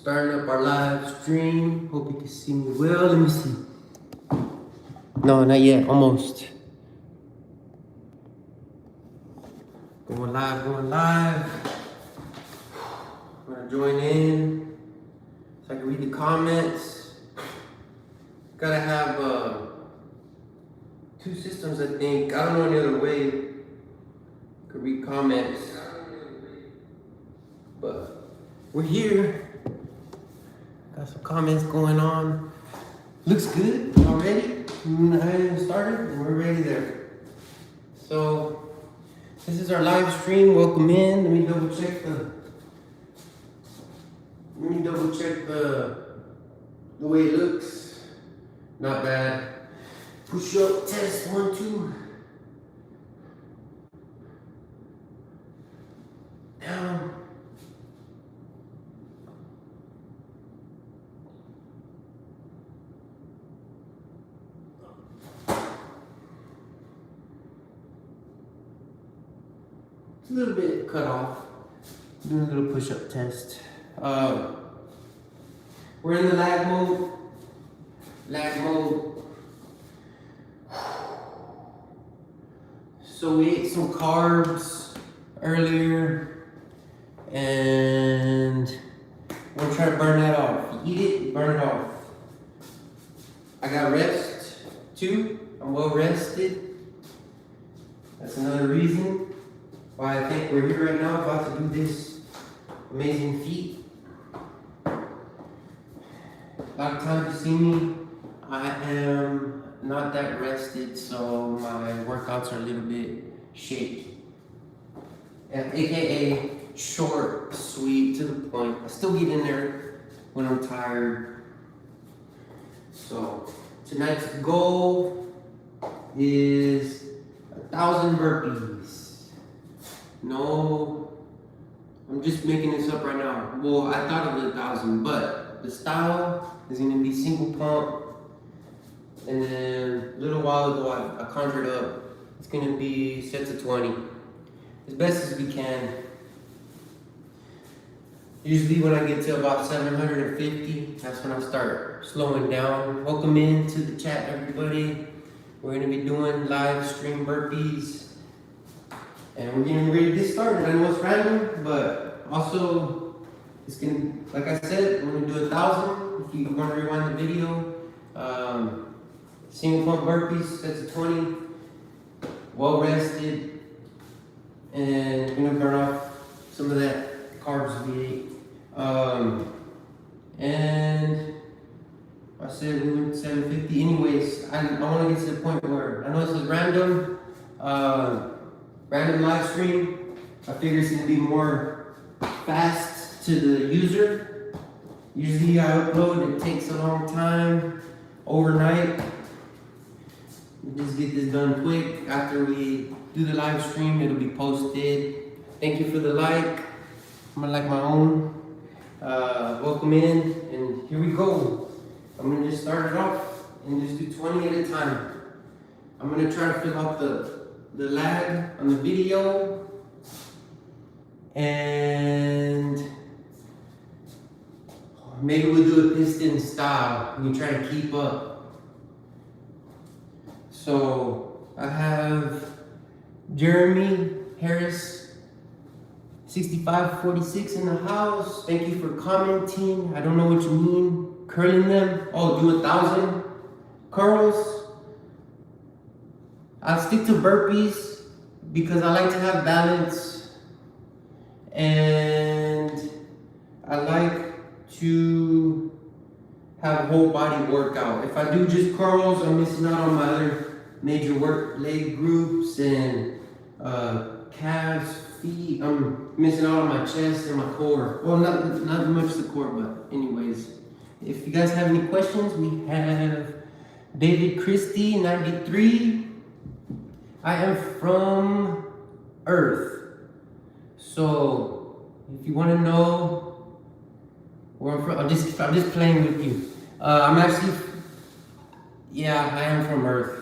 Starting up our live stream. Hope you can see me well. Let me see. No, not yet. Almost. Going live, going live. I'm gonna join in so I can read the comments. Gotta have two systems, I think. I don't know any other way. Could read comments. But we're here. Got some comments going on. Looks good already. I haven't started and we're ready there. So this is our live stream. Welcome in. Let me double check the way it looks. Not bad. Push up test 1, 2. Down. It's a little bit cut off. Doing a little push-up test. We're in the lag mode. So we ate some carbs earlier, and we're gonna try to burn that off. You eat it, burn it off. I got rest too. I'm well rested. That's another reason why I think we're here right now, about to do this amazing feat. A lot of times you see me, I am not that rested, so my workouts are a little bit shaky. And AKA short, sweet, to the point. I still get in there when I'm tired. So tonight's goal is 1,000 burpees. No, I'm just making this up right now. Well, I thought it was 1,000, but the style is gonna be single pump. And then a little while ago, I conjured up. It's gonna be sets of 20, as best as we can. Usually when I get to about 750, that's when I start slowing down. Welcome in to the chat, everybody. We're gonna be doing live stream burpees. And we're getting ready to get started. I know it's random, but also it's gonna, like I said, we're gonna do 1,000. If you want to rewind the video, single pump burpees, sets of 20, well rested, and we're gonna burn off some of that carbs we ate. And I said we went 750. Anyways, I want to get to the point where I know this is random live stream. I figure it's gonna be more fast to the user. Usually I upload, it takes a long time, overnight. We just get this done quick. After we do the live stream, it'll be posted. Thank you for the like. I'm gonna like my own. Welcome in, and here we go. I'm gonna just start it off and just do 20 at a time. I'm gonna try to fill out the lag on the video, and maybe we'll do a piston style. We can try to keep up. So I have Jeremy Harris 6546 in the house. Thank you for commenting. I don't know what you mean. Curling them. Oh, do 1,000 curls. I'll stick to burpees because I like to have balance, and I like to have a whole body workout. If I do just curls, I'm missing out on my other major work, leg groups and calves, feet. I'm missing out on my chest and my core. Well, not much the core, but anyways. If you guys have any questions, we have David Christie 93. I am from Earth. So if you want to know where I'm from, I'm just playing with you. I'm actually, yeah, I am from Earth.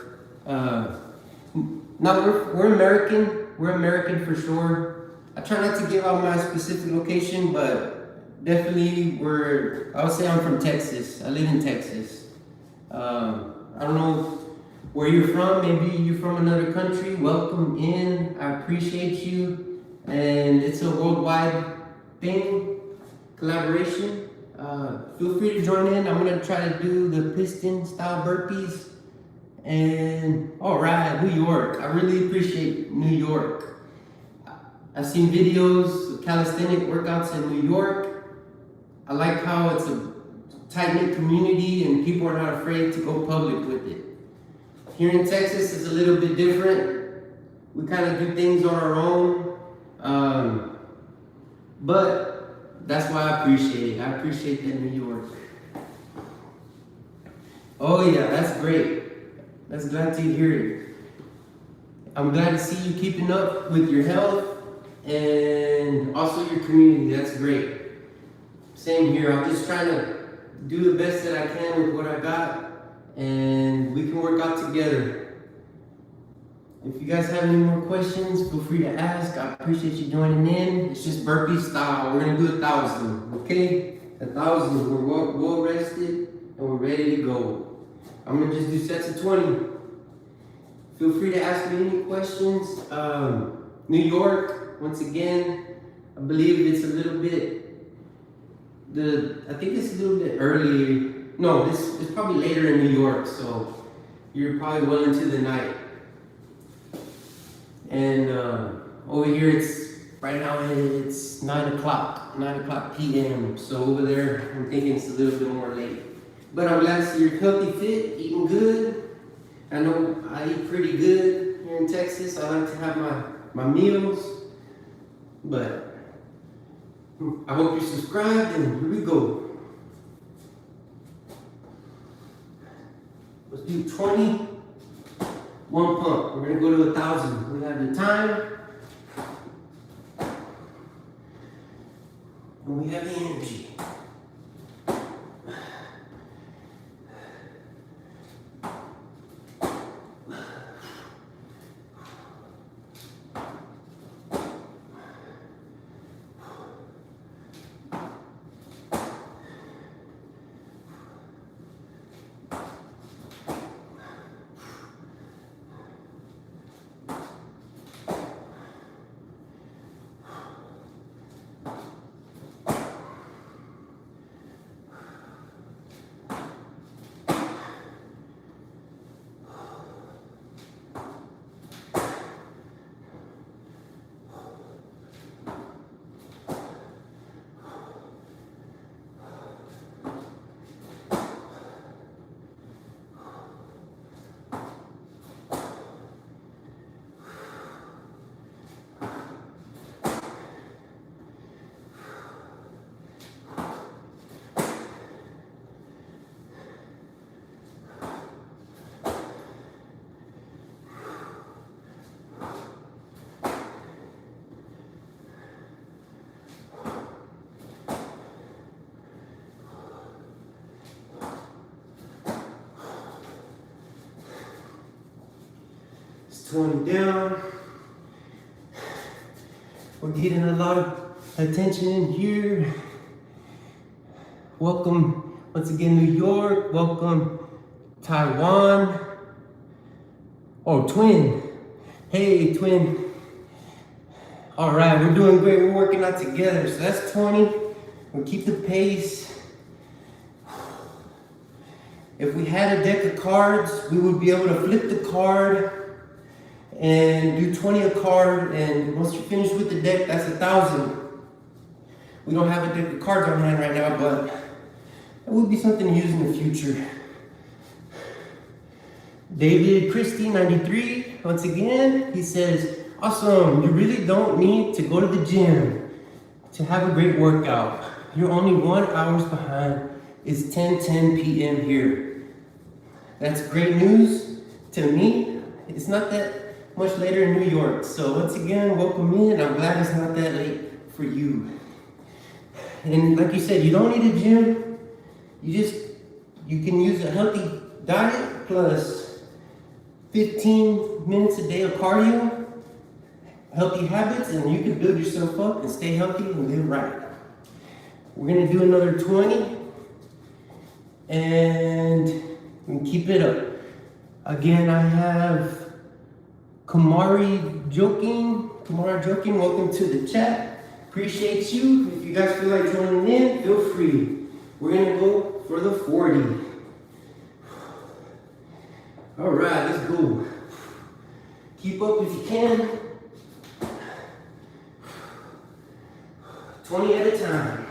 Now we're American. We're American for sure. I try not to give out my specific location, but definitely I would say I'm from Texas. I live in Texas. I don't know where you're from. Maybe you're from another country. Welcome in. I appreciate you. And it's a worldwide thing, collaboration. Feel free to join in. I'm gonna try to do the piston style burpees. And all right, New York. I really appreciate New York. I've seen videos of calisthenic workouts in New York. I like how it's a tight-knit community and people are not afraid to go public with it. Here in Texas, it's a little bit different. We kind of do things on our own. But that's why I appreciate it. I appreciate that New York. Oh yeah, that's great. That's glad to hear it. I'm glad to see you keeping up with your health and also your community. That's great. Same here. I'm just trying to do the best that I can with what I got, and we can work out together. If you guys have any more questions, feel free to ask. I appreciate you joining in. It's just burpee style. We're gonna do 1,000, okay? 1,000. We're well rested and we're ready to go. I'm gonna just do sets of 20. Feel free to ask me any questions. New York, once again, I believe it's a little bit, I think it's a little bit early. No, it's probably later in New York, so you're probably well into the night. And over here, right now it's 9 o'clock p.m. So over there, I'm thinking it's a little bit more late. But I'm glad to see you're healthy, fit, eating good. I know I eat pretty good here in Texas. I like to have my meals. But I hope you're subscribed, and here we go. Let's do 20, one pump. We're gonna go to 1,000. We have the time, and we have the energy. It's 20 down. We're getting a lot of attention in here. Welcome once again, New York. Welcome, Taiwan. Oh, twin. Hey, twin. All right, we're doing great. We're working out together. So that's 20. We'll keep the pace. If we had a deck of cards, we would be able to flip the card and do 20 a card, and once you're finished with the deck, that's 1,000. We don't have a deck of cards on hand right now, but that would be something to use in the future. David Christie 93, once again, he says, awesome, you really don't need to go to the gym to have a great workout. You're only 1 hour behind. It's 10:10 p.m. here. That's great news to me. It's not that much later in New York. So once again, welcome in. I'm glad it's not that late for you. And like you said, you don't need a gym. You can use a healthy diet plus 15 minutes a day of cardio, healthy habits, and you can build yourself up and stay healthy and live right. We're gonna do another 20 and keep it up. Again, I have Kamara Joking, welcome to the chat. Appreciate you. If you guys feel like joining in, feel free. We're gonna go for the 40. All right, let's go. Keep up if you can. 20 at a time.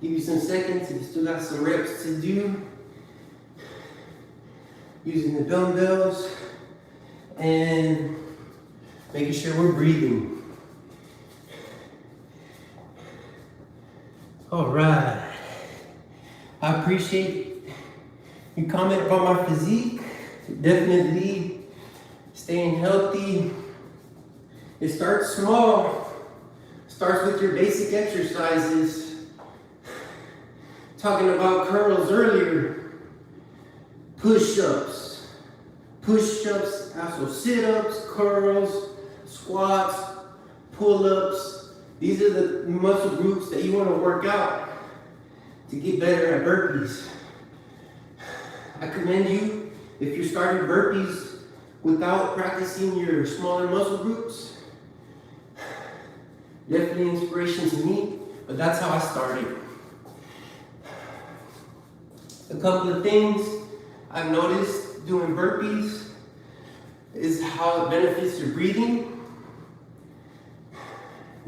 Give you some seconds if you still got some reps to do. Using the dumbbells and making sure we're breathing. All right. I appreciate you comment about my physique. Definitely staying healthy. It starts small. Starts with your basic exercises. Talking about curls earlier, push-ups, also sit-ups, curls, squats, pull-ups. These are the muscle groups that you want to work out to get better at burpees. I commend you if you're starting burpees without practicing your smaller muscle groups. Definitely inspiration to me, but that's how I started. A couple of things I've noticed doing burpees is how it benefits your breathing.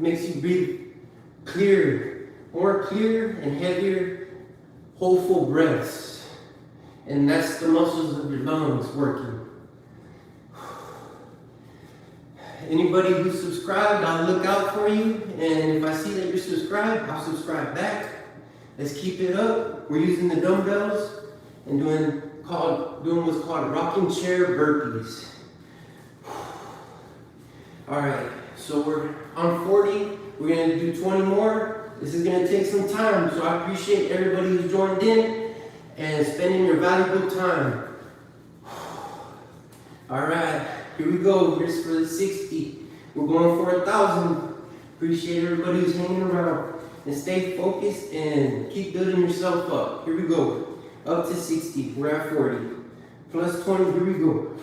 Makes you breathe clear, more clear and heavier, whole full breaths. And that's the muscles of your lungs working. Anybody who's subscribed, I'll look out for you. And if I see that you're subscribed, I'll subscribe back. Let's keep it up. We're using the dumbbells and doing what's called rocking chair burpees. All right, so we're on 40. We're gonna do 20 more. This is gonna take some time, so I appreciate everybody who's joined in and spending your valuable time. All right, here we go. Here's for the 60. We're going for 1,000. Appreciate everybody who's hanging around. And stay focused and keep building yourself up. Here we go. Up to 60. We're at 40. Plus 20. Here we go.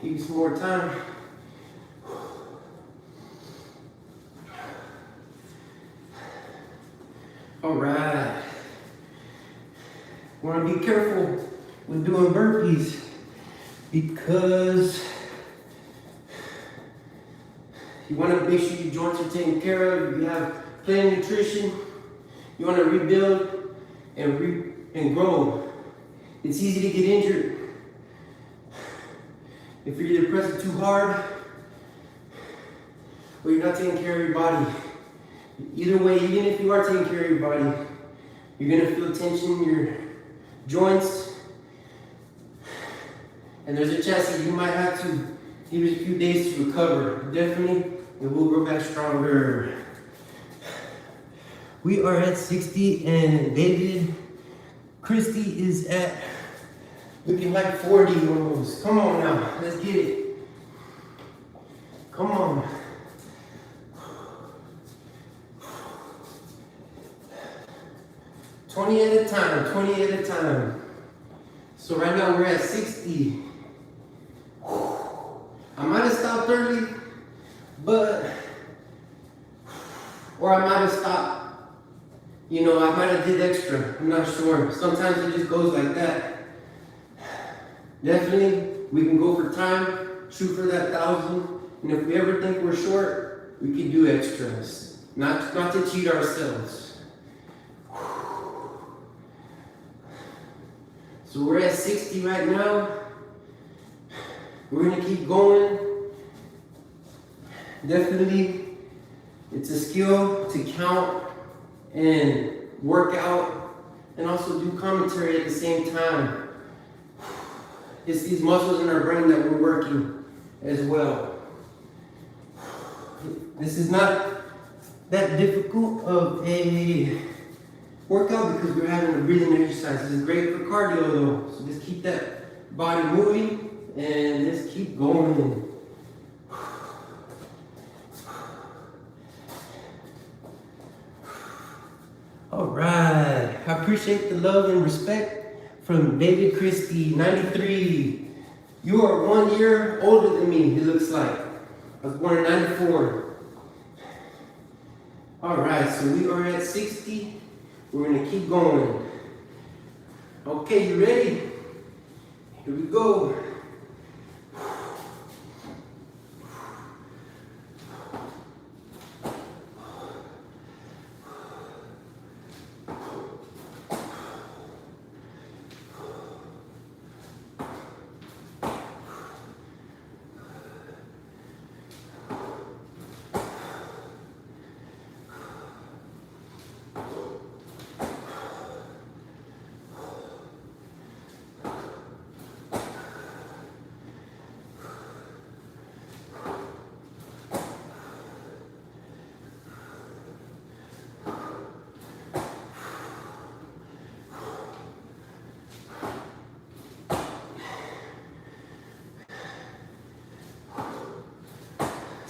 Give you some more time. All right. Want to be careful when doing burpees because you want to make sure your joints are taken care of. You have plenty of nutrition. You want to rebuild and grow. It's easy to get injured if you're either pressing too hard or you're not taking care of your body. Either way, even if you are taking care of your body, you're going to feel tension in your joints, and there's a chance that you might have to give it a few days to recover. Definitely, it will grow back stronger. We are at 60, and David Christie is at looking like 40 almost. Come on now, let's get it. Come on. $20 at a time, $20 at a time. So right now we're at 60. I might have stopped early, or I might have stopped, I might have did extra, I'm not sure. Sometimes it just goes like that. Definitely, we can go for time, shoot for that 1,000, and if we ever think we're short, we can do extras. Not to cheat ourselves. So we're at 60 right now. We're gonna keep going. Definitely, it's a skill to count and work out and also do commentary at the same time. It's these muscles in our brain that we're working as well. This is not that difficult of a workout because we're having a breathing exercise. This is great for cardio though. So just keep that body moving and just keep going. All right. I appreciate the love and respect from David Christie, 93. You are 1 year older than me, it looks like. I was born in 94. All right, so we are at 60. We're gonna keep going. Okay, you ready? Here we go.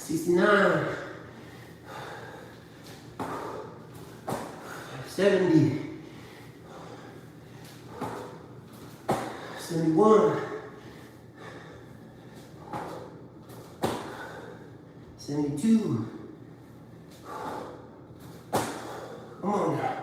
$69, $70, $71, $72. Come on now.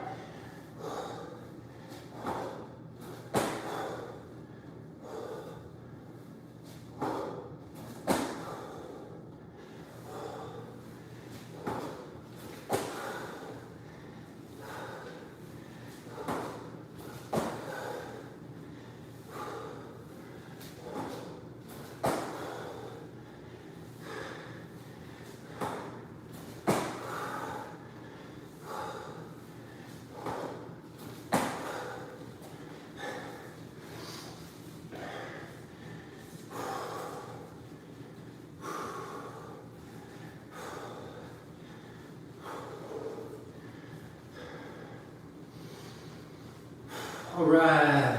All right.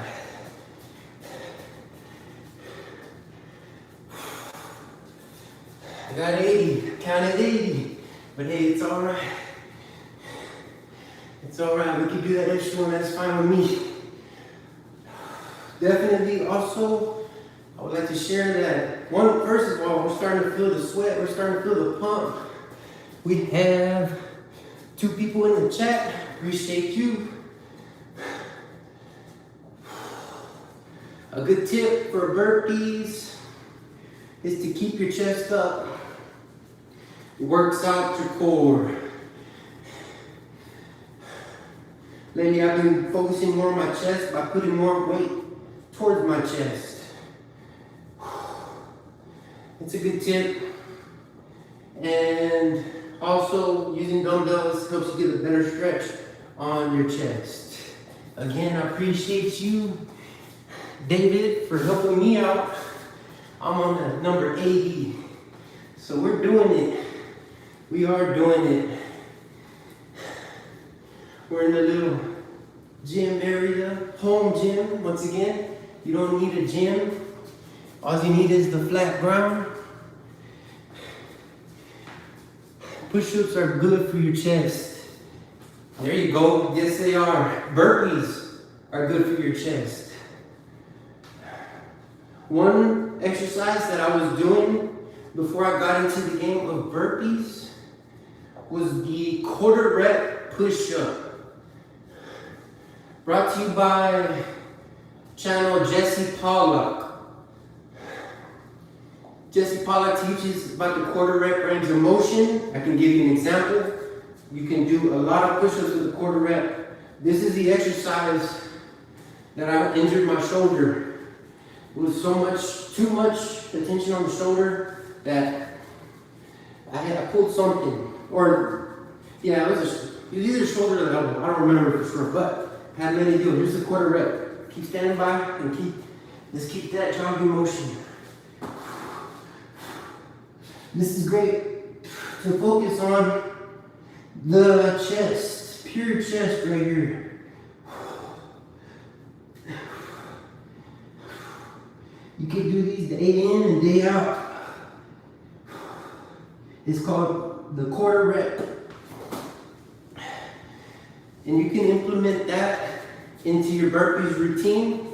I got 80, counted 80, but hey, it's all right. It's all right, we can do that extra one, that's fine with me. Definitely also I would like to share that. First of all, we're starting to feel the sweat. We're starting to feel the pump. We have 2 people in the chat. Appreciate you. A good tip for burpees is to keep your chest up. It works out your core. Lately, I've been focusing more on my chest by putting more weight towards my chest. It's a good tip. And also, using dumbbells helps you get a better stretch on your chest. Again, I appreciate you, David, for helping me out. I'm on the number 80. So we're doing it. We are doing it. We're in the little gym area, home gym. Once again, you don't need a gym. All you need is the flat ground. Push-ups are good for your chest. There you go. Yes, they are. Burpees are good for your chest. One exercise that I was doing before I got into the game of burpees was the quarter rep push-up. Brought to you by channel Jesse Pollock. Jesse Pollock teaches about the quarter rep range of motion. I can give you an example. You can do a lot of push-ups with the quarter rep. This is the exercise that I injured my shoulder. It was too much attention on the shoulder that I pulled something. It was either shoulder or elbow. I don't remember for sure, but I had to let it go. Here's the quarter rep. Keep standing by and let's keep that jogging motion. This is great to focus on the chest, pure chest right here. You can do these day in and day out. It's called the quarter rep. And you can implement that into your burpees routine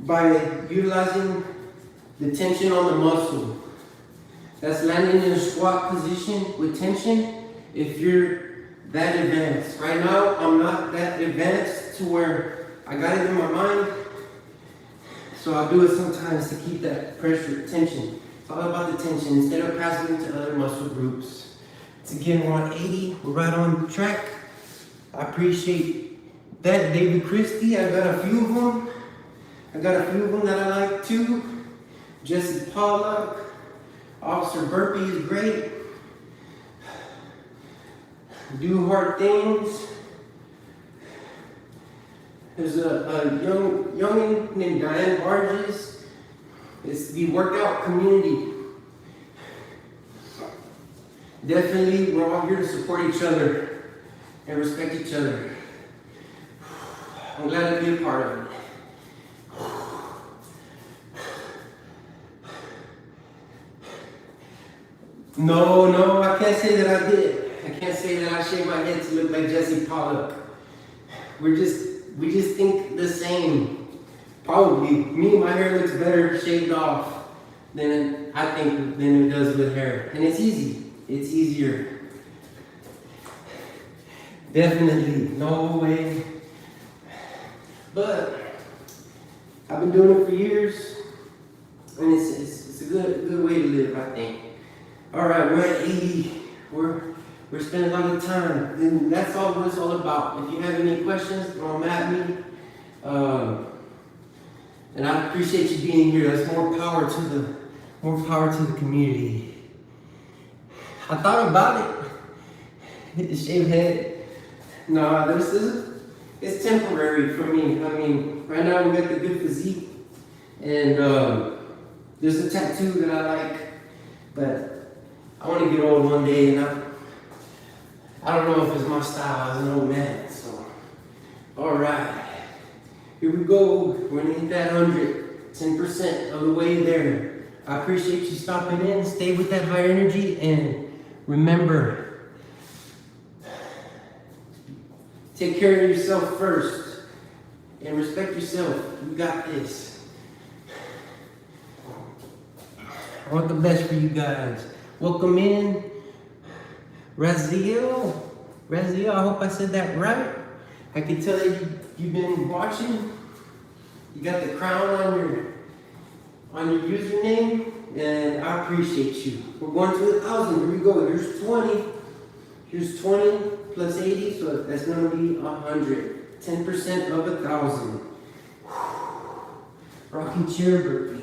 by utilizing the tension on the muscle. That's landing in a squat position with tension if you're that advanced. Right now, I'm not that advanced to where I got it in my mind. So I'll do it sometimes to keep that pressure, tension. It's all about the tension instead of passing it to other muscle groups. So again, we're on 80. We're right on track. I appreciate that. David Christie, I got a few of them. That I like too. Jesse Pollock, Officer Burpee is great. Do hard things. There's a young named Diane Barges. It's the workout community. Definitely, we're all here to support each other and respect each other. I'm glad to be a part of it. No, I can't say that I did. I can't say that I shaved my head to look like Jesse Pollock. We just think the same. Probably. Me, my hair looks better shaved off than it does with hair. And it's easy. It's easier. Definitely. No way. But I've been doing it for years. And it's a good way to live, I think. All right, we're at 80. We're spending a lot of time, and that's all what it's all about. If you have any questions, throw them at me. And I appreciate you being here. That's more power to the community. I thought about it. Shaved head. No, it's temporary for me. I mean, right now we got the good physique, and there's a tattoo that I like, but I want to get old one day, and I don't know if it's my style as an old man. So, all right, here we go. We're gonna hit that 100, 10% of the way there. I appreciate you stopping in. Stay with that high energy, and remember, take care of yourself first, and respect yourself. You got this. I want the best for you guys. Welcome in, Raziel. Raziel, I hope I said that right. I can tell that you've been watching. You got the crown on your username, and I appreciate you. We're going to 1,000. Here we go. Here's 20. Here's 20 plus 80, so that's gonna be 100. 10% of 1,000. Rocking chair burpees.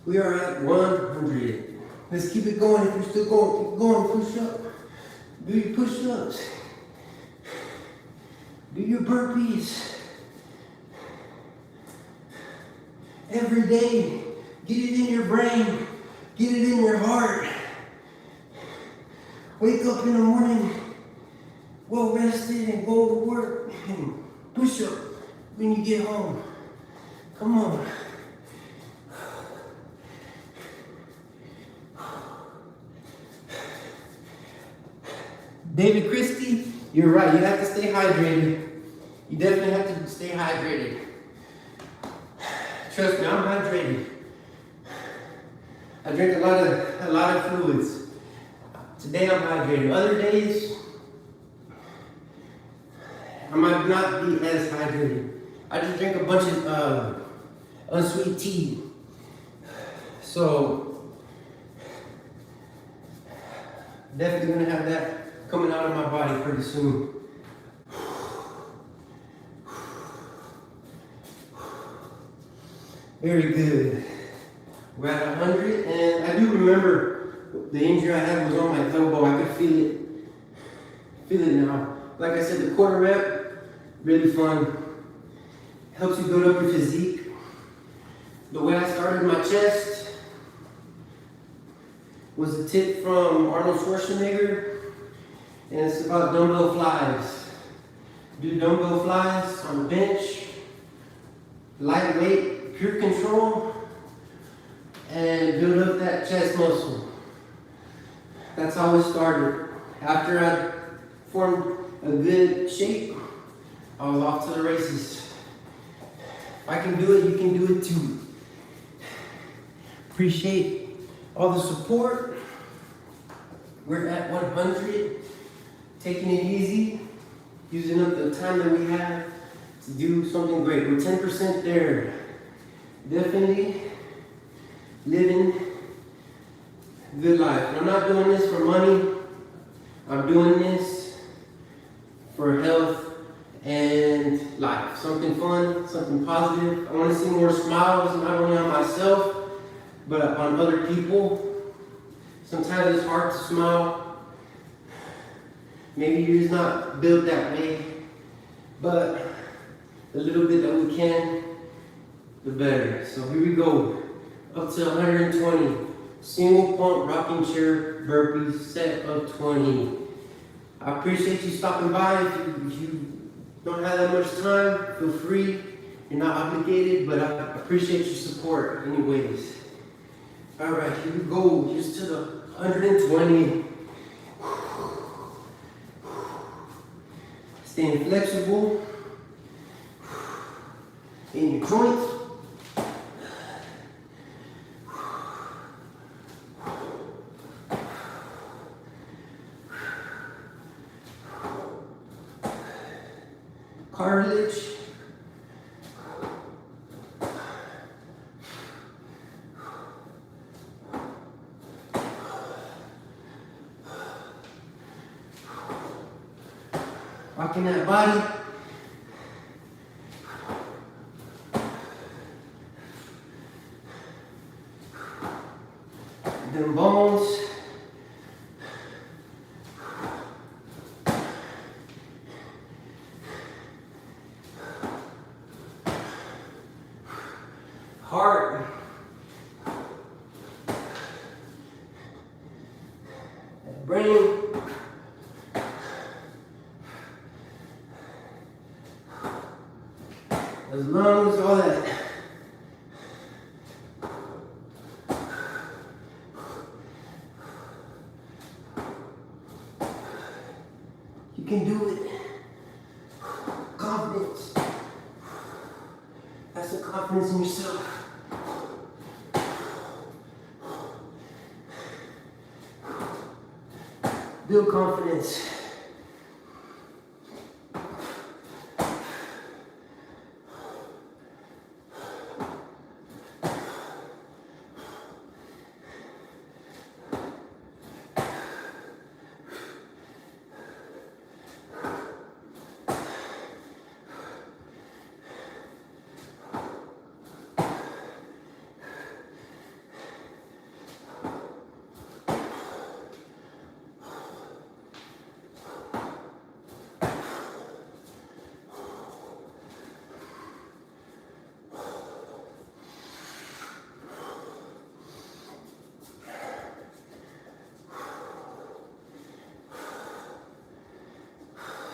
We are at 100. Let's keep it going. If you're still going, keep going. Push up. Do your push-ups. Do your burpees. Every day. Get it in your brain. Get it in your heart. Wake up in the morning, well rested, and go to work. And push up when you get home. Come on. David Christie, you're right. You have to stay hydrated. You definitely have to stay hydrated. Trust me, I'm hydrated. I drink a lot of fluids. Today I'm hydrated. Other days, I might not be as hydrated. I just drink a bunch of unsweet tea. So, definitely gonna have that coming out of my body pretty soon. Very good. We're at 100, and I do remember the injury I had was on my elbow. I could feel it. Feel it now. Like I said, the quarter rep, really fun. Helps you build up your physique. The way I started my chest was a tip from Arnold Schwarzenegger. And it's about dumbbell flies. Do dumbbell flies on the bench, lightweight, pure control, and build up that chest muscle. That's how it started. After I formed a good shape, I was off to the races. If I can do it, you can do it too. Appreciate all the support. We're at 100. Taking it easy, using up the time that we have to do something great. We're 10% there. Definitely living a good life. I'm not doing this for money. I'm doing this for health and life. Something fun, something positive. I want to see more smiles, not only on myself, but on other people. Sometimes it's hard to smile. Maybe you're just not built that way, but the little bit that we can, the better. So here we go, up to 120. Single pump rocking chair burpees, set of 20. I appreciate you stopping by. If you don't have that much time, feel free. You're not obligated, but I appreciate your support anyways. All right, here we go. Just to the 120. Staying flexible in your joints. Cartilage. Rocking that body. Them bones. Heart. Brain. Those lungs, all that. You can do it. Confidence. Have some confidence in yourself. Build confidence.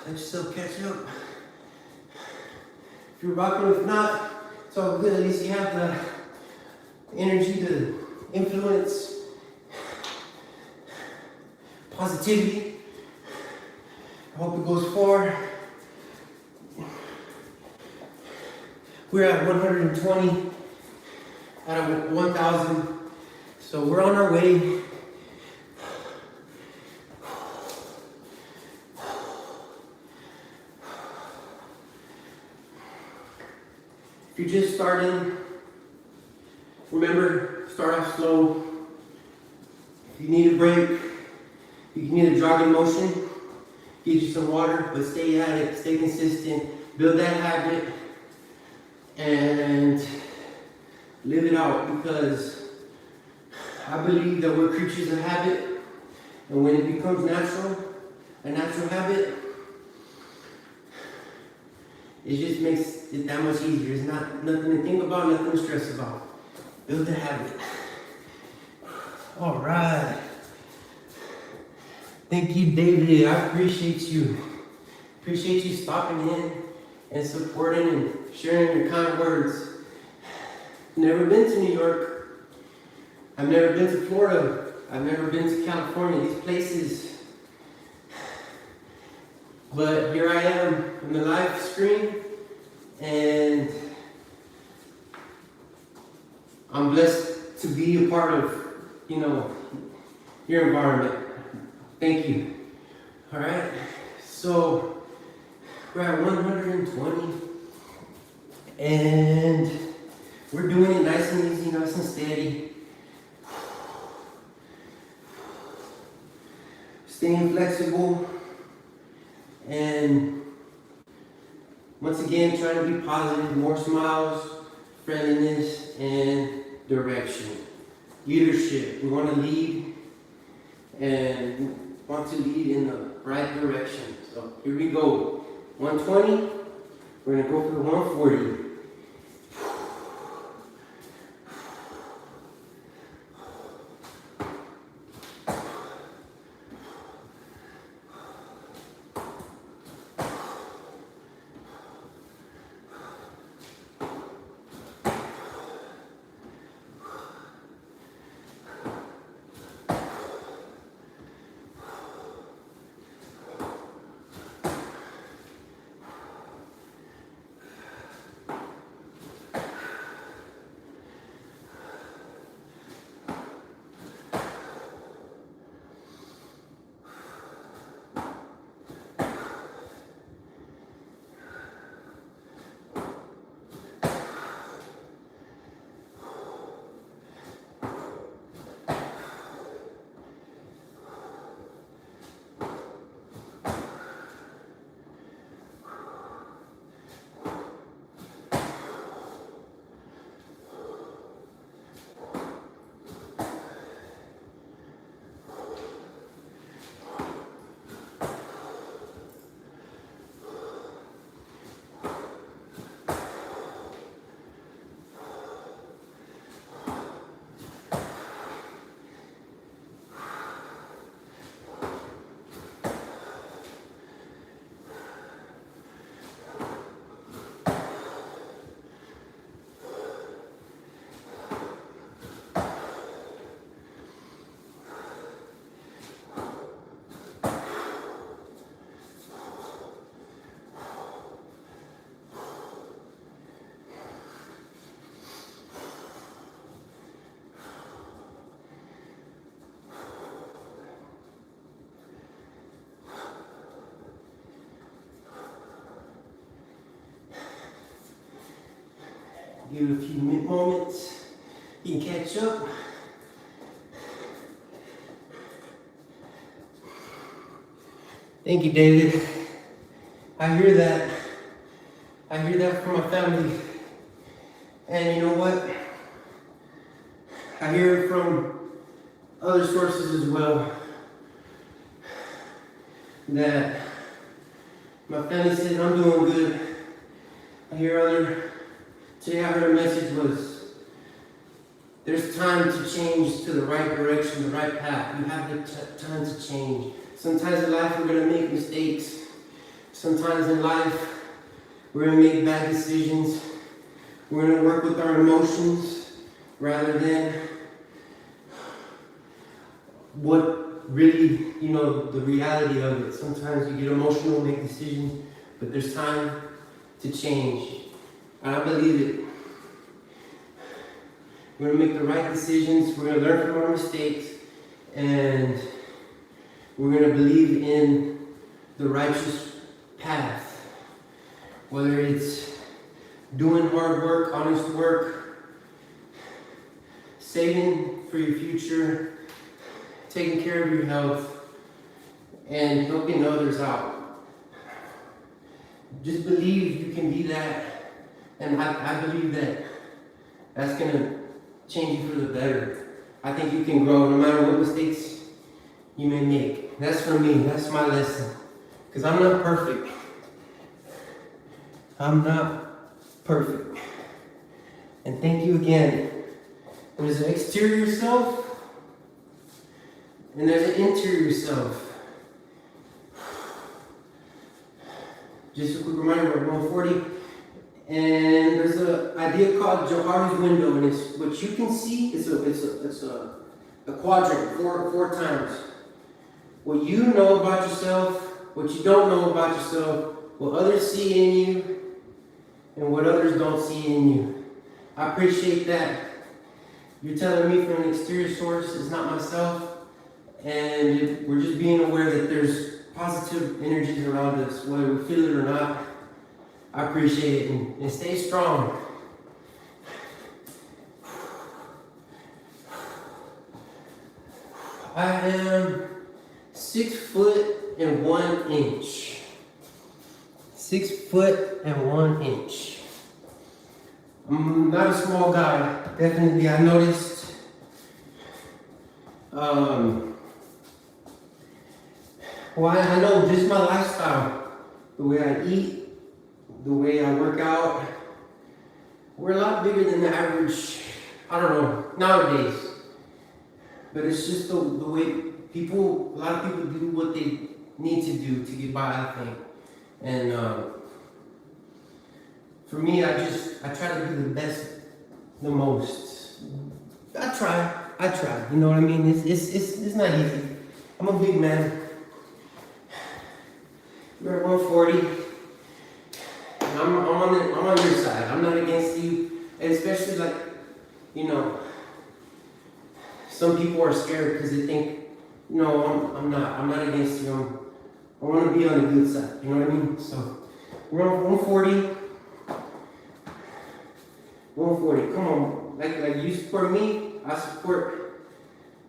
Let yourself catch up. If you're rocking, if not, it's all good. At least you have the energy to influence positivity. I hope it goes far. We're at 120 out of 1,000. So we're on our way. If you're just starting, remember, start off slow. If you need a break, you can need a jogging motion, get you some water, but stay at it, stay consistent, build that habit, and live it out, because I believe that we're creatures of habit, and when it becomes natural, a natural habit, it just makes it that much easier. It's not nothing to think about, nothing to stress about. Build a habit. All right. Thank you, David. I appreciate you. Appreciate you stopping in and supporting and sharing your kind words. Never been to New York. I've never been to Florida. I've never been to California. These places. But here I am on the live screen, and I'm blessed to be a part of, your environment. Thank you. All right. So we're at 120, and we're doing it nice and easy, nice and steady. Staying flexible. And once again, trying to be positive, more smiles, friendliness, and direction. Leadership. We want to lead, and want to lead in the right direction. So here we go. 120. We're going to go for the 140. Give it a few moments. You can catch up. Thank you, David. I hear that. I hear that from my family. And you know what? I hear it from other sources as well. That my family said I'm doing good. Today I heard a message was, there's time to change to the right direction, the right path. You have the time to change. Sometimes in life we're gonna make mistakes. Sometimes in life we're gonna make bad decisions. We're gonna work with our emotions rather than what really, the reality of it. Sometimes you get emotional, make decisions, but there's time to change. And I believe it. We're gonna make the right decisions, we're gonna learn from our mistakes, and we're gonna believe in the righteous path. Whether it's doing hard work, honest work, saving for your future, taking care of your health, and helping others out. Just believe you can be that, and I believe that's gonna change you for the better. I think you can grow no matter what mistakes you may make. That's for me, that's my lesson. Because I'm not perfect. I'm not perfect. And thank you again. There's an exterior self, and there's an interior self. Just a quick reminder, we're at 140. And there's an idea called Johari's window, and it's what you can see. It's a quadrant, four times. What you know about yourself, what you don't know about yourself, what others see in you, and what others don't see in you. I appreciate that. You're telling me from an exterior source, it's not myself, and we're just being aware that there's positive energies around us, whether we feel it or not. I appreciate it, and stay strong. I am 6 foot and 1 inch. 6 foot and 1 inch. I'm not a small guy. Definitely, I noticed. I know just my lifestyle, the way I eat, the way I work out, we're a lot bigger than the average, I don't know, nowadays. But it's just the way a lot of people do what they need to do to get by, I think. And for me, I try to do the best, the most. I try, you know what I mean? It's not easy. I'm a big man. You're at 140. I'm on your side. I'm not against you. And especially some people are scared because they think, no, I'm not against you. I want to be on the good side. You know what I mean? So we're on 140. 140. Come on. Like you support me, I support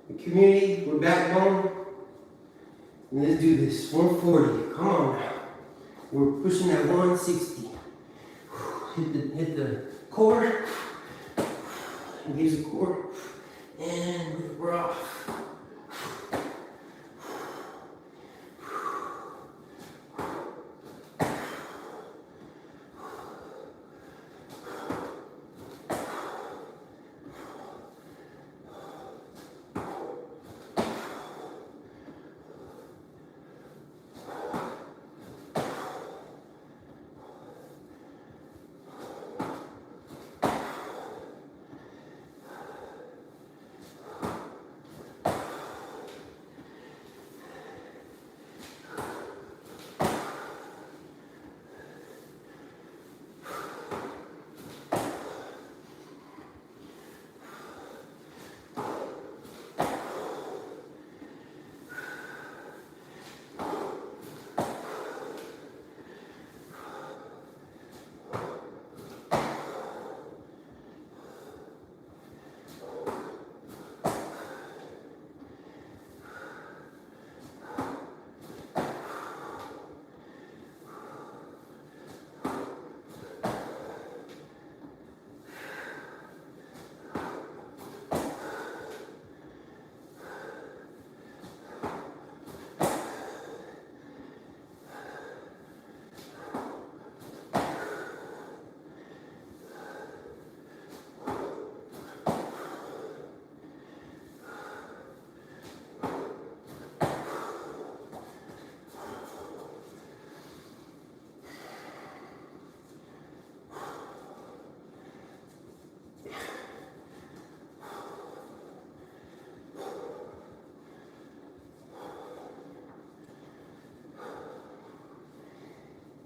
the community. We're backbone. And let's do this. 140. Come on now. We're pushing that 160. Hit the core. Engage the core. And we're off.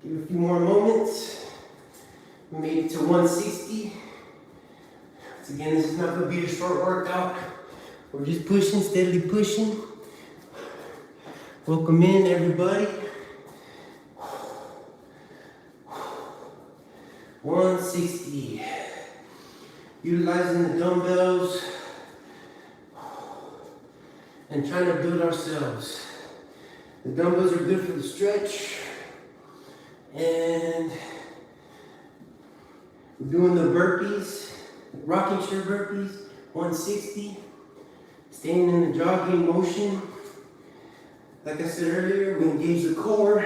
Give it a few more moments. We made it to 160. Once again, this is not gonna be a short workout. We're just pushing, steadily pushing. Welcome in, everybody. 160. Utilizing the dumbbells and trying to build ourselves. The dumbbells are good for the stretch. And we're doing the burpees, rocking chair burpees, 160. Staying in the jogging motion. Like I said earlier, we engage the core.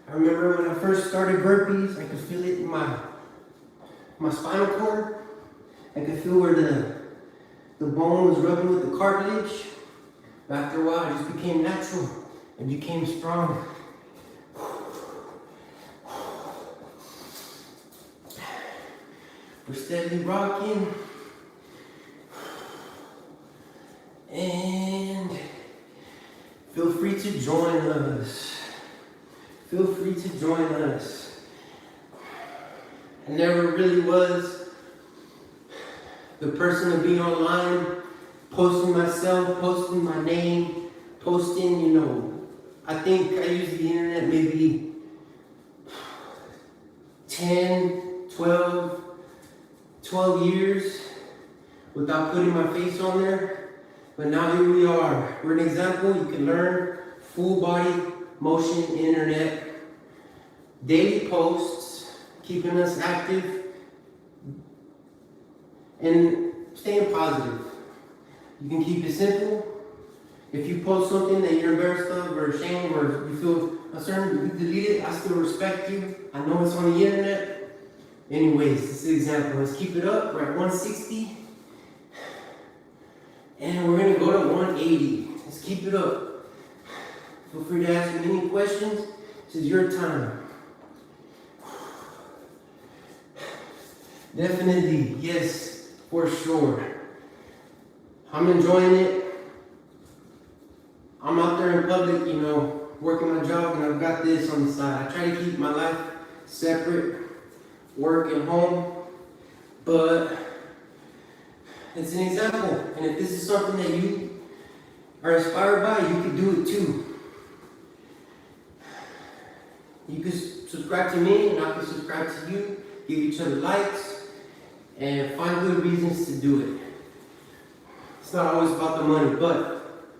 I remember when I first started burpees, I could feel it in my spinal cord. I could feel where the bone was rubbing with the cartilage. But after a while, it just became natural and became strong. We're steadily rocking. And feel free to join us. Feel free to join us. I never really was the person to be online, posting myself, posting my name, posting, I think I used the internet maybe 10, 12 years without putting my face on there. But now here we are. We're an example. You can learn full body motion internet, daily posts, keeping us active, and staying positive. You can keep it simple. If you post something that you're embarrassed of or ashamed or you feel concerned, you can delete it. I still respect you. I know it's on the internet. Anyways, this is an example. Let's keep it up. We're at 160. And we're going to go to 180. Let's keep it up. Feel free to ask me any questions. This is your time. Definitely, yes, for sure. I'm enjoying it. I'm out there in public, working my job, and I've got this on the side. I try to keep my life separate, work and home, but it's an example. And if this is something that you are inspired by, you can do it too. You can subscribe to me, and I can subscribe to you, give each other likes, and find good reasons to do it. It's not always about the money, but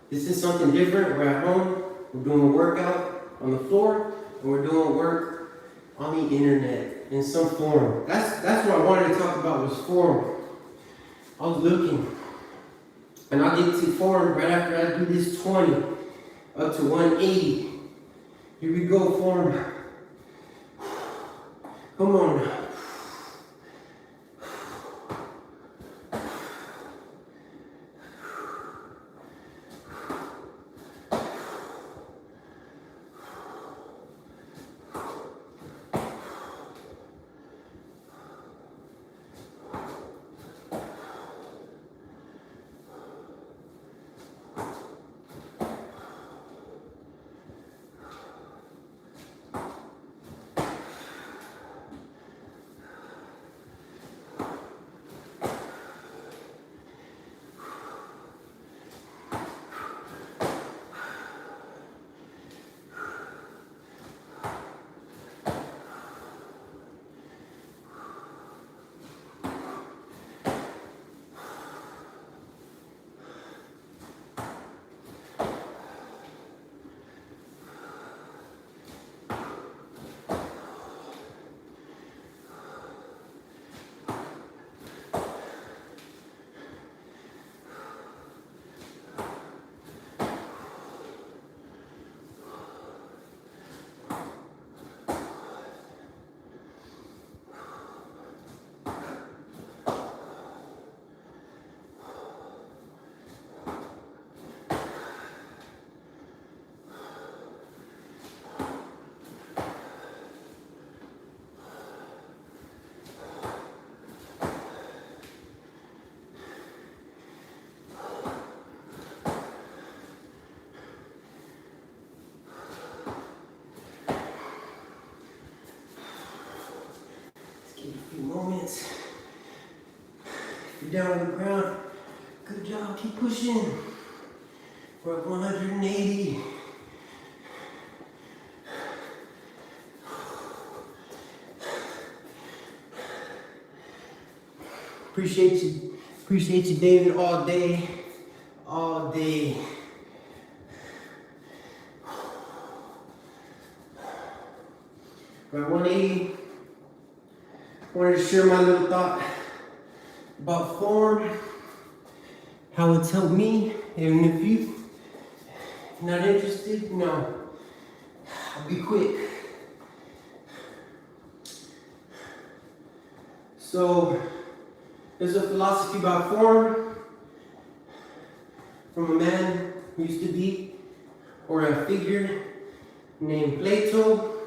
this is something different. We're at home, we're doing a workout on the floor, and we're doing work on the internet in some form. That's what I wanted to talk about, was form. I was looking, and I'll get to form right after I do this 20 up to 180. Here we go, form. Come on. You're down on the ground. Good job, keep pushing. We're at 180. Appreciate you, David, all day. All day. We're at 180. Wanted to share my little thought about form, how it's helped me, and if you're not interested, I'll be quick. So, there's a philosophy about form from a man who used to be, or a figure named Plato,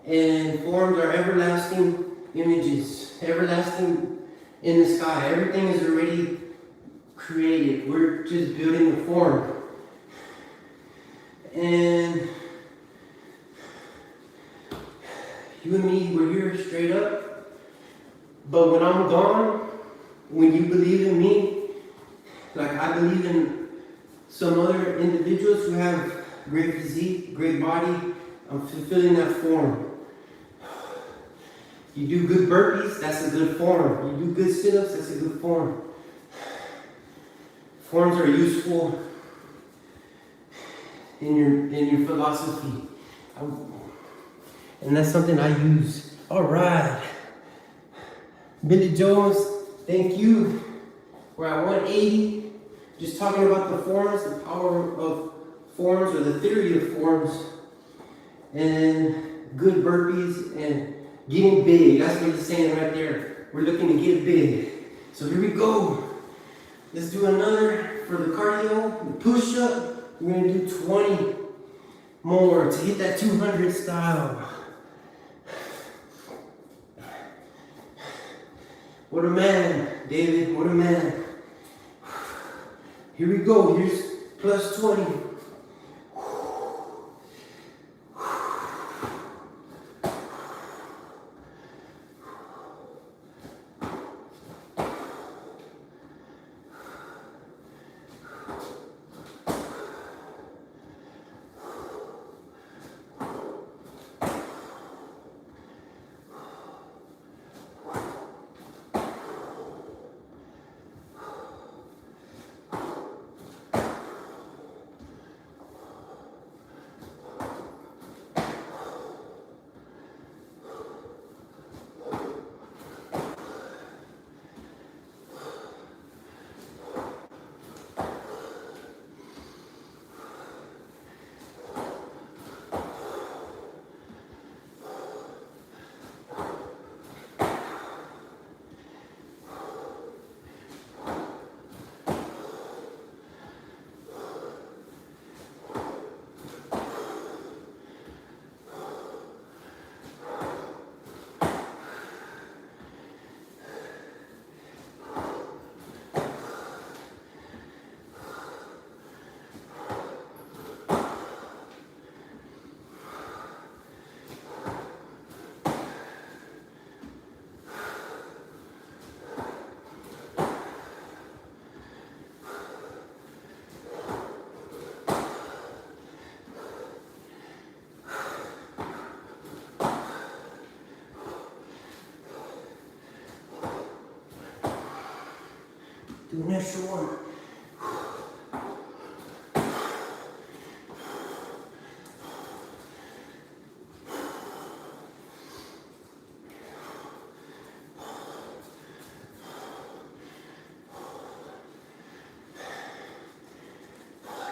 and forms are everlasting images, everlasting in the sky. Everything is already created. We're just building the form. And you and me, we're here straight up. But when I'm gone, when you believe in me, like I believe in some other individuals who have great physique, great body, I'm fulfilling that form. You do good burpees, that's a good form. You do good sit-ups, that's a good form. Forms are useful in your philosophy. And that's something I use. All right. Billy Jones, thank you. We're at 180. Just talking about the forms, the power of forms, or the theory of forms, and good burpees, and getting big. That's what he's saying right there. We're looking to get big. So here we go. Let's do another for the cardio, the push-up. We're gonna do 20 more to hit that 200 style. What a man, David, what a man. Here we go, here's plus 20. Do an extra one.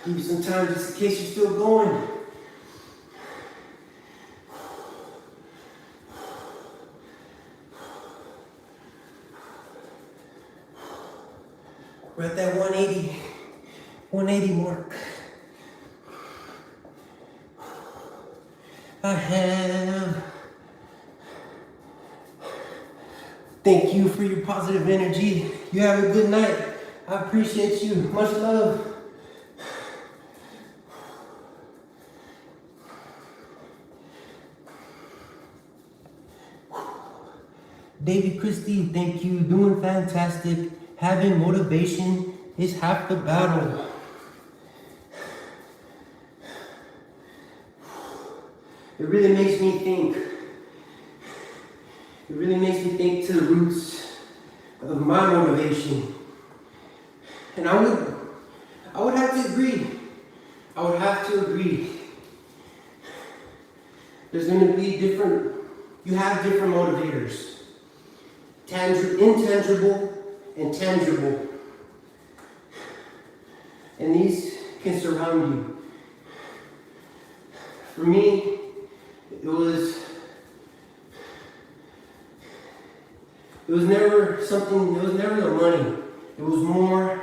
Give you some time just in case you're still going. We're at that 180 mark. Thank you for your positive energy. You have a good night. I appreciate you. Much love. David Christie, thank you. Doing fantastic. having motivation is half the battle. It really makes me think. It really makes me think to the roots of my motivation. And I would have to agree. I would have to agree. There's going to be you have different motivators. Intangible and tangible. And these can surround you. For me, it was never the money. It was more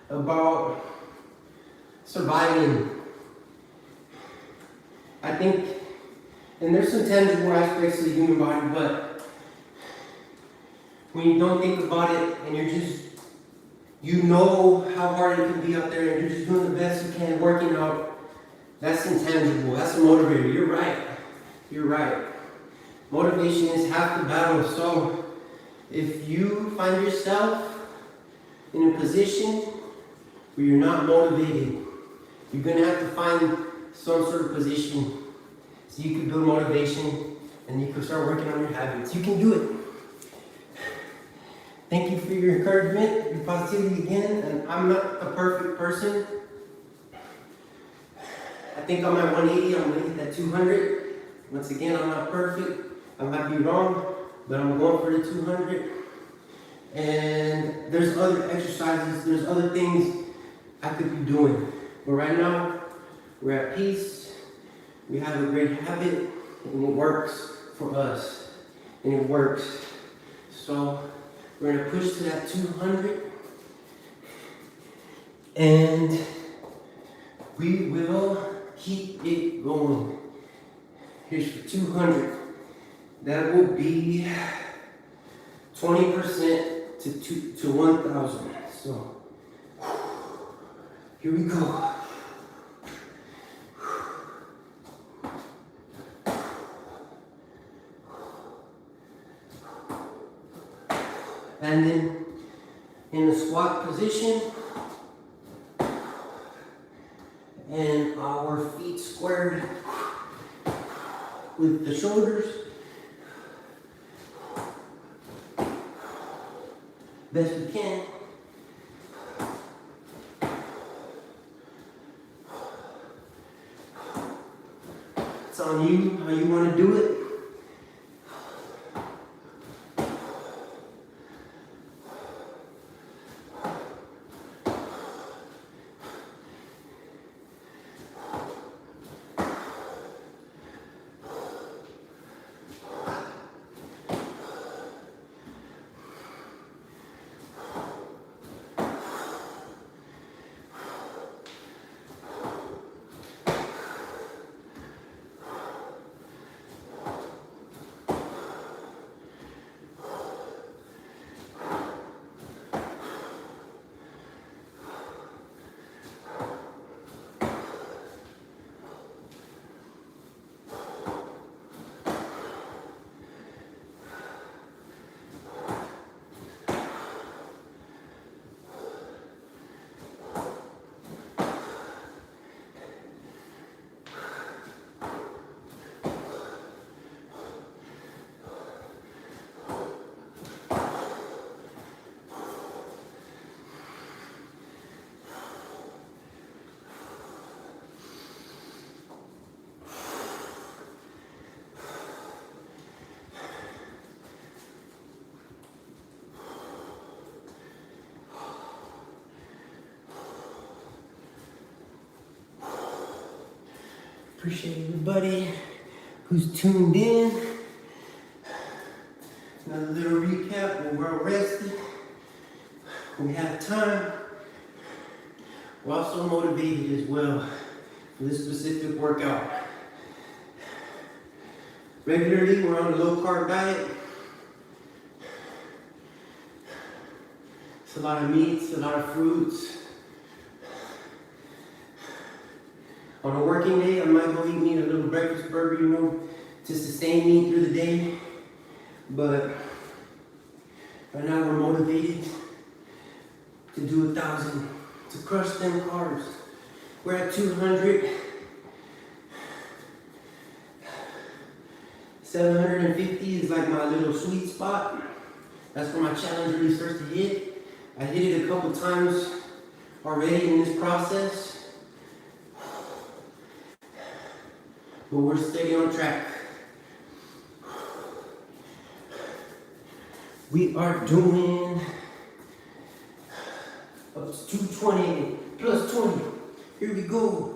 about surviving. I think, and there's some tangible aspects of the human body, but when you don't think about it and you know how hard it can be out there and you're just doing the best you can, working out, that's intangible. That's a motivator. You're right. You're right. Motivation is half the battle. So if you find yourself in a position where you're not motivated, you're going to have to find some sort of position so you can build motivation and you can start working on your habits. You can do it. Thank you for your encouragement, your positivity again. And I'm not a perfect person. I think I'm at 180. I'm going to hit that 200. Once again, I'm not perfect. I might be wrong, but I'm going for the 200. And there's other exercises, there's other things I could be doing. But right now, we're at peace. We have a great habit, and it works for us. And it works. So we're going to push to that 200. And we will keep it going. Here's for 200. That will be 20% to 1,000. So here we go. And then in the squat position, and our feet squared with the shoulders. Best we can. It's on you, how you want to do it. Appreciate everybody who's tuned in. Another little recap. We're well rested. We have time. We're also motivated as well for this specific workout. Regularly, we're on a low-carb diet. It's a lot of meats, a lot of fruits. On a working day, I might go eat a little breakfast burger, to sustain me through the day. But right now we're motivated to do 1,000, to crush them carbs. We're at 200. 750 is like my little sweet spot. That's where my challenge really starts to hit. I hit it a couple times already in this process, but we're steady on track. We are doing up to 220 plus 20. Here we go.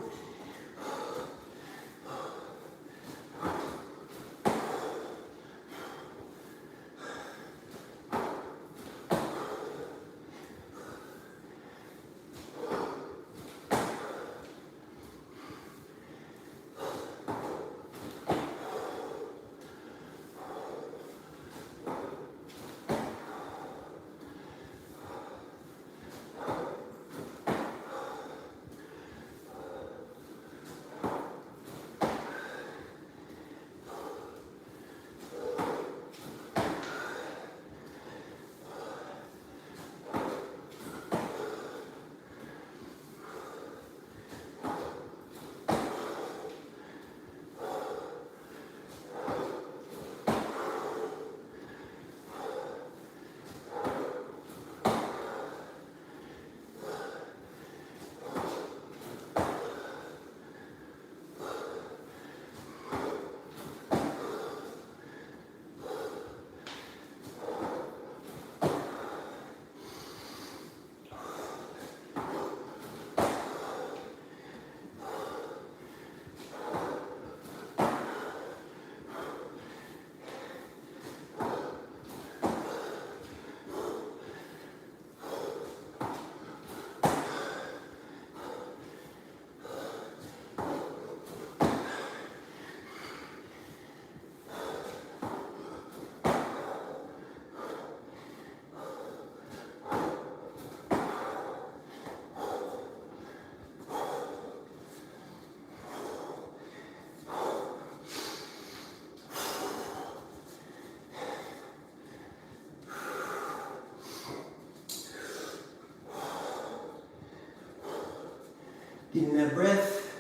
Getting that breath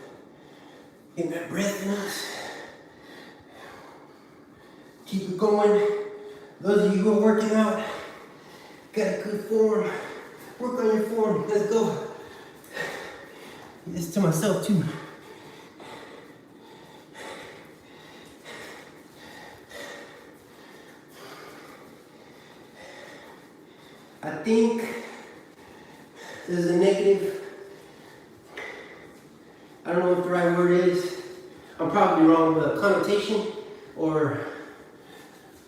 in us. Keep it going. Those of you who are working out, got a good form. Work on your form. Let's go. This to myself too. I think there's a negative. I don't know what the right word is. I'm probably wrong, but connotation or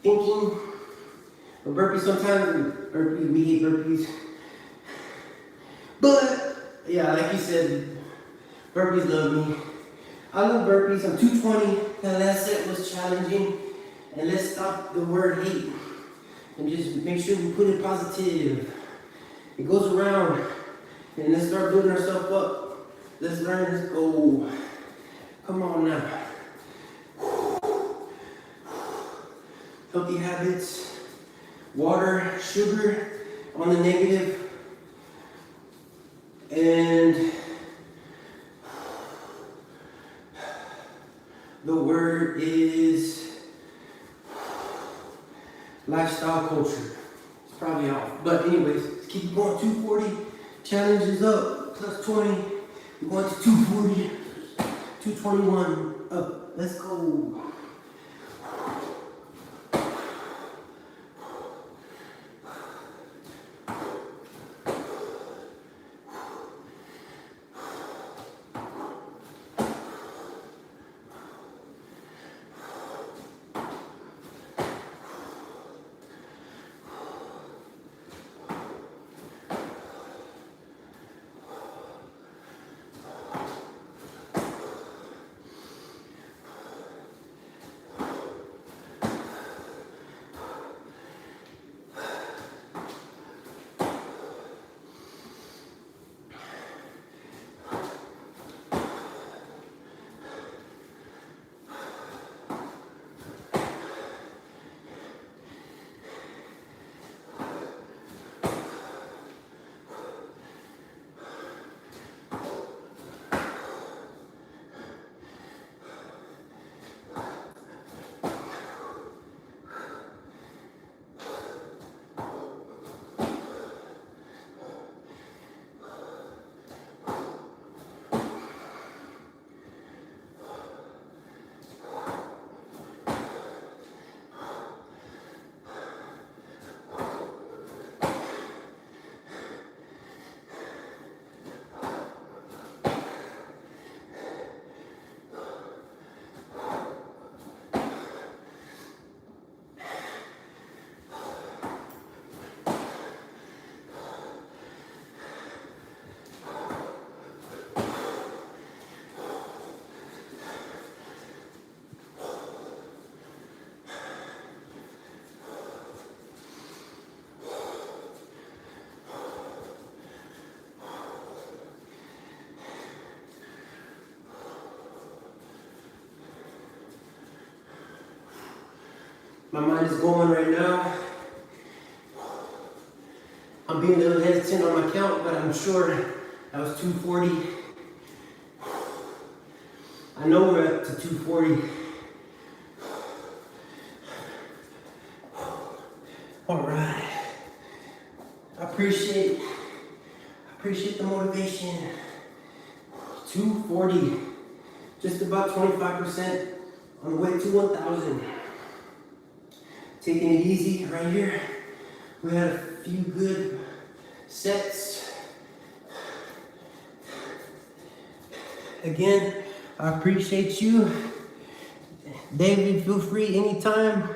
thinking. But burpees sometimes, we hate burpees. But yeah, like you said, burpees love me. I love burpees. I'm 220. That last set was challenging. And let's stop the word hate. And just make sure we put it positive. It goes around. And let's start building ourselves up. Let's learn, let's go. Come on now. Healthy habits. Water, sugar on the negative. And the word is lifestyle culture. It's probably off. But anyways, let's keep going. 240. Challenge is up. Plus 20. We're going to 240. 221. Up. Let's go. My mind is going right now. I'm being a little hesitant on my count, but I'm sure that was 240. I know we're up to 240. All right. I appreciate the motivation. 240, just about 25% on the way to 1,000. Taking it easy right here. We had a few good sets. Again, I appreciate you. David, feel free anytime.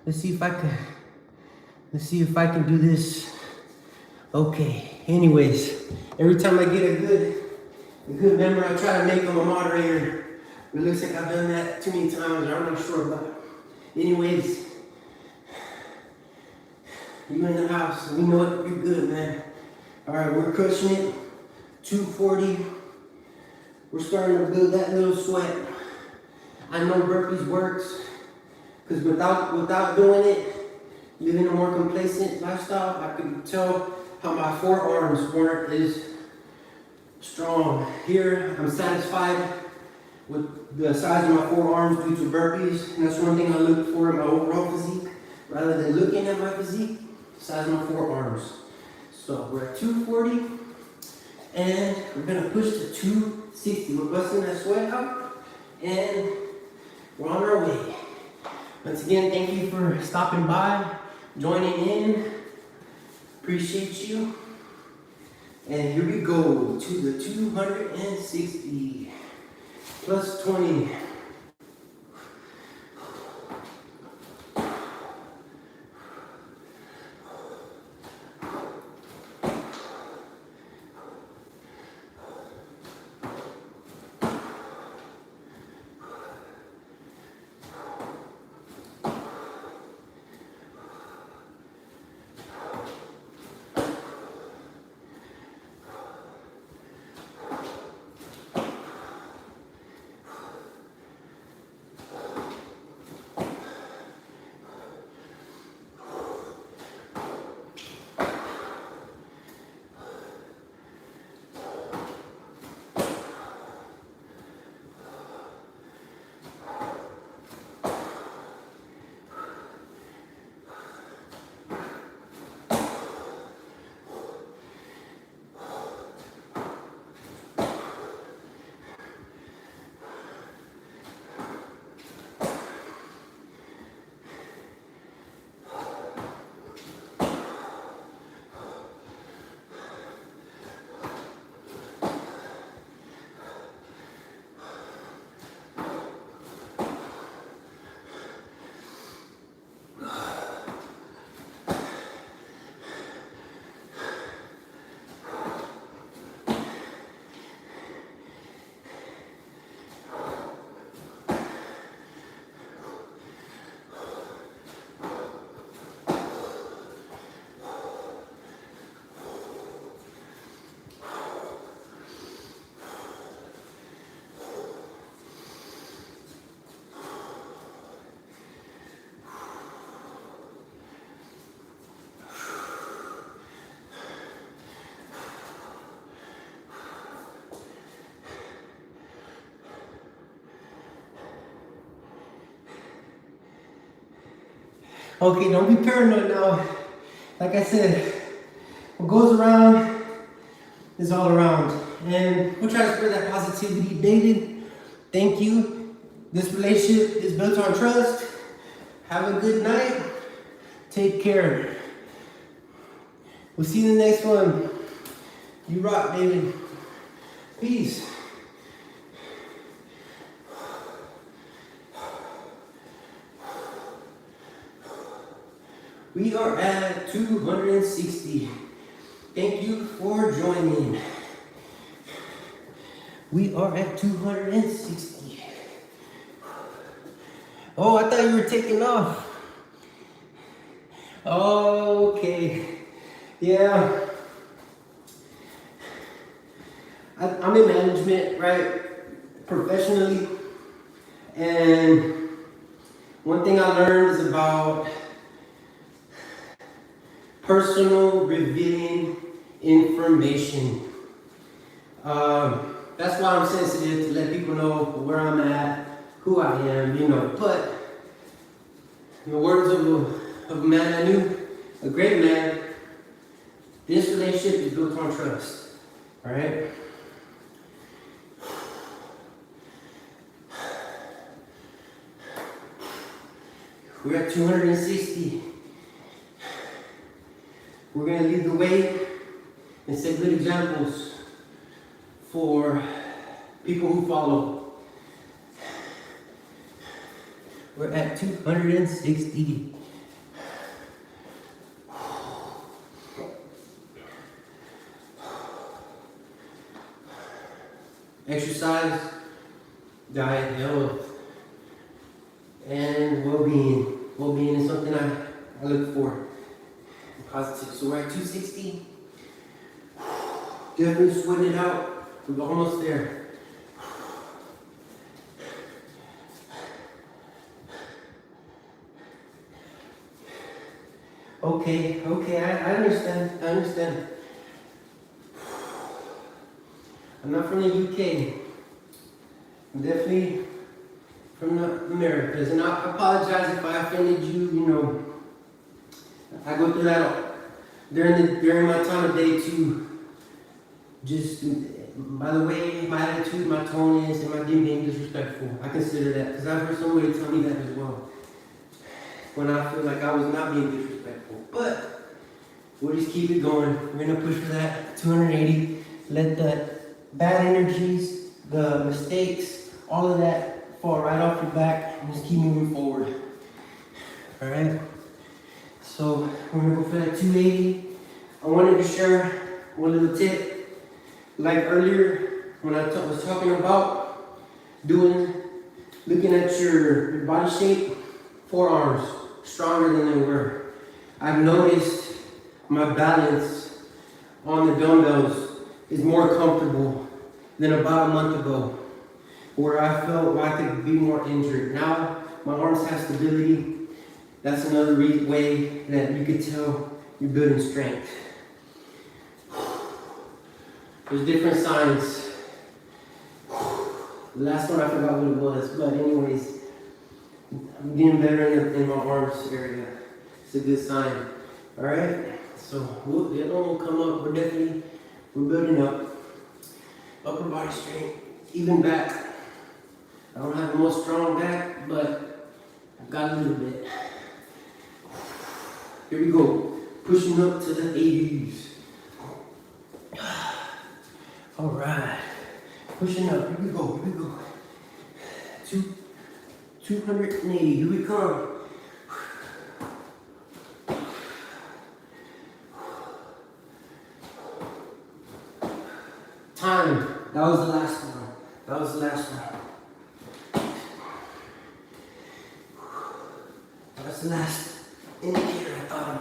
Let's see if I can do this. Okay. Anyways, every time I get a good member, I try to make them a moderator. It looks like I've done that too many times. I'm not sure about it. Anyways, you in the house. We know it. You're good, man. All right, we're crushing it. 240. We're starting to build that little sweat. I know burpees works because without doing it, living a more complacent lifestyle, I could tell how my forearms weren't as strong. Here, I'm satisfied with the size of my forearms due to burpees, and that's one thing I look for in my overall physique, rather than looking at my physique, size of my forearms. So we're at 240, and we're gonna push to 260. We're busting that sweat out, and we're on our way. Once again, thank you for stopping by, joining in. Appreciate you. And here we go to the 260 plus 20. Okay, don't be paranoid now. Like I said, what goes around is all around. And we'll try to spread that positivity. David, thank you. This relationship is built on trust. Have a good night. Take care. We'll see you in the next one. You rock, David. Peace. We are at 260. Thank you for joining. We are at 260. Oh, I thought you were taking off. Okay. Yeah. I'm in management, right? Professionally. And One thing I learned is about personal revealing information. That's why I'm sensitive to let people know where I'm at, who I am, you know. But in the words of a man I knew, a great man, this relationship is built on trust. All right? We're at 260. We're going to lead the way and set good examples for people who follow. We're at 260. Exercise, diet, health, and well-being. Well-being is something I look for. Positive. So we're at 260. Definitely sweating it out. We're almost there. Okay, I understand. I'm not from the UK. I'm definitely from the Americas, and I apologize if I offended you. You know, I go through that during my time of day too. Just by the way my attitude, my tone is, am I being disrespectful? I consider that because I've heard somebody tell me that as well. When I feel like I was not being disrespectful, but we'll just keep it going. We're gonna push for that 280. Let the bad energies, the mistakes, all of that fall right off your back and just keep moving forward. All right. So we're gonna go for that 280. I wanted to share one little tip. Like earlier, when I was talking about looking at your body shape, forearms stronger than they were. I've noticed my balance on the dumbbells is more comfortable than about a month ago, where I felt like I could be more injured. Now my arms have stability. That's another way that you could tell you're building strength. There's different signs. The last one I forgot what it was, but anyways, I'm getting better in my arms area. It's a good sign. All right, so it will come up. We're building up. Upper body strength, even back. I don't have the most strong back, but I've got a little bit. Here we go, pushing up to the 80s. All right, pushing up. Here we go. 280. Here we come. Time. That was the last one. That's the last indicator I thought of.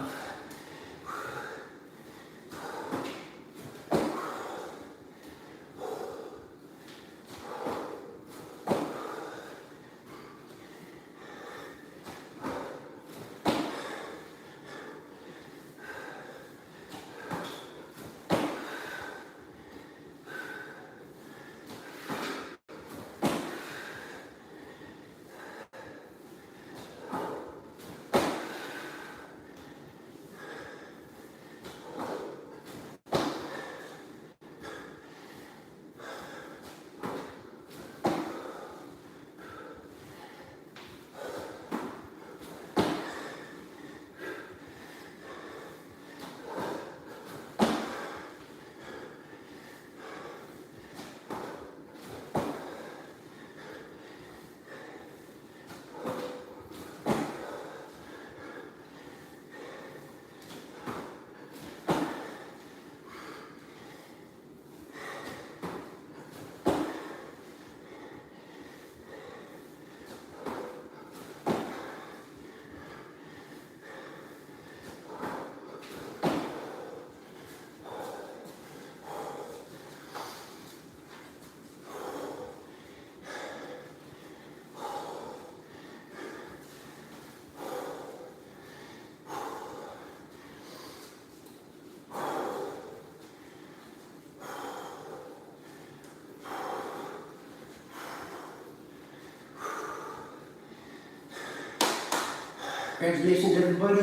Congratulations, everybody,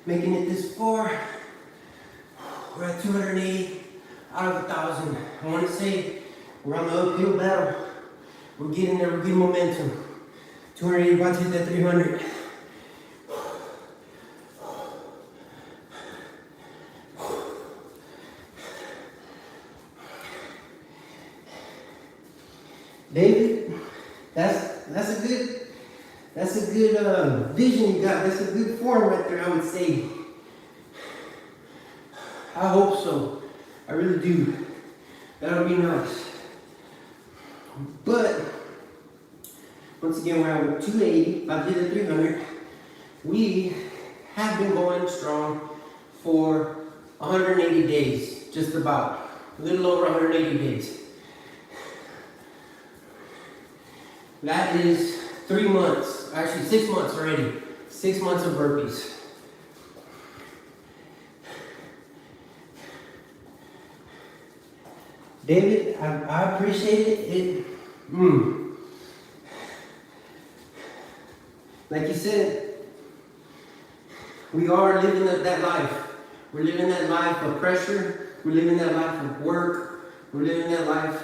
making it this far. We're at 280 out of 1,000. I want to say we're on the uphill battle. We're getting there, we're getting momentum. 280, about to hit that 300. David, that's a good vision you got. That's a good form right there, I would say. I hope so. I really do. That'll be nice. But once again, we're at 280. I did a 300. We have been going strong for 180 days, just about. A little over 180 days. That is 3 months, actually 6 months already. 6 months of burpees. David, I appreciate it. Like you said, we are living that life. We're living that life of pressure. We're living that life of work. We're living that life,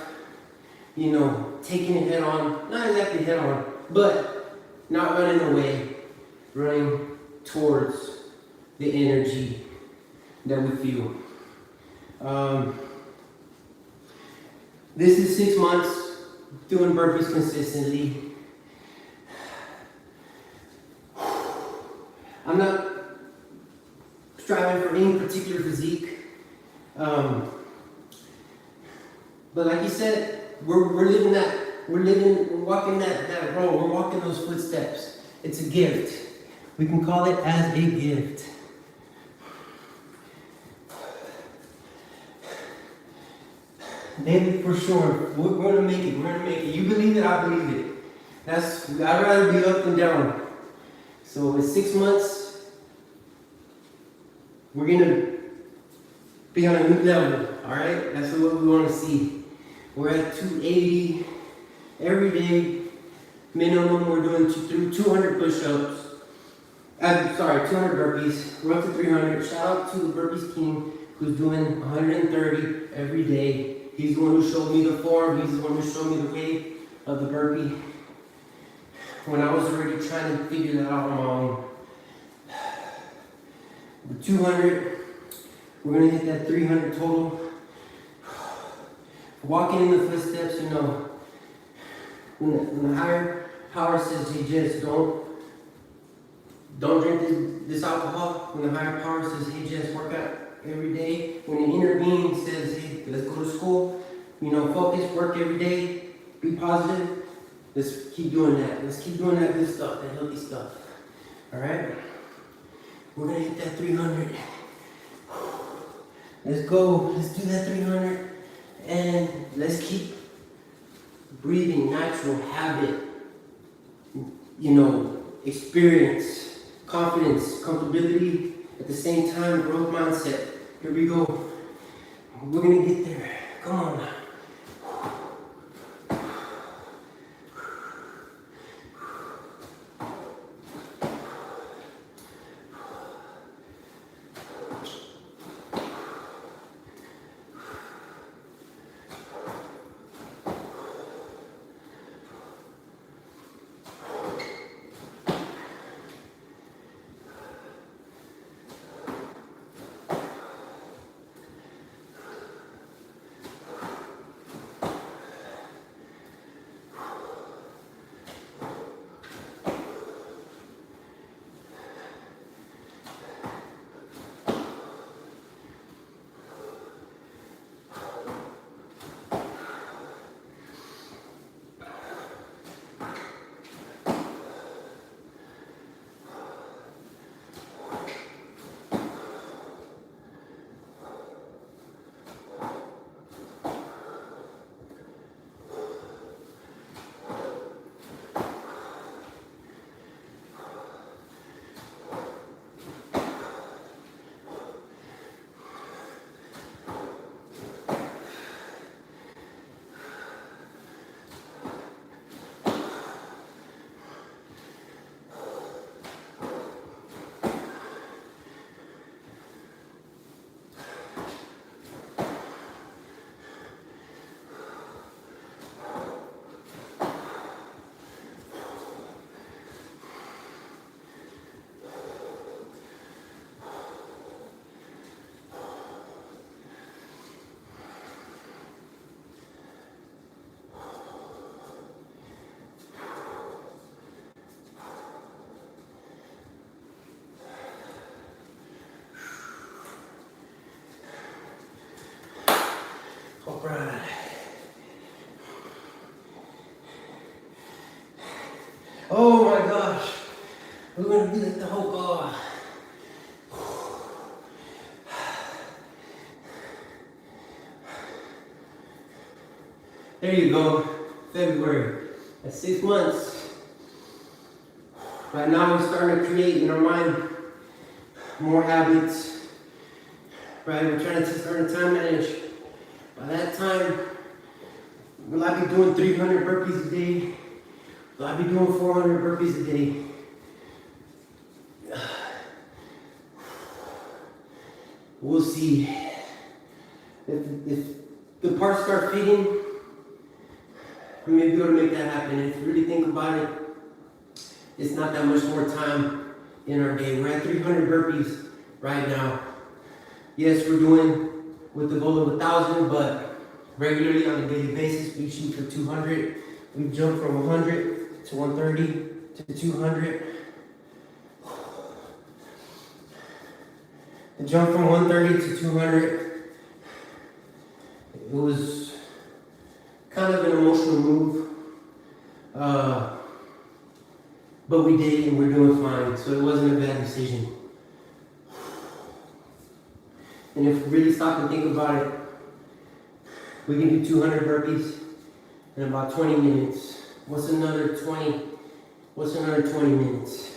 you know, taking it head on. Not exactly head on, but not running away. Running towards the energy that we feel. This is 6 months doing burpees consistently. I'm not striving for any particular physique. But like you said, we're walking that road, we're walking those footsteps. It's a gift. We can call it as a gift. David, for sure, we're gonna make it. We're gonna make it. You believe it, I believe it. I'd rather be up than down. So in 6 months, we're gonna be on a new level. All right, that's what we want to see. We're at 280 every day. Minimum, we're doing 200 push-ups. 200 burpees. We're up to 300. Shout out to the Burpees King, who's doing 130 every day. He's the one who showed me the form. He's the one who showed me the way of the burpee. When I was already trying to figure that out on my own. The 200, we're gonna hit that 300 total. Walking in the footsteps, you know, when the higher power says, hey, Jess, don't drink this alcohol. When the higher power says, hey, Jess, work out every day. When the inner being says, hey, let's go to school, you know, focus, work every day, be positive. Let's keep doing that. Let's keep doing that good stuff, that healthy stuff. All right? We're gonna hit that 300. Let's go. Let's do that 300. And let's keep breathing, natural habit, you know, experience, confidence, comfortability, at the same time, growth mindset. Here we go. We're gonna get there. Come on now. All right. Oh my gosh. We're gonna be like the whole There you go. February. That's 6 months. Right now we're starting to create in our mind more habits. Right? We're trying to start to time manage. By that time, will I be doing 300 burpees a day? Will I be doing 400 burpees a day? We'll see. If the parts start fitting, we may be able to make that happen. If you really think about it, it's not that much more time in our day. We're at 300 burpees right now. Yes, we're doing with the goal of 1,000, but regularly on a daily basis, we shoot for 200. We've jumped from 100 to 130 to 200. The jump from 130 to 200, it was kind of an emotional move. But we did it and we're doing fine, so it wasn't a bad decision. And if we really stop and think about it, we can do 200 burpees in about 20 minutes. What's another 20? What's another 20 minutes?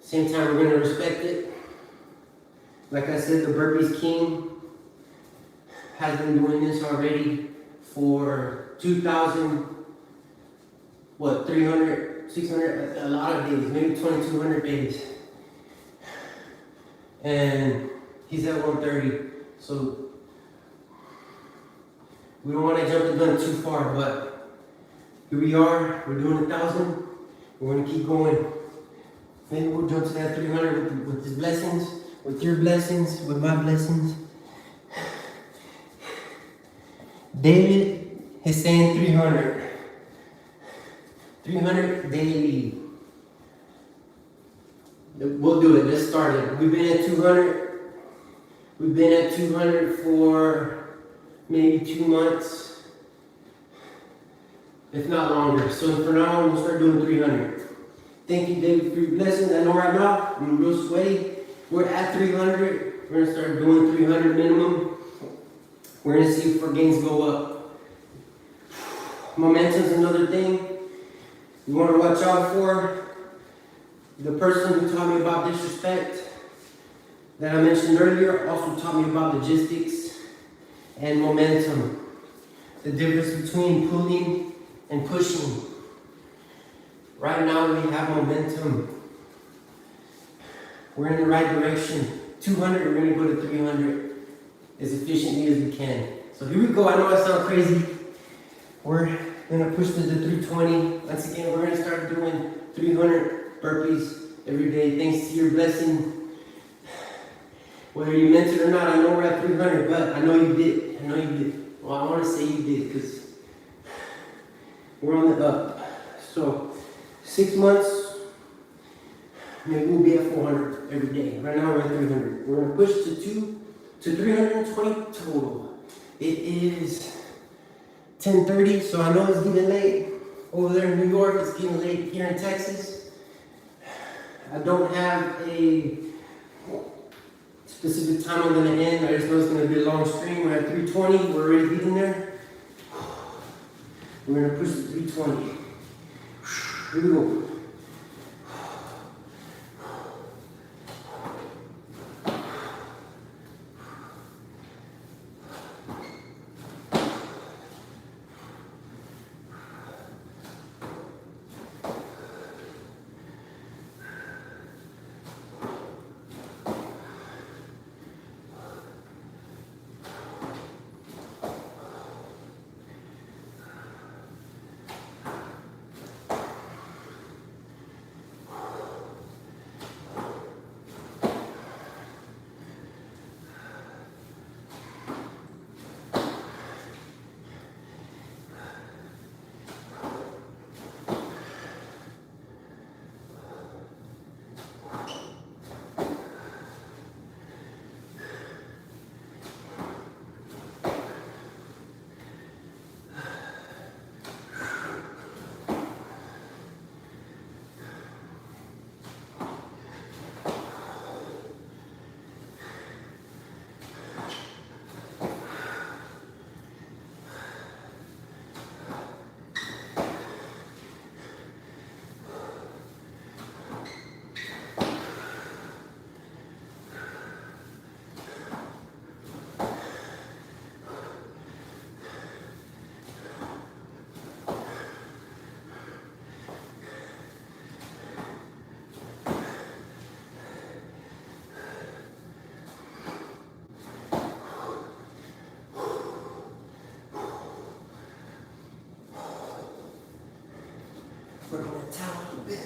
Same time, we're gonna respect it. Like I said, the Burpees King has been doing this already for 2,000, 300, 600, a lot of days, maybe 2,200 days. And he's at 130, so we don't want to jump the gun too far, but here we are, we're doing 1,000, we're gonna keep going. Maybe we'll jump to that 300 with his blessings, with your blessings, with my blessings. David is saying 300. 300 daily. We'll do it. Let's start it. We've been at 200. We've been at 200 for maybe 2 months, if not longer. So for now, we'll start doing 300. Thank you, David, for your blessings. I know right now I'm real sweaty. We're at 300. We're gonna start doing 300 minimum. We're gonna see if our gains go up. Momentum's another thing you want to watch out for. The person who taught me about disrespect that I mentioned earlier also taught me about logistics and momentum. The difference between pulling and pushing. Right now we have momentum. We're in the right direction. 200, we're gonna go to 300 as efficiently as we can. So here we go. I know I sound crazy. We're gonna push to the 320. Once again, we're gonna start doing 300 burpees every day. Thanks to your blessing. Whether you meant it or not, I know we're at 300, but I know you did. I know you did. Well, I want to say you did because we're on the up. So 6 months, maybe we'll be at 400 every day. Right now we're at 300. We're gonna push to 320 total. It is 10:30, so I know it's getting late over there in New York. It's getting late here in Texas. I don't have a specific time I'm gonna end. I just know it's gonna be a long stream. We're at 320. We're already getting there. We're gonna push to 320. Here we go. the towel a little bit.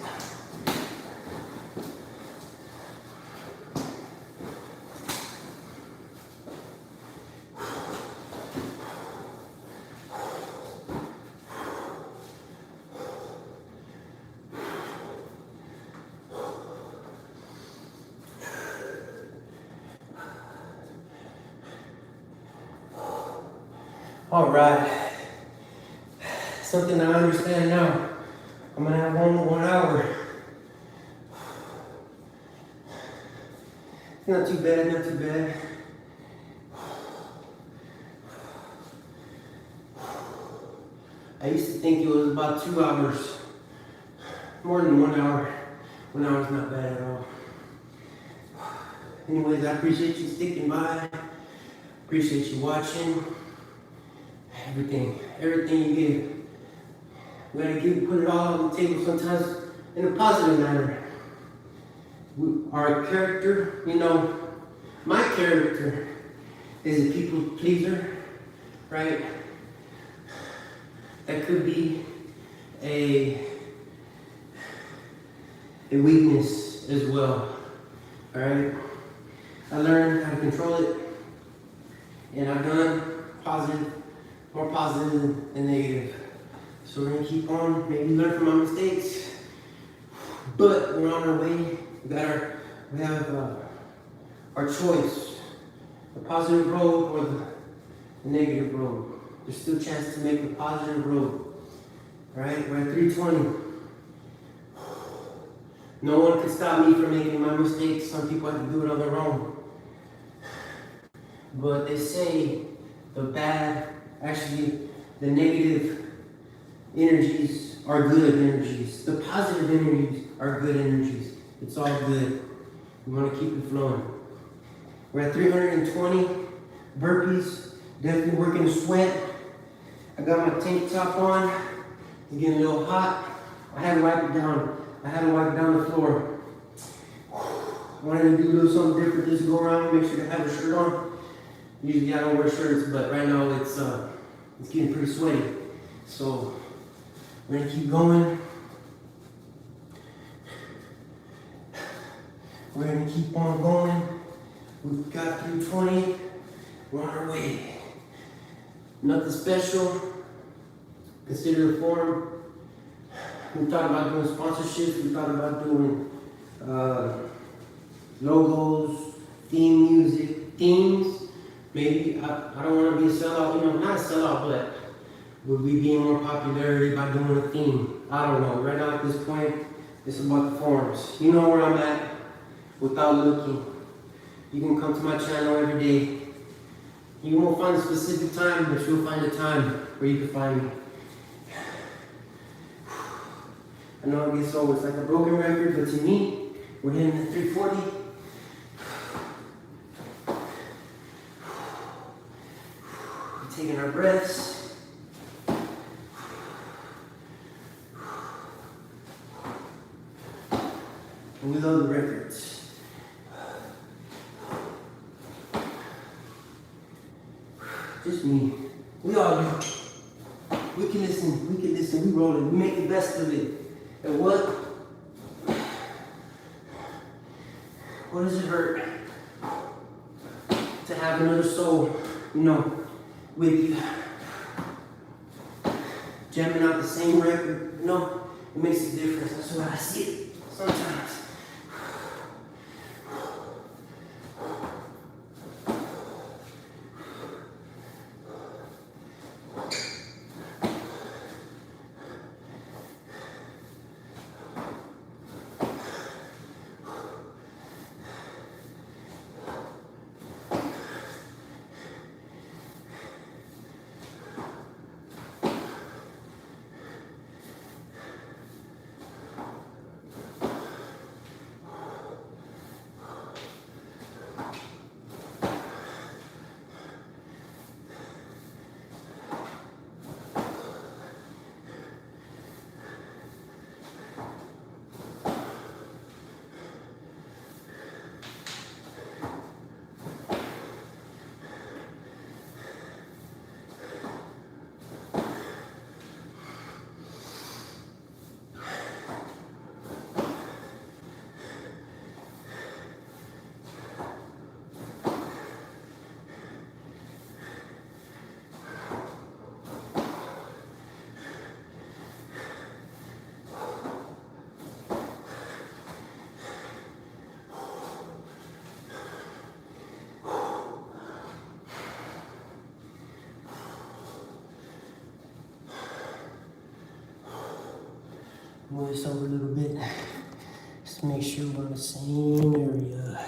All right, something I understand now. I'm gonna have 1 hour. Not too bad, not too bad. I used to think it was about 2 hours. More than 1 hour. 1 hour is not bad at all. Anyways, I appreciate you sticking by. Appreciate you watching. Everything you give. We gotta put it all on the table sometimes in a positive manner. Our character, my character is a people pleaser, right? That could be a weakness as well, all right? I learned how to control it, and I've done more positive than negative. So we're gonna keep on, maybe learn from my mistakes, but we're on our way. We have our choice, the positive road or the negative road. There's still a chance to make the positive road. All right, we're at 320. No one can stop me from making my mistakes. Some people have to do it on their own. But they say the negative energies are good energies. The positive energies are good energies. It's all good. We want to keep it flowing. We're at 320 burpees. Definitely working the sweat. I got my tank top on. It's getting a little hot. I had to wipe it down. The floor. I wanted to do a little something different this go around. Make sure to have a shirt on. Usually I don't wear shirts, but right now it's getting pretty sweaty. So we're gonna keep going. We're gonna keep on going. We've got 320. We're on our way. Nothing special. Consider the form. We thought about doing sponsorships. We thought about doing logos, themes. Maybe I don't want to be a sellout. Not a sellout, but would we gain more popularity by doing a theme? I don't know. Right now at this point, it's about the forms. You know where I'm at without looking. You can come to my channel every day. You won't find a specific time, but you'll find a time where you can find me. I know it gets old. It's like a broken record, but to me, we're hitting the 340. We're taking our breaths. And we love the records. Just me. We all do. We can listen, we roll it, we make the best of it. And what does it hurt to have another soul, with you, jamming out the same record? It makes a difference. That's what I see it sometimes. Move this over a little bit. Just make sure we're in the same area.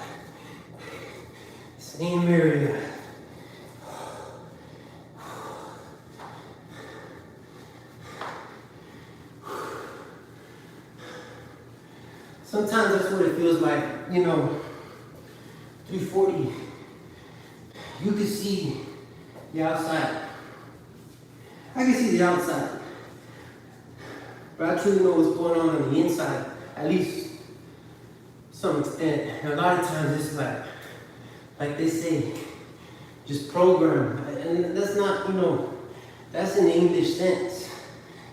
Same area. Sometimes that's what it feels like, 340. You can see the outside. I can see the outside. But I truly know what's going on the inside, at least to some extent. And a lot of times it's like they say, just program. And that's not, that's in the English sense.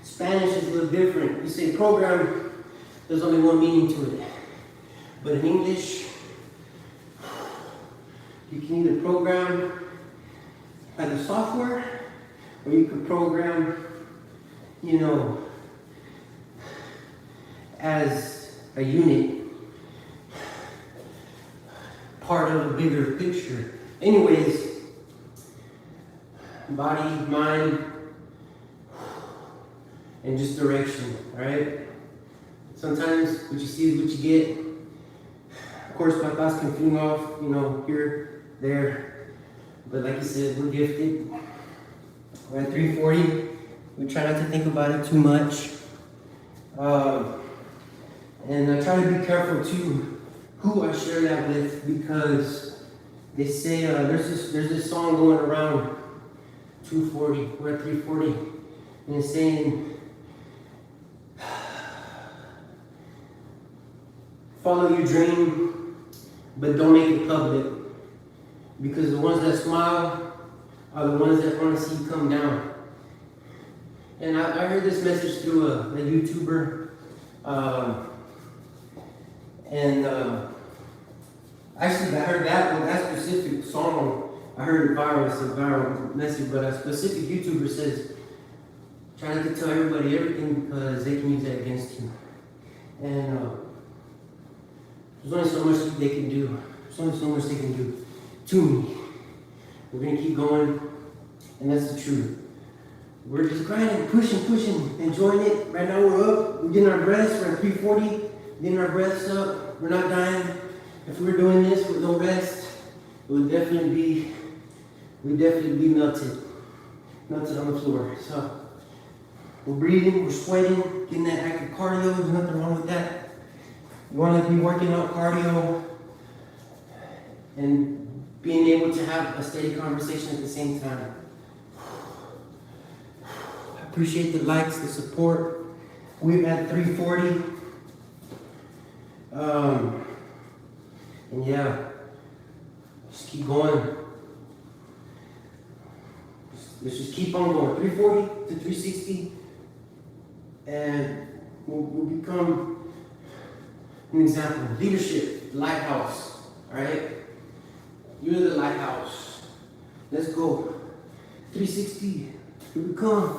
Spanish is a little different. You say program, there's only one meaning to it. But in English, you can either program by the software, or you can program, as a unit, part of a bigger picture. Anyways, body, mind, and just direction, all right? Sometimes what you see is what you get. Of course, my thoughts can fling off, here, there. But like I said, we're gifted. We're at 340. We try not to think about it too much. And I try to be careful too who I share that with, because they say there's this song going around 240. We're at 340. And it's saying, follow your dream, but don't make it public. Because the ones that smile are the ones that want to see you come down. And I heard this message through a YouTuber. Actually, I heard that specific song. I heard it viral. It's a viral message, but a specific YouTuber says, try not to tell everybody everything because they can use that against you. And there's only so much they can do. There's only so much they can do to me. We're gonna keep going, and that's the truth. We're just grinding, pushing, enjoying it. Right now we're up, we're getting our breaths, we're at 340, getting our breaths up, we're not dying. If we were doing this with no rest, we'd definitely be melted on the floor. So we're breathing, we're sweating, getting that active cardio. There's nothing wrong with that. You want to be working out cardio and being able to have a steady conversation at the same time. I appreciate the likes, the support. We're at 340. And yeah, just keep going. Let's just keep on going. 340 to 360, and we'll become an example. Leadership, lighthouse. All right, you're the lighthouse. Let's go. 360. Here we come.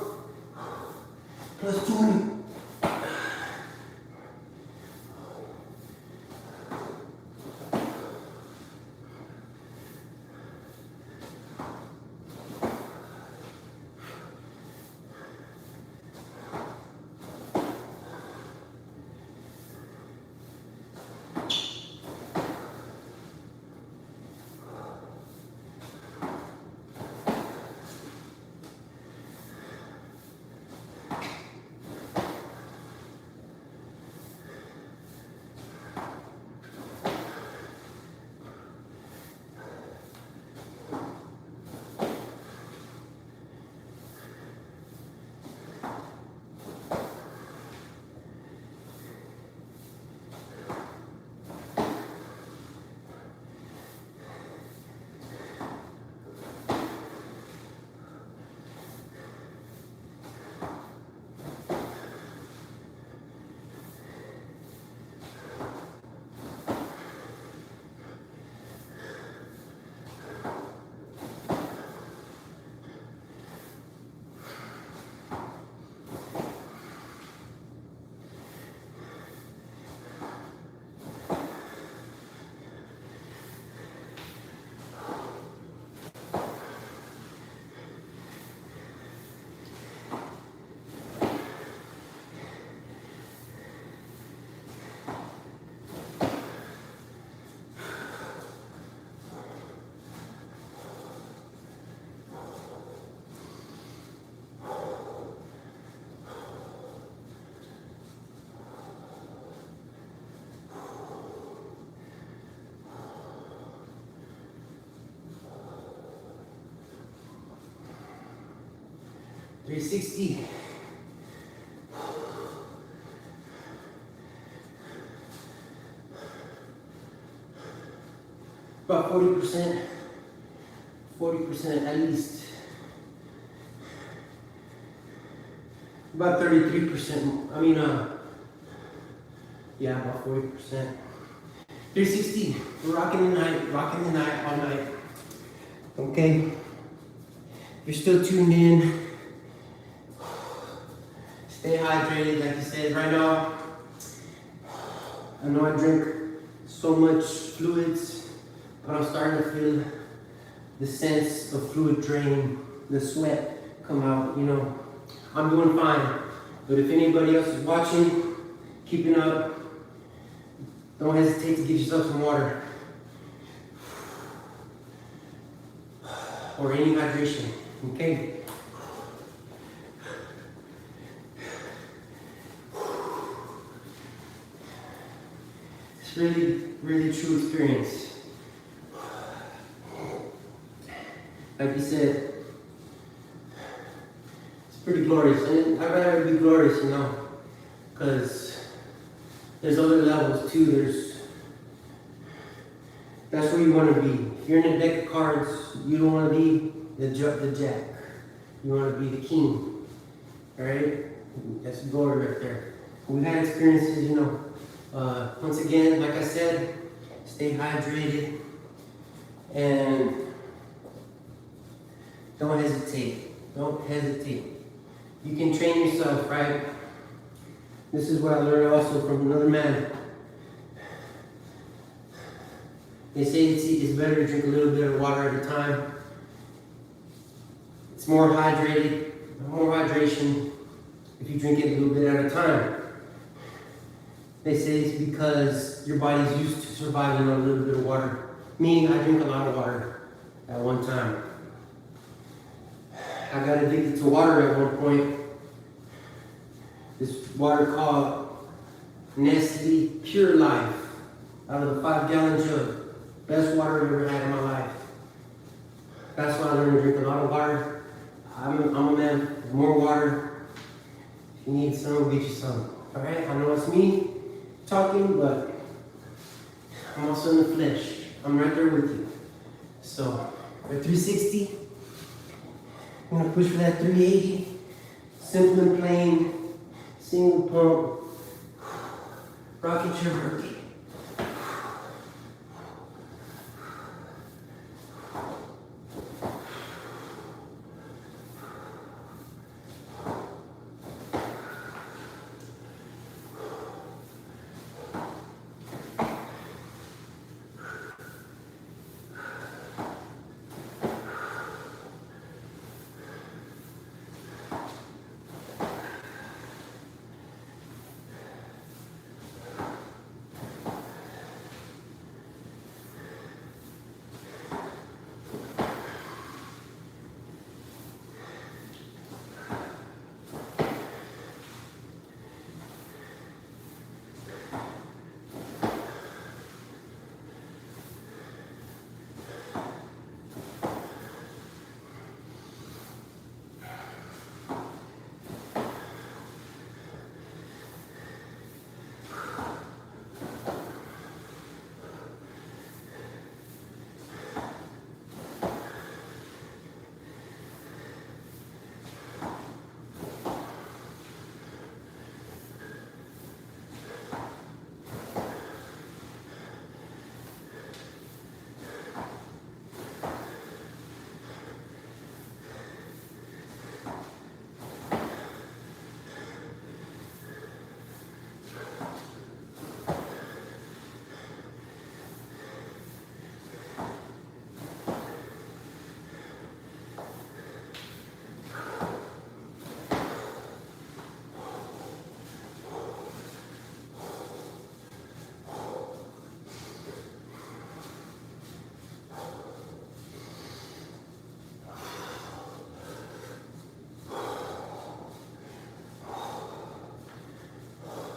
Plus 20. 360. About 40% at least. About 33%, yeah, about 40%. 360, we're rocking the night, all night. Okay, you're still tuned in. Stay hydrated, like I said. Right now, I know I drink so much fluids, but I'm starting to feel the sense of fluid drain, the sweat come out, you know. I'm doing fine, but if anybody else is watching, keeping up, don't hesitate to get yourself some water. Or any hydration, okay? It's really true experience. Like you said, it's pretty glorious. And I'd rather it be glorious, you know, because there's other levels too. That's where you want to be. If you're in a deck of cards, you don't want to be the jack. You want to be the king, right? That's glory right there. We've had experiences, you know. Once again, like I said, stay hydrated and don't hesitate. Don't hesitate. You can train yourself, right? This is what I learned also from another man. They say it's better to drink a little bit of water at a time. It's more hydrated, more hydration if you drink it a little bit at a time. They say it's because your body's used to surviving on a little bit of water. Me, I drink a lot of water at one time. I got addicted to water at one point. This water called Nestle Pure Life out of the 5-gallon jug. Best water I've ever had in my life. That's why I learned to drink a lot of water. I'm a man of more water. If you need some, I'll get you some. Alright? I know it's me talking, but I'm also in the flesh. I'm right there with you. So, for 360, I'm gonna push for that 380. Simple and plain, single pump, rocket your burpee.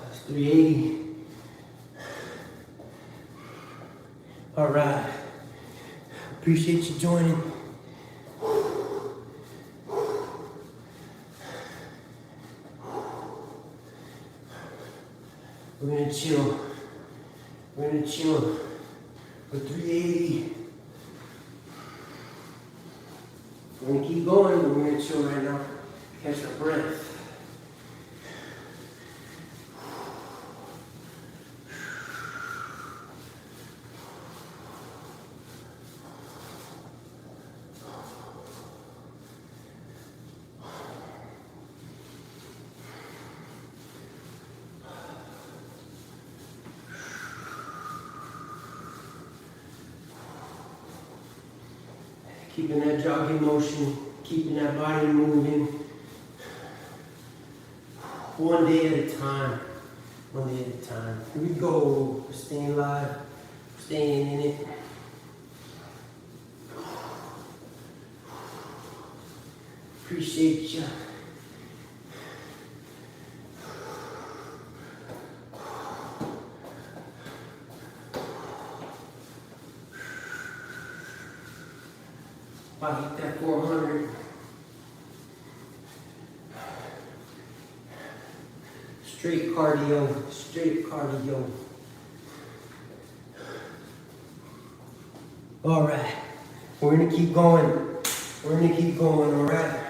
That's 380. All right. Appreciate you joining. chill. We're gonna chill for 380. We're gonna keep going, but we're gonna chill right now. Catch our breath. Keeping that jogging motion, keeping that body moving. One day at a time. One day at a time. Here we go. We're staying live. Staying in it. Appreciate you. About to hit that 400. Straight cardio, straight cardio. All right, we're gonna keep going. We're gonna keep going, all right?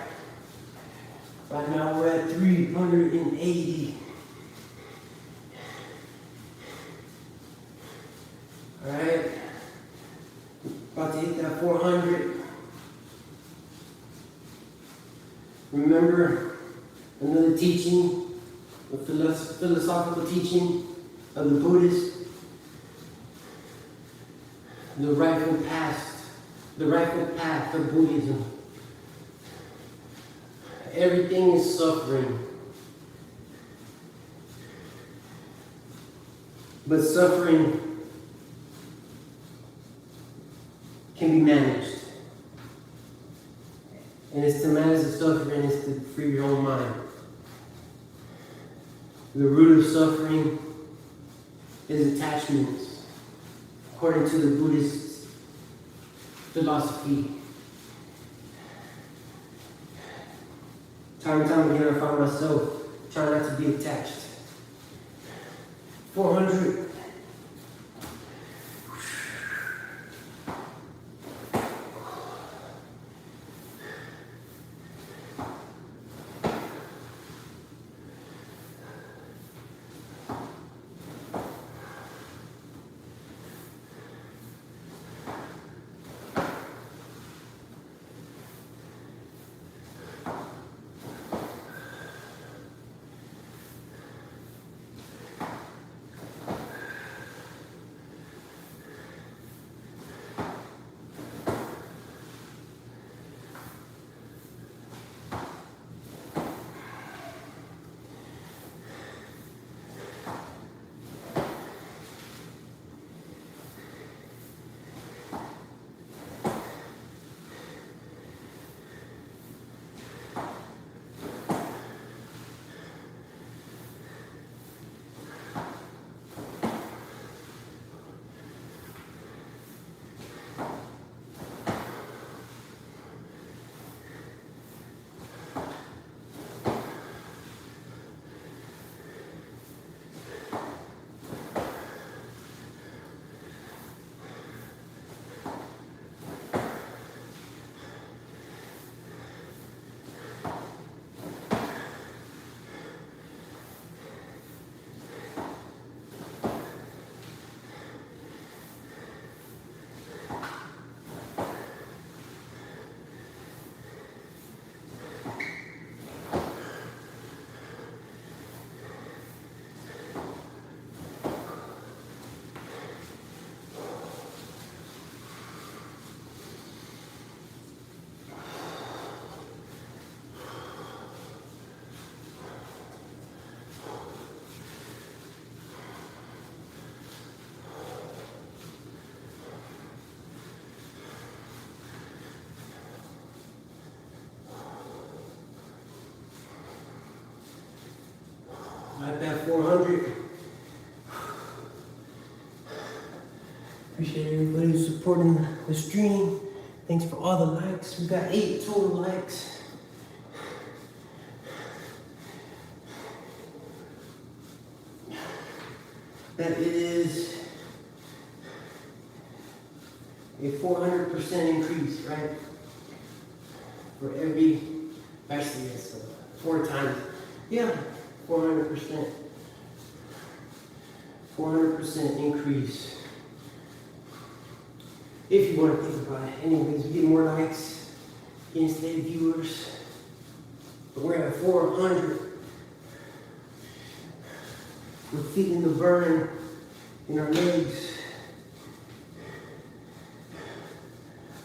Right now we're at 380. All right, about to hit that 400. Remember another teaching, a philosophical teaching of the Buddhists, the rightful path of Buddhism. Everything is suffering, but suffering can be managed. And it's to manage the suffering, it's to free your own mind. The root of suffering is attachments, according to the Buddhist philosophy. Time and time again, I find myself trying not to be attached. 400. At that 400. Appreciate everybody who's supporting the stream. Thanks for all the likes. We got 8 total likes. that it is a 400% increase, right? For every, actually, it's 4 times. Yeah, 400%. 400% increase. If you want to think about it. Anyways, we get more likes, getting steady viewers. But we're at 400. We're feeling the burn in our legs.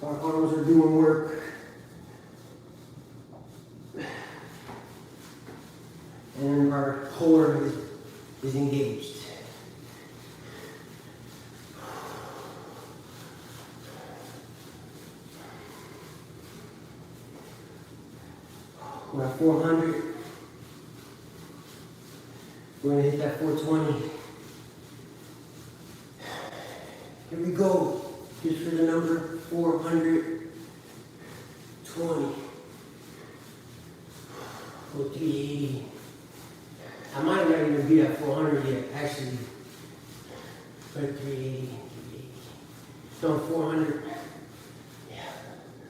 Our arms are doing work. And our core is engaged. We're at 400. We're gonna hit that 420. Here we go. Just for the number 420. Or 380. I might not even be at 400 yet, actually. But 380. No, 400. Yeah.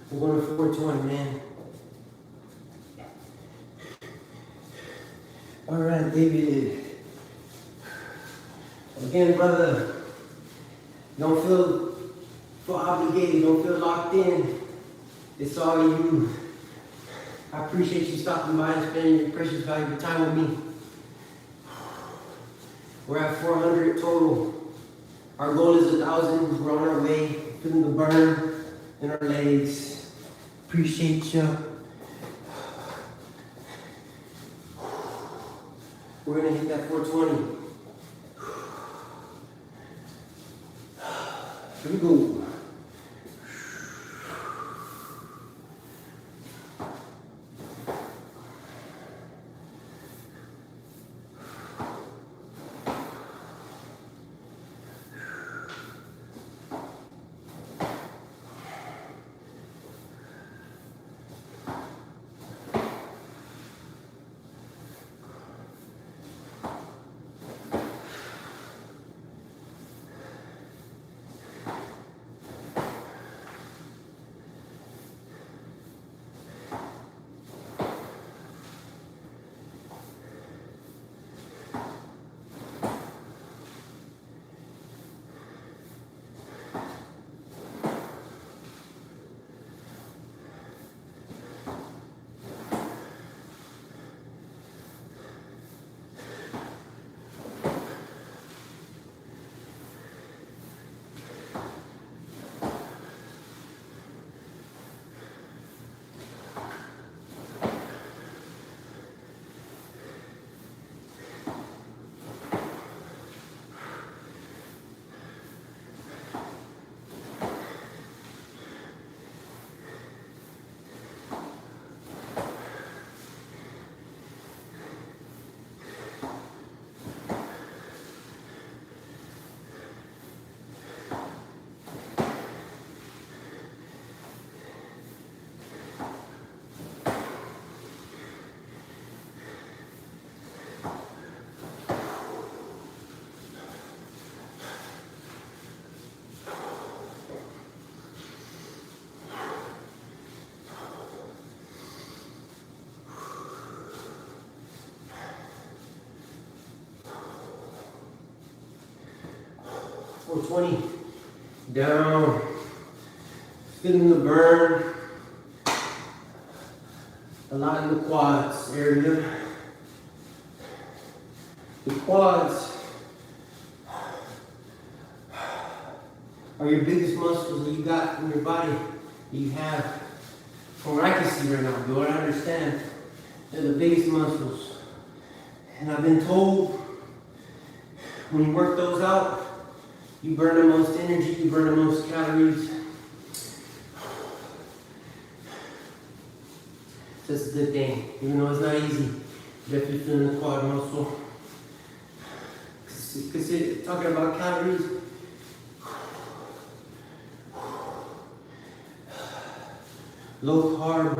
We're going to 420, man. All right, David. Again, brother, don't feel obligated, don't feel locked in. It's all you. I appreciate you stopping by and spending your precious valuable time with me. We're at 400 total. Our goal is 1,000. We're on our way. Feeling the burn in our legs. Appreciate you. We're gonna hit that 420. Here we go. Or 20. Down. Feeling the burn. A lot in the quads area. The quads are your biggest muscles that you got in your body. You have, from what I can see right now, what I understand, they're the biggest muscles. And I've been told when you work those out, you burn the most energy, you burn the most calories. So it's a good thing, even though it's not easy. Definitely feeling the quad muscle. Because talking about calories, low carb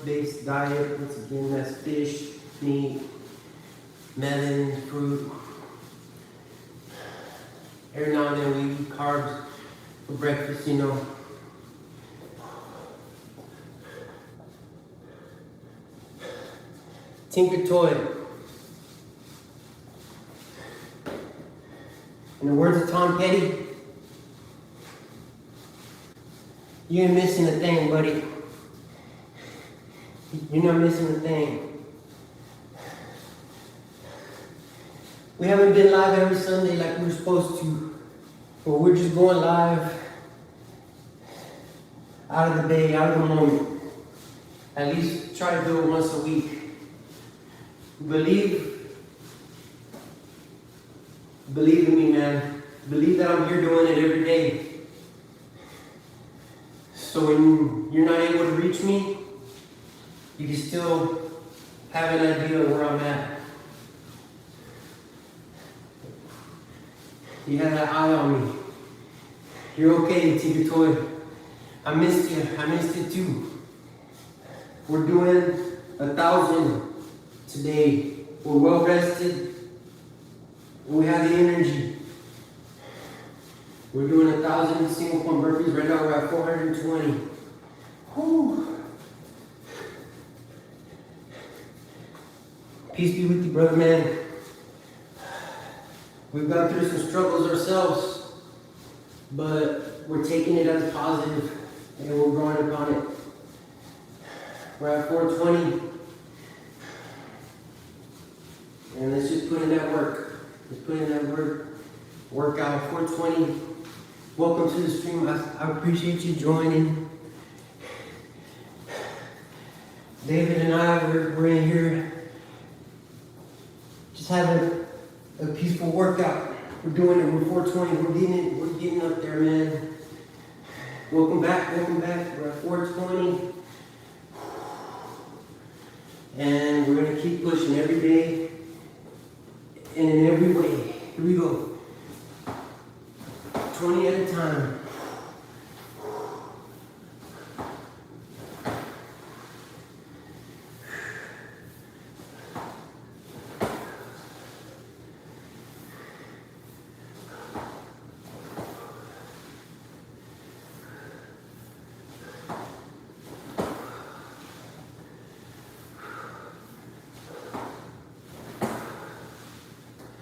based diet. Once again, that's fish, meat, melon, fruit. Every now and then we eat carbs for breakfast, you know. Tinker Toy. In the words of Tom Petty, you ain't missing a thing, buddy. You're not missing a thing. We haven't been live every Sunday like we were supposed to, but we're just going live out of the day, out of the moment. At least try to do it once a week. Believe in me, man. Believe that I'm here doing it every day. So when you're not able to reach me, you can still have an idea of where I'm at. You have that eye on me. You're okay, Tinker Toy. I missed you. I missed you too. We're doing 1,000 today. We're well rested. We have the energy. We're doing 1,000 single pump burpees. Right now we're at 420. Whew. Peace be with you, brother, man. We've gone through some struggles ourselves, but we're taking it as positive and we're growing upon it. We're at 420. And let's just put in that work. Let's put in that work. Workout 420. Welcome to the stream. I appreciate you joining. David and I, we're in here just having a peaceful workout. We're doing it. We're 420. We're getting up there, man. Welcome back. We're at 420. And we're gonna keep pushing every day and in every way. Here we go. 20 at a time.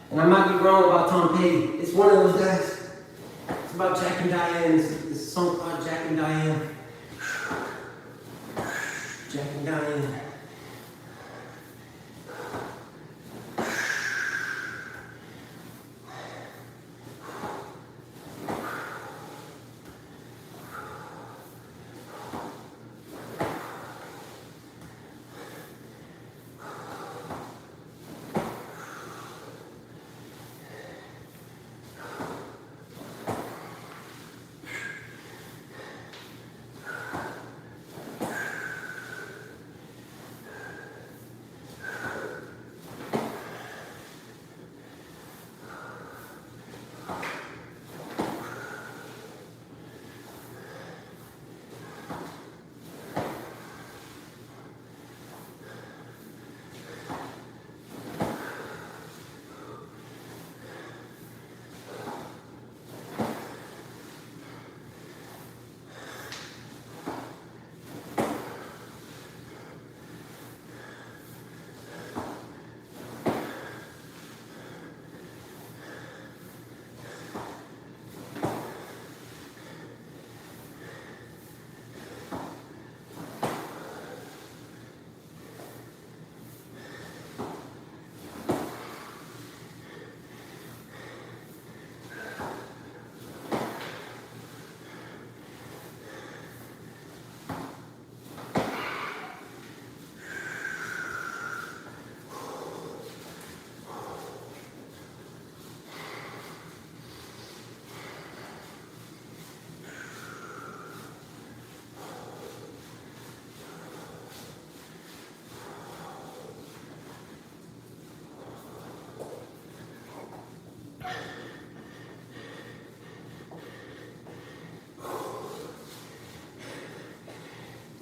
And I might be wrong about Tom Petty. It's one of those guys. It's about Jack and Diane. It's a song called Jack and Diane. Jack and Diane.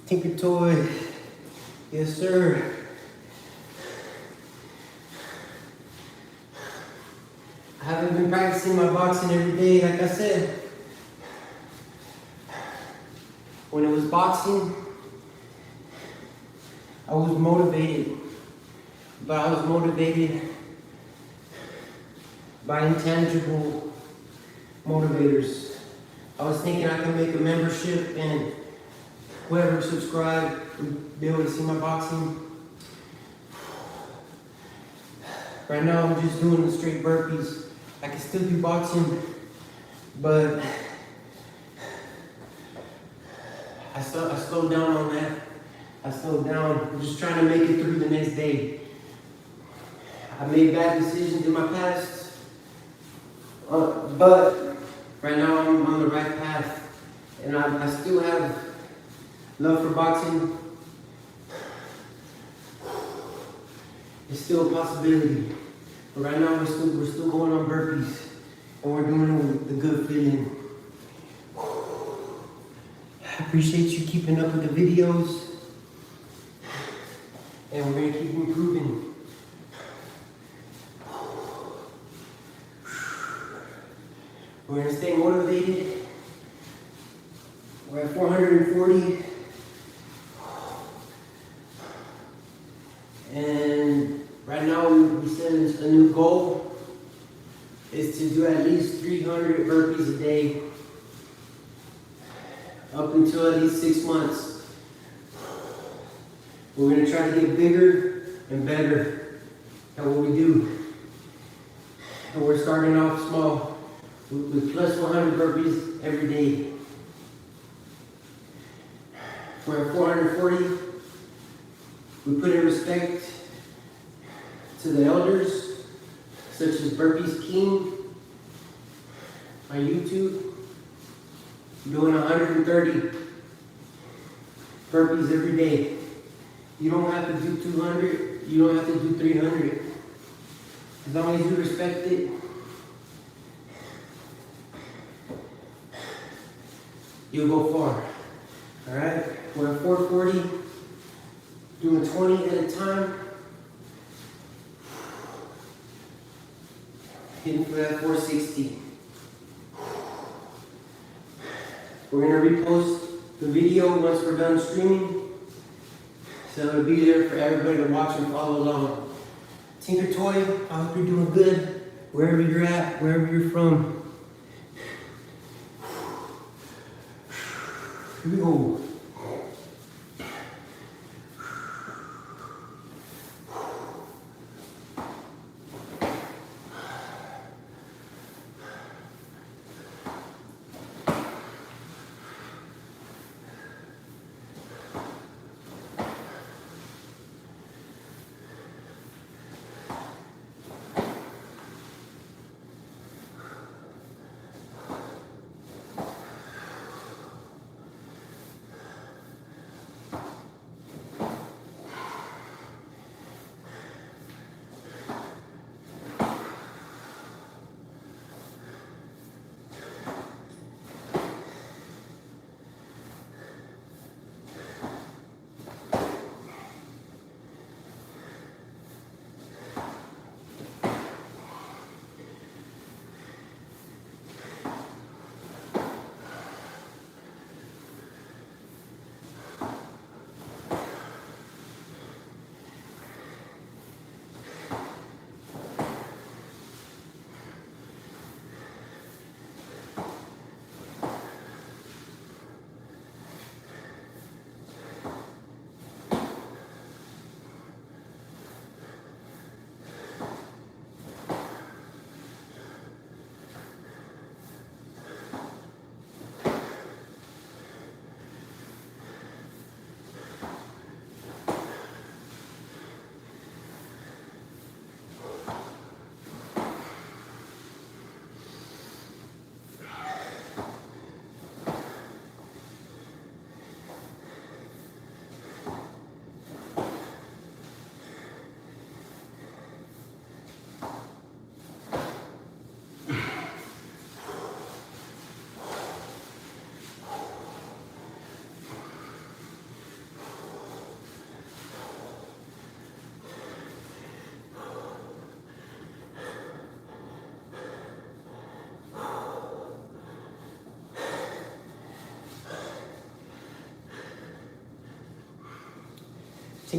Tinker Toy. Yes, sir. I haven't been practicing practicing my boxing every day. Like I said, when it was boxing, I was motivated, but I was motivated by intangible motivators. I was thinking I could make a membership and whoever subscribed would be able to see my boxing. Right now I'm just doing the straight burpees. I can still do boxing, but I slowed down on that. I slowed down. I'm just trying to make it through the next day. I made bad decisions in my past, but right now I'm on the right path, and I still have love for boxing. It's still a possibility, but right now we're still going on burpees, and we're doing it with the good feeling. I appreciate you keeping up with the videos, and we're gonna keep improving. We're gonna stay motivated. We're at 440. And right now we set a new goal is to do at least 300 burpees a day up until at least 6 months. We're gonna try to get bigger and better at what we do. And we're starting off small with plus 100 burpees every day. We're at 440. We put in respect to the elders, such as Burpees King on YouTube, doing 130 burpees every day. You don't have to do 200, you don't have to do 300. As long as you respect it, you'll go far. All right, we're at 440, doing 20 at a time. Hitting for that 460. We're gonna repost the video once we're done streaming, so it'll be there for everybody to watch and follow along. Tinker Toy, I hope you're doing good wherever you're at, wherever you're from. Here we go.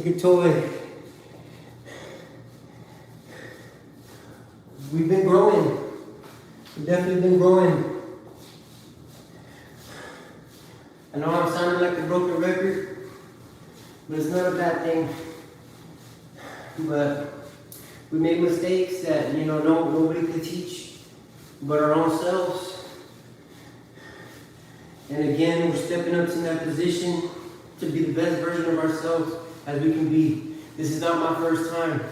Tinker Toy. We've been growing. We've definitely been growing. I know I'm sounding like a broken record, but it's not a bad thing. But we make mistakes that, nobody could teach but our own selves. And again, we're stepping up to that position to be the best version of ourselves as we can be. This is not my first time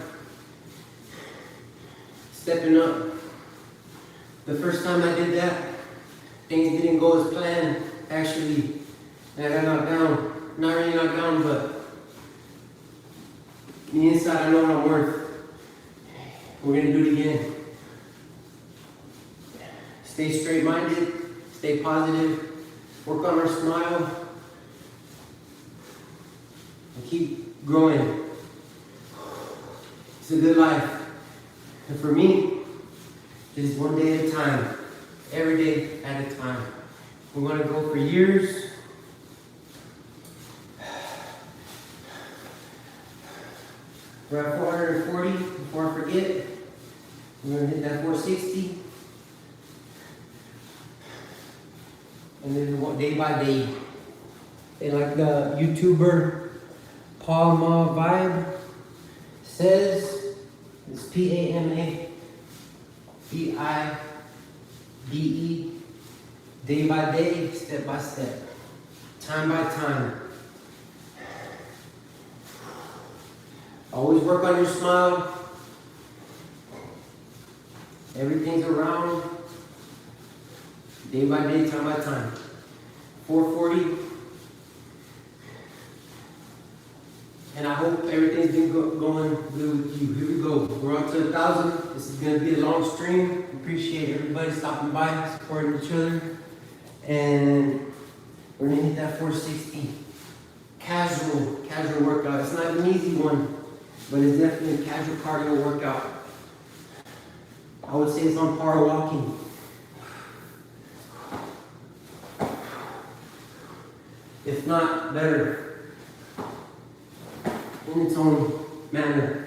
stepping up. The first time I did that, things didn't go as planned, actually. And I got knocked down. Not really knocked down, but on the inside, I know what I'm worth. We're gonna do it again. Stay straight-minded, stay positive, work on our smile, and keep growing. It's a good life. And for me, just one day at a time, every day at a time. We're gonna go for years. We're at 440, before I forget. We're gonna hit that 460. And then day by day. And like the YouTuber Paul Ma Vibe says, it's PAMAVIBE, day by day, step by step, time by time. Always work on your smile. Everything's around. Day by day, time by time. 440. And I hope everything's been going good with you. Here we go. We're up to 1,000. This is going to be a long stream. Appreciate everybody stopping by, supporting each other. And we're going to hit that 460. Casual workout. It's not an easy one, but it's definitely a casual cardio workout. I would say it's on par with walking. If not, better. In its own manner.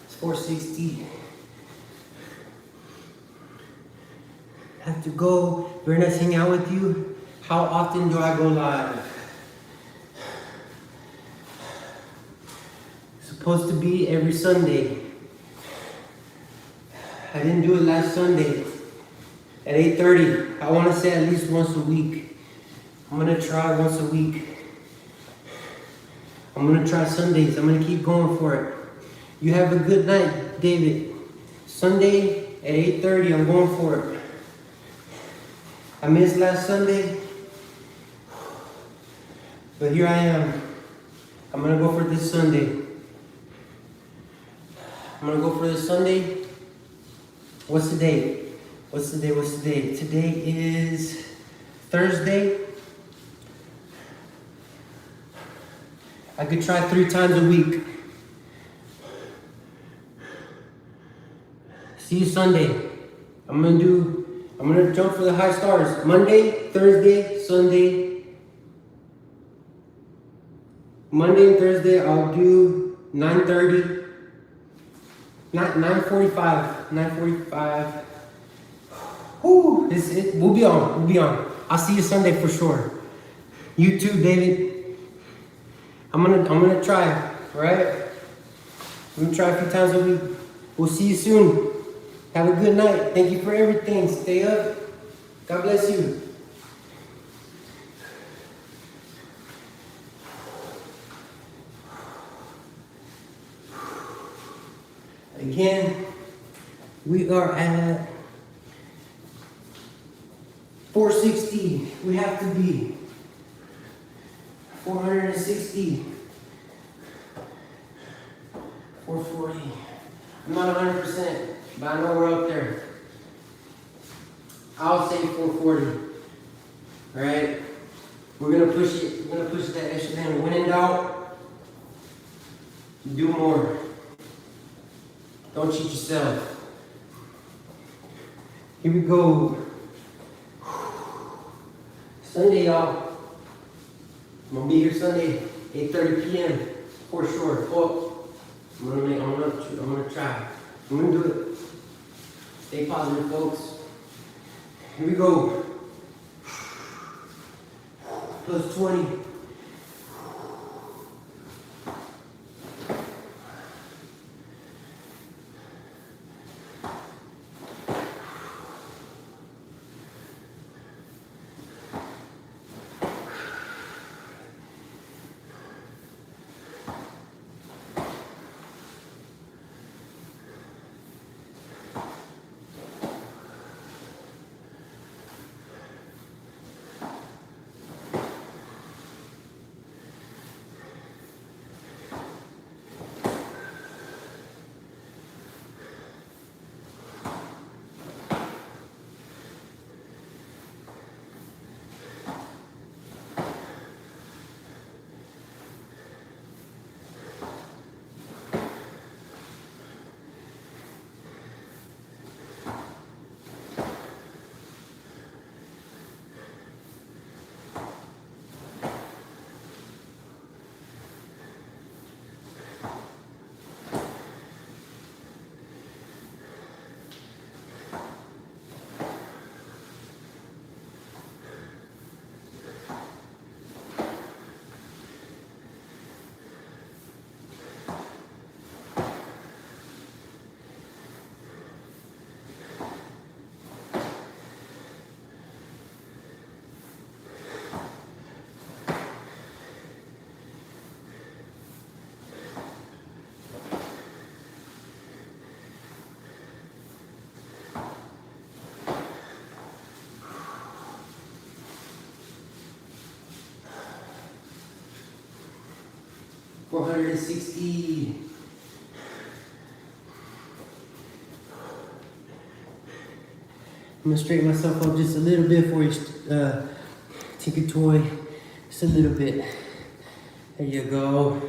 It's 460. Have to go. Very nice hanging out with you. How often do I go live? Supposed to be every Sunday. I didn't do it last Sunday at 8:30. I want to say at least once a week. I'm gonna try once a week. I'm gonna try Sundays. I'm gonna keep going for it. You have a good night, David. Sunday at 8:30, I'm going for it. I missed last Sunday, but here I am. I'm gonna go for this Sunday. I'm gonna go for this Sunday. What's the date? What's the date? Today is Thursday. I could try 3 times a week. See you Sunday. I'm gonna jump for the high stars. Monday, Thursday, Sunday. Monday and Thursday I'll do 9:30. Not 9:45. 9:45. Whoo! We'll be on. I'll see you Sunday for sure. You too, David. I'm gonna try, right? I'm gonna try a few times a week. We'll see you soon. Have a good night. Thank you for everything. Stay up. God bless you. Again, we are at 460. We have to be 460. 440. I'm not 100%, but I know we're up there. I'll say 440. All right? We're gonna push it. We're gonna push that extra hand. When in doubt, do more. Don't cheat yourself. Here we go. Sunday, y'all. I'm gonna be here Sunday, 8:30 p.m. for sure. Oh, I'm gonna try. I'm gonna do it. Stay positive, folks. Here we go. Plus 20. $460. I'm gonna straighten myself up just a little bit for each ticket toy. Just a little bit. There you go.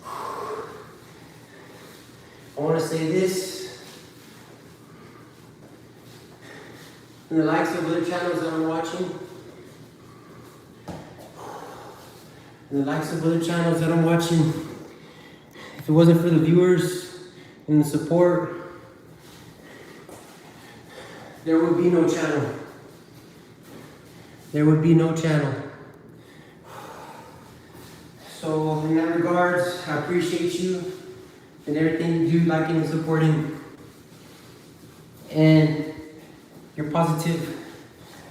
I want to say this. And the likes of other channels that I'm watching. And the likes of other channels that I'm watching. If it wasn't for the viewers and the support, there would be no channel. There would be no channel. So in that regards, I appreciate you and everything you do, liking and supporting, and your positive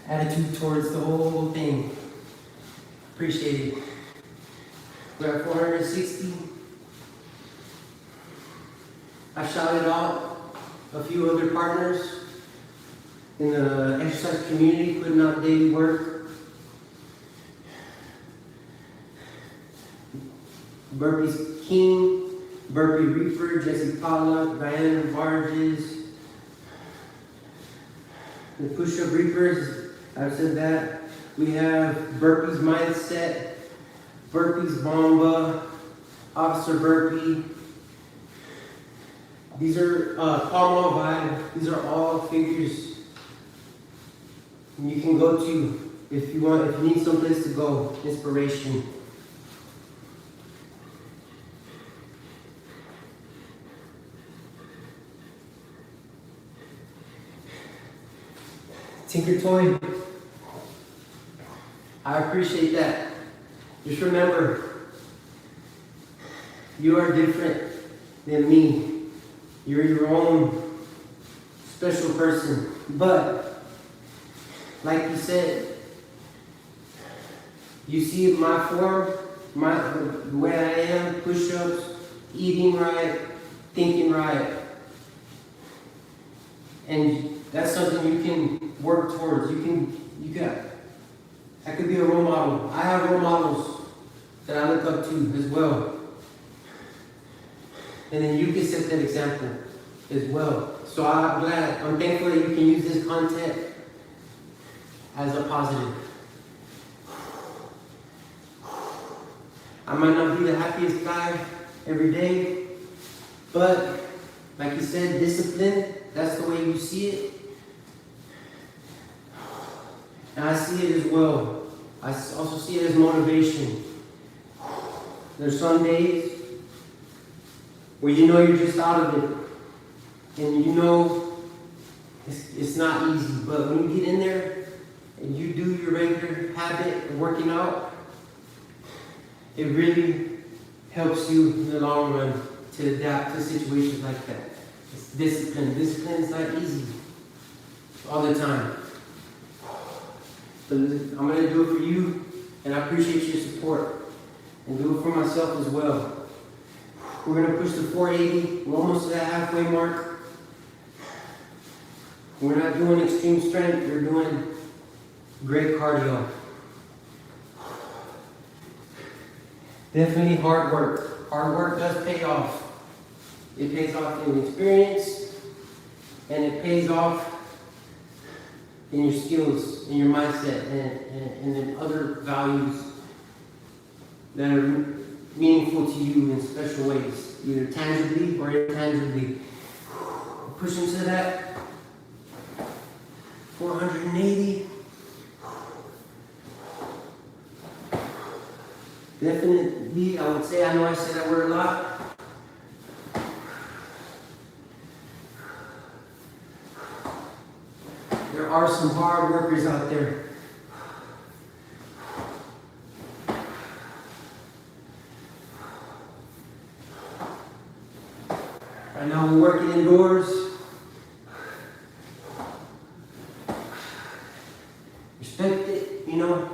attitude towards the whole thing. Appreciate it. We're at 460. I shouted out a few other partners in the exercise community putting out daily work. Burpees King, Burpee Reaper, Jesse Pollock, Diana Vargas. The push-up Reapers, I've said that. We have Burpees Mindset, Burpees Bomba, Officer Burpee. These are Palma Vibe. These are all figures you can go to if you want, if you need someplace to go, inspiration. Tinker Toy, I appreciate that. Just remember, you are different than me. You're your own special person. But, like you said, you see my form, the way I am, push-ups, eating right, thinking right. And that's something you can work towards. I could be a role model. I have role models that I look up to as well. And then you can set that example as well. So I'm thankful that you can use this content as a positive. I might not be the happiest guy every day, but like you said, discipline, that's the way you see it. And I see it as well. I also see it as motivation. There's some days where you know you're just out of it. And you know it's not easy. But when you get in there and you do your regular habit of working out, it really helps you in the long run to adapt to situations like that. It's discipline. Discipline is not easy all the time. But I'm going to do it for you, and I appreciate your support. And do it for myself as well. We're going to push the 480. We're almost to that halfway mark. We're not doing extreme strength. We're doing great cardio. Definitely hard work. Hard work does pay off. It pays off in experience, and it pays off in your skills, in your mindset, and in other values that are meaningful to you in special ways, either tangibly or intangibly. Push into that 480. Definitely, I would say, I know I say that word a lot. There are some hard workers out there. Right now we're working indoors. Respect it, you know.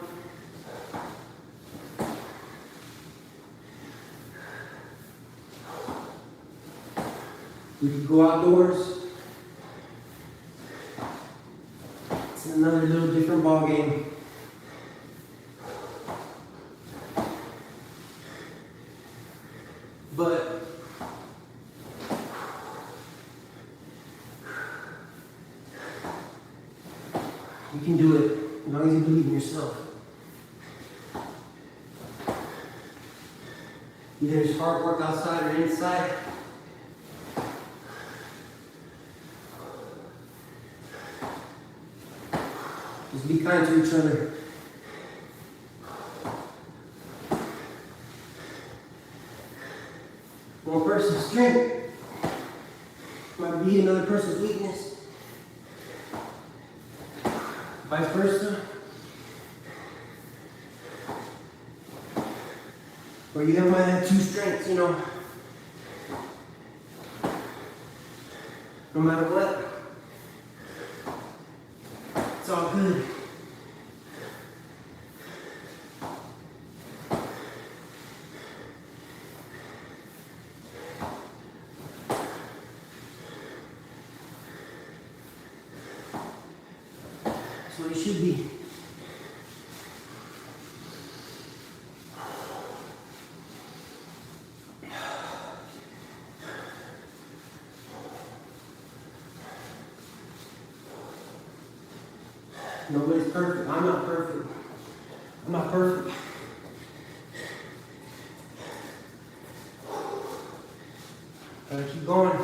We can go outdoors. It's another little different ball game. But you can do it as long as you believe in yourself. Either it's hard work outside or inside. Just be kind to each other. One person's strength might be another person's weakness. Vice versa. Or you might have two strengths, you know. No matter what. It's all good. Nobody's perfect. I'm not perfect. I'm not perfect. Gotta keep going.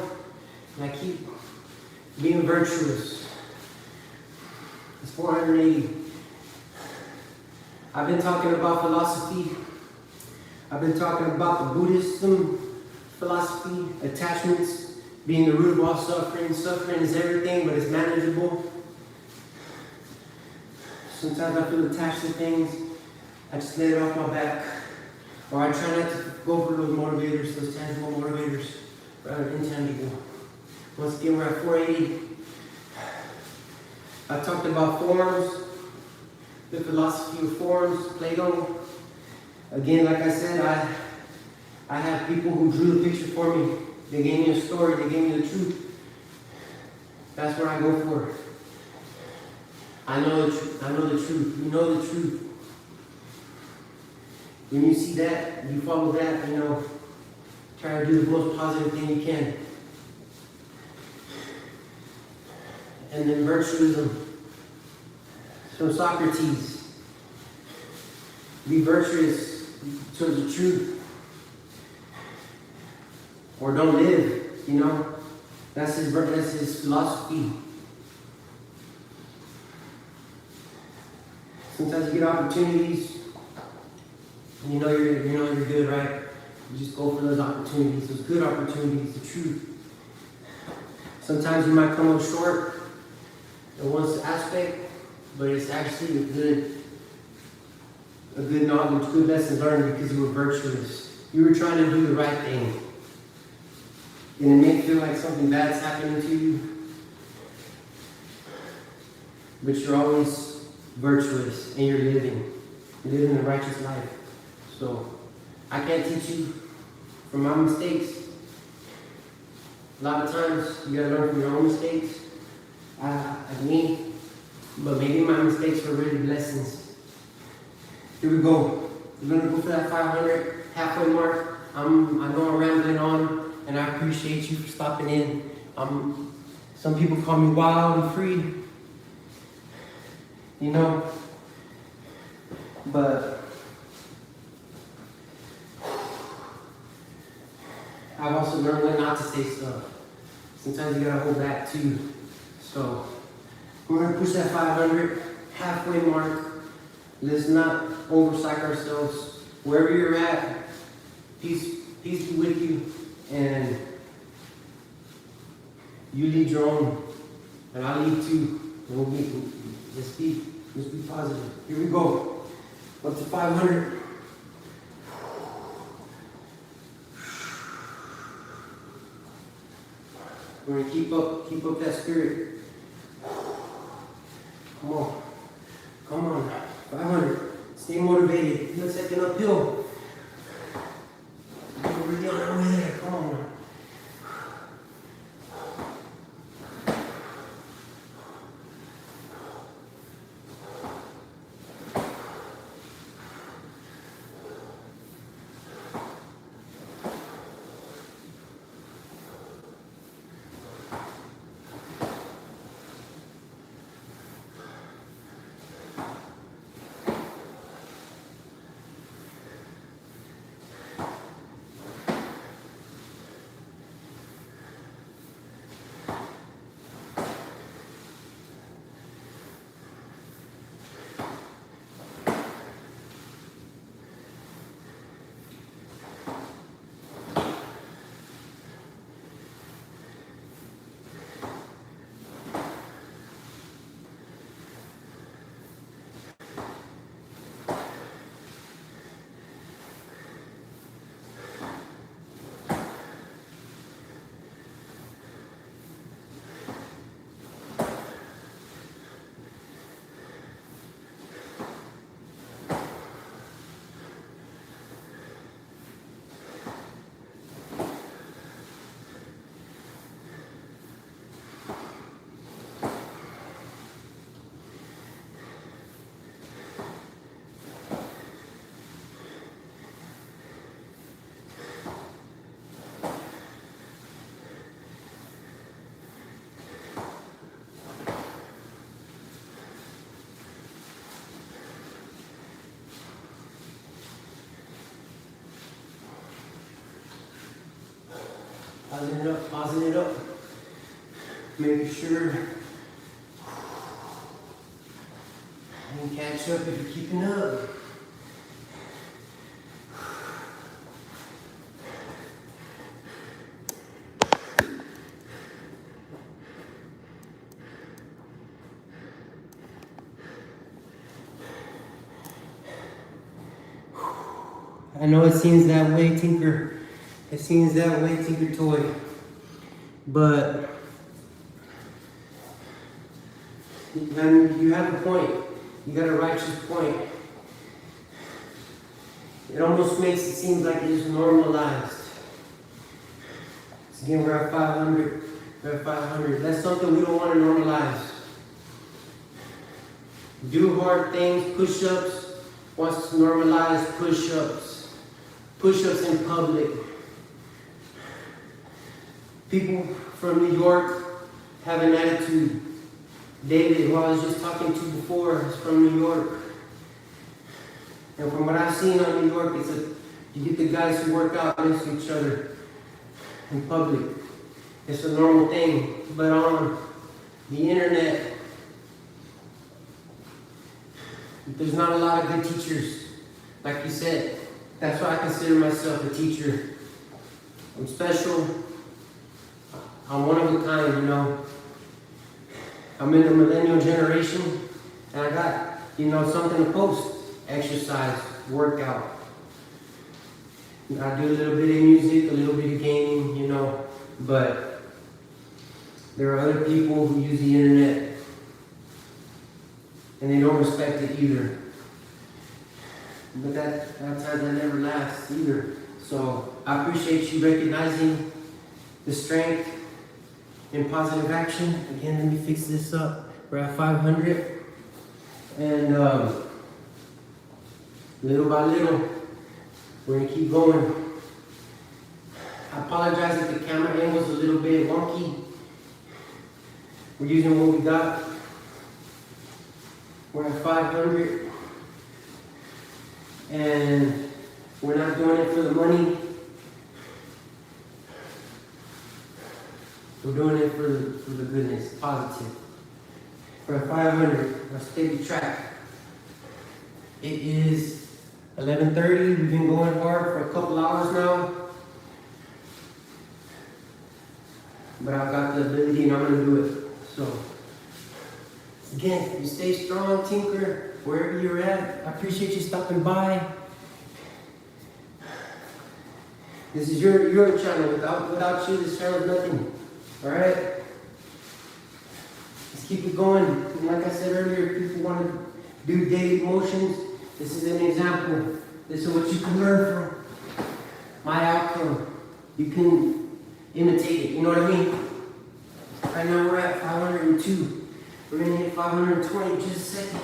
And I keep being virtuous. It's 480. I've been talking about philosophy. I've been talking about the Buddhism philosophy, attachments being the root of all suffering. Suffering is everything, but it's manageable. Sometimes I feel attached to things. I just lay it off my back. Or I try not to go for those motivators, those tangible motivators, rather intangible. Once again, we're at 480. I talked about forms, the philosophy of forms, Plato. Again, like I said, I have people who drew the picture for me. They gave me a story, they gave me the truth. That's what I go for. I know the truth. I know the truth. You know the truth. When you see that, you follow that, try to do the most positive thing you can. And then virtuism. From Socrates. Be virtuous towards the truth. Or don't live, That's his philosophy. Sometimes you get opportunities, and you know you're good, right? You just go for those opportunities, those good opportunities, the truth. Sometimes you might come up short in one aspect, but it's actually a good knowledge, good lesson learned because you were virtuous. You were trying to do the right thing. And it may feel like something bad's happening to you, but you're always virtuous and you're living a righteous life. So I can't teach you from my mistakes. A lot of times you gotta learn from your own mistakes, like me, but maybe my mistakes were really blessings. Here we go. We're gonna go for that 500 halfway mark. I know I'm rambling on, and I appreciate you for stopping in. Some people call me wild and free. But I've also learned when not to say stuff. Sometimes you gotta hold back too. So we're gonna push that 500 halfway mark. Let's not overpsych ourselves. Wherever you're at, peace be with you, and you lead your own, and I lead too. Let's be positive. Here we go. Up to 500. We're gonna keep up that spirit. Come on. 500. Stay motivated. It looks like an uphill. We're really on our way there. Come on. pausing it up, making sure you catch up if you're keeping up. I know it seems that way, Tinker. It seems that way, Tinker Toy. But you have a point. You got a righteous point. It almost makes it seem like it's normalized. So again, we're at 500. We're at 500. That's something we don't want to normalize. Do hard things, push-ups. Wants to normalize push-ups. Push-ups in public. People from New York have an attitude. David, who I was just talking to before, is from New York. And from what I've seen on New York, you get the guys who work out next to each other in public. It's a normal thing. But on the internet, there's not a lot of good teachers. Like you said, that's why I consider myself a teacher. I'm special. I'm one of a kind, you know. I'm in the millennial generation, and I got, something to post. Exercise, workout. I do a little bit of music, a little bit of gaming, but there are other people who use the internet, and they don't respect it either. But that times that never lasts either. So I appreciate you recognizing the strength in positive action. Again, let me fix this up. We're at 500. And little by little, we're going to keep going. I apologize if the camera angle's a little bit wonky. We're using what we got. We're at 500. And we're not doing it for the money. We're doing it for the goodness, positive. We're at 500. Let's steady track. It is 11:30. We've been going hard for a couple hours now. But I've got the ability and I'm going to do it. So, again, you stay strong, Tinker. Wherever you're at, I appreciate you stopping by. This is your channel. Without you, this channel is nothing. Alright? Let's keep it going. And like I said earlier, if people want to do daily motions, this is an example. This is what you can learn from. My outcome. You can imitate it. You know what I mean? Right now we're at 502. We're going to hit 520 in just a second.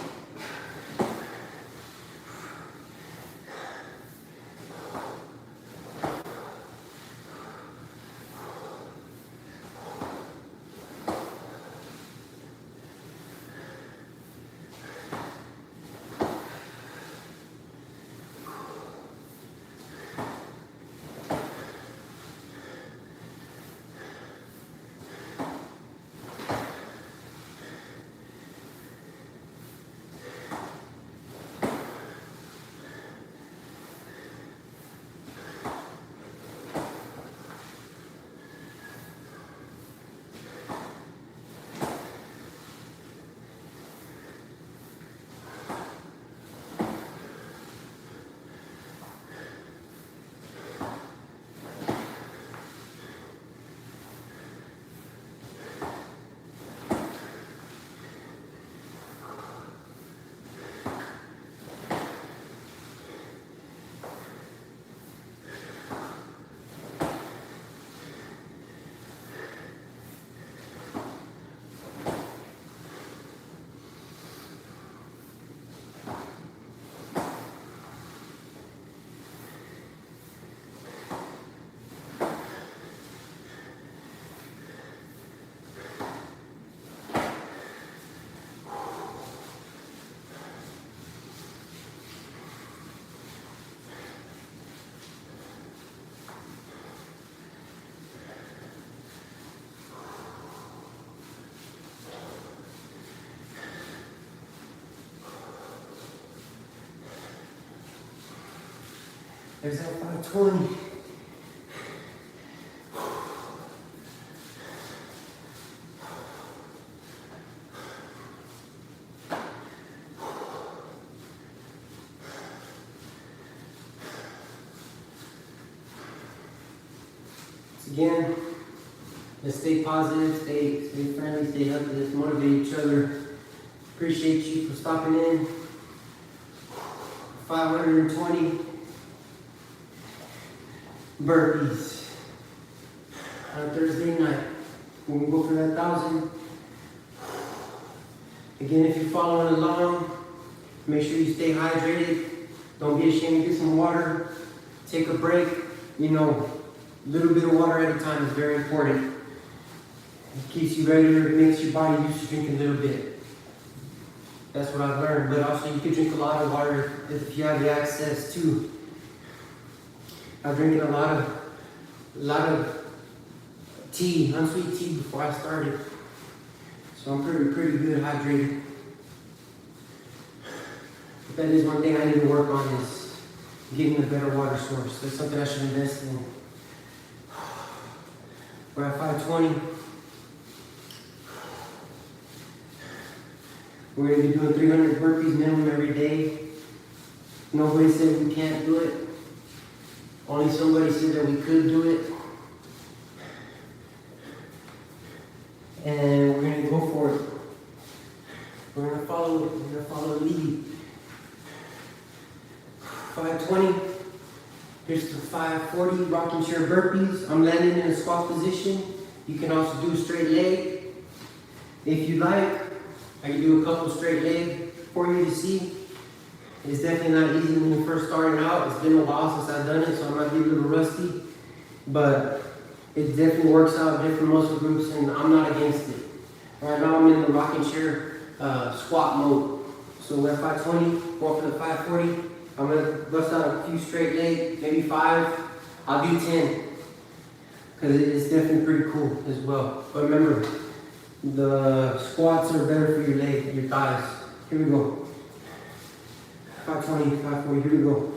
There's that 520. Again, let's stay positive, stay friendly, stay healthy, let's motivate each other. Appreciate you for stopping in. 520 burpees on Thursday night. When we go for that 1,000. Again, if you're following along, make sure you stay hydrated. Don't be ashamed to get some water. Take a break. You know, a little bit of water at a time is very important. It keeps you regular, it makes your body used to drink a little bit. That's what I've learned. But also you can drink a lot of water if you have the access to. I'm drinking a lot of tea, unsweet tea before I started. So I'm pretty good hydrated. But that is one thing I need to work on, is getting a better water source. That's something I should invest in. We're at 520. We're going to be doing 300 burpees minimum every day. Nobody said we can't do it. Only somebody said that we could do it. And we're going to go for it. We're going to follow it. We're going to follow the lead. 520. Here's the 540 rocking chair burpees. I'm landing in a squat position. You can also do a straight leg. If you like, I can do a couple straight leg for you to see. It's definitely not easy when you're first starting out. It's been a while since I've done it, so I might be a little rusty. But it definitely works out different muscle groups, and I'm not against it. Right now I'm in the rocking chair squat mode. So we're at 520, going for the 540. I'm going to bust out a few straight legs, maybe 5. I'll do 10, because it's definitely pretty cool as well. But remember, the squats are better for your leg, your thighs. Here we go. 520, 540, here we go.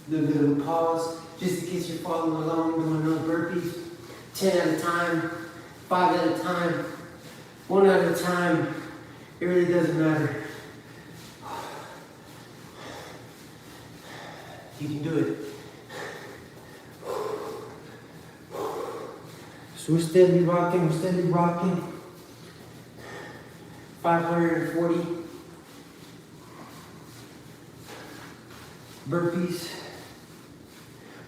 Do a little pause, just in case you're following along doing those burpees. 10 at a time, 5 at a time, 1 at a time. It really doesn't matter. You can do it. So we're steadily rocking, 540 burpees.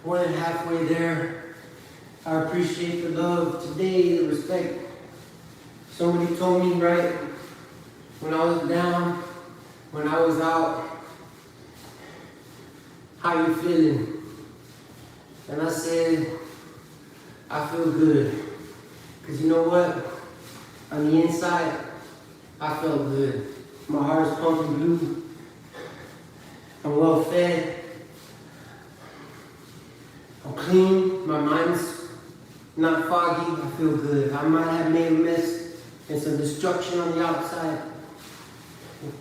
More than halfway there. I appreciate the love today, the respect. Somebody told me, right, when I was down, when I was out, how you feeling? And I said, I feel good. Because you know what? On the inside, I felt good. My heart is pumping blue. I'm well fed. I'm clean. My mind's not foggy. I feel good. I might have made a mess and some destruction on the outside.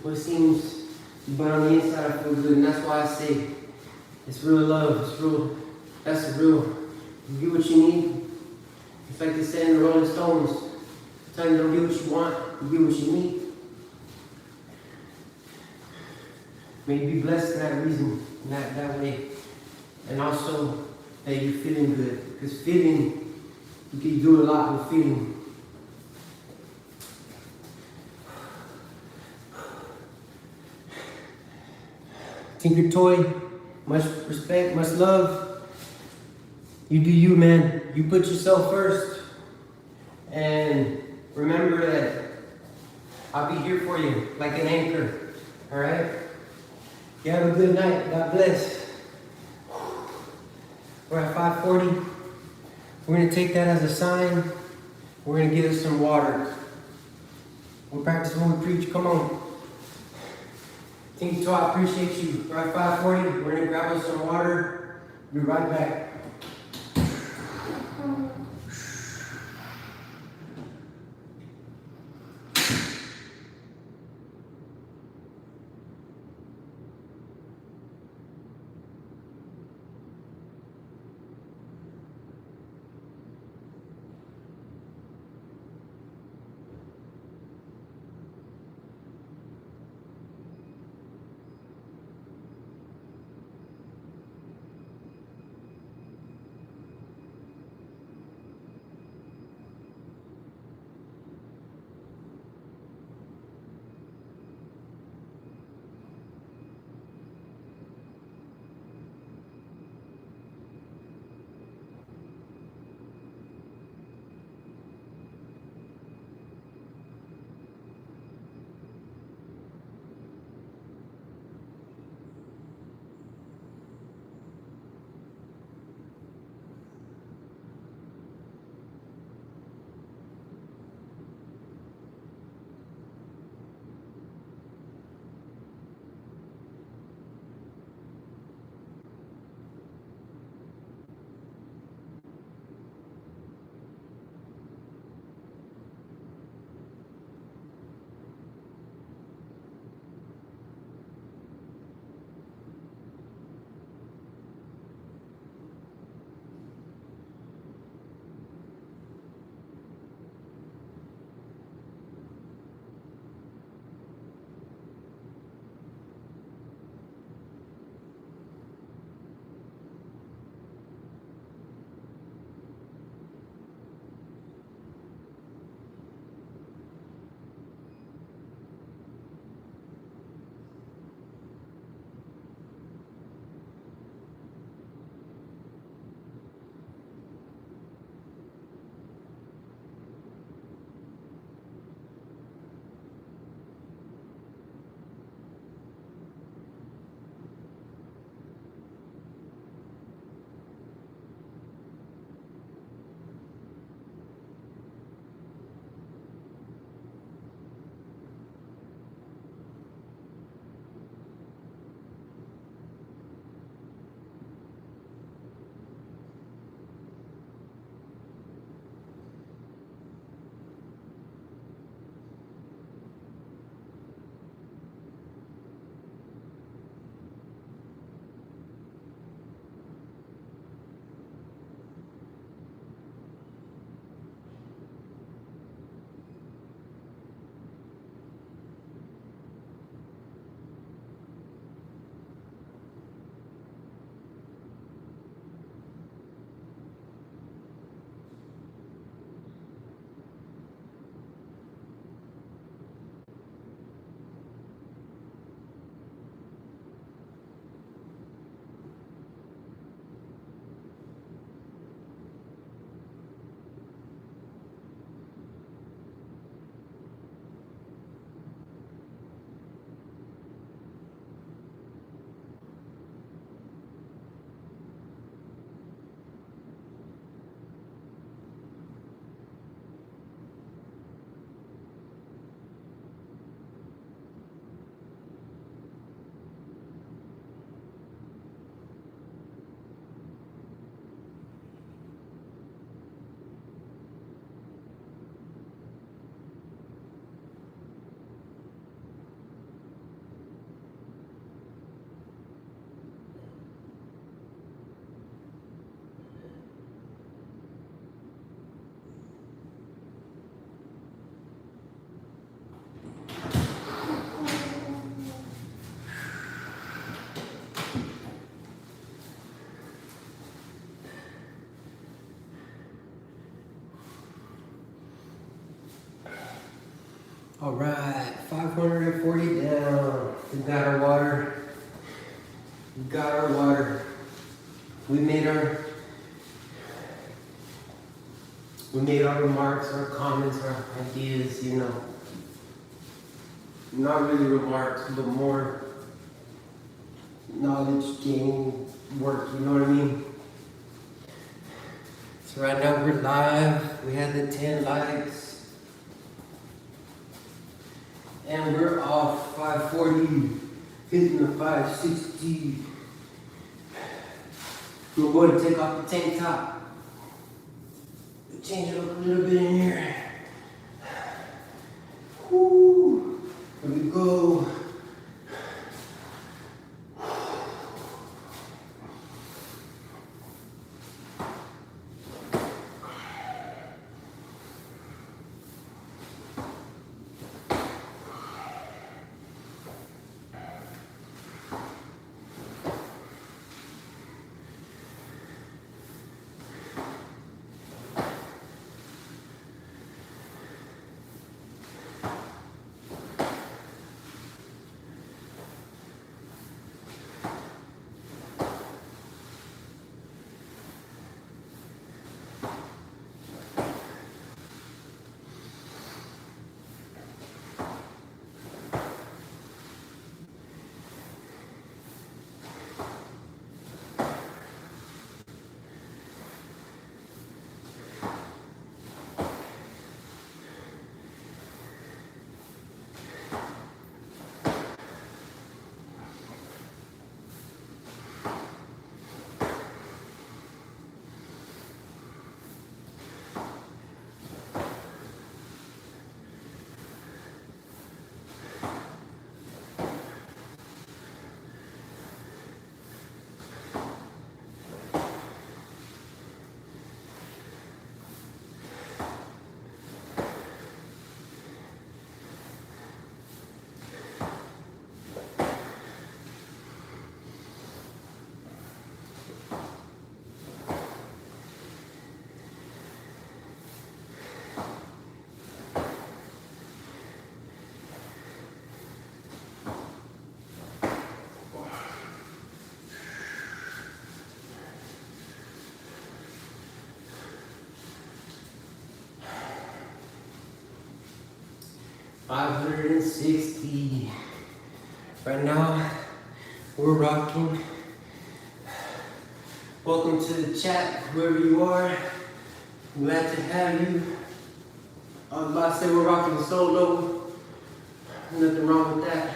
What it seems, but on the inside I feel good. And that's why I say it's real love. It's real. That's real. You get what you need. It's like they say in the Rolling Stones. Sometimes you don't get what you want, you get what you need. May you be blessed in that reason, in that way. And also that you're feeling good. Because feeling, you can do a lot with feeling. Tinker Toy, much respect, much love. You do you, man. You put yourself first. And remember that I'll be here for you like an anchor. Alright? You have a good night. God bless. We're at 5:40. We're going to take that as a sign. We're going to get us some water. We'll practice when we preach. Come on. Tinker Toy, I appreciate you. We're at 5:40. We're going to grab us some water. Be right back. All right, 540 down. We got our water. We got our water. We made our remarks, our comments, our ideas, you know. Not really remarks, but more knowledge gain work, you know what I mean? So right now we're live. We had the 10 likes. And we're off 540, hitting the 560. We're going to take off the tank top. Change it up a little bit in here. Woo! Here we go. $560. Right now, we're rocking. Welcome to the chat, whoever you are. Glad to have you. I was about to say we're rocking solo. Nothing wrong with that.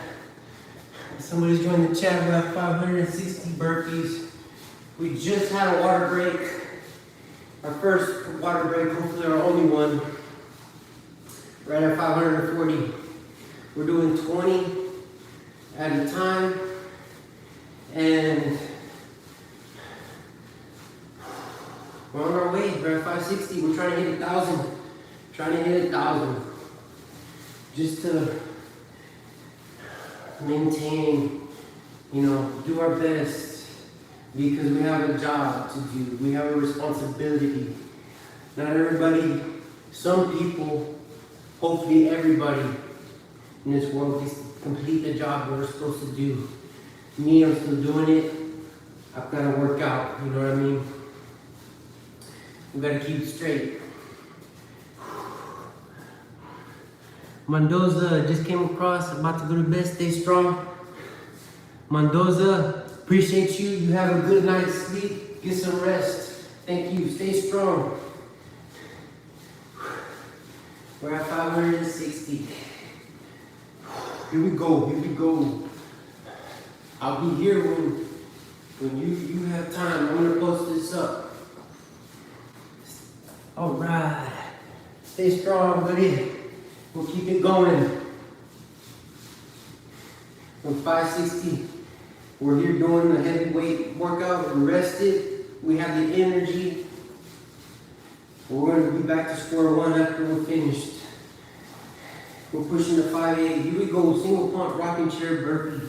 Somebody's joined the chat. We have 560 burpees. We just had a water break. Our first water break, hopefully our only one. Right at 540. We're doing 20 at a time. And we're on our way. We're at 560. We're trying to hit 1,000. Trying to hit 1,000. Just to maintain, you know, do our best. Because we have a job to do. We have a responsibility. Not everybody, some people, hopefully everybody in this world gets to complete the job that we're supposed to do. Me, I'm still doing it. I've got to work out, you know what I mean? We got to keep it straight. Mendoza just came across, about to go to bed, stay strong. Mendoza, appreciate you. You have a good night's sleep. Get some rest. Thank you. Stay strong. We're at 560. Here we go. Here we go. I'll be here when you have time. I'm gonna post this up. All right. Stay strong, buddy. We'll keep it going. From 560, we're here doing a heavyweight workout. We're rested. We have the energy. We're going to be back to square one after we're finished. We're pushing the 580. Here we go, single pump rocking chair burpee.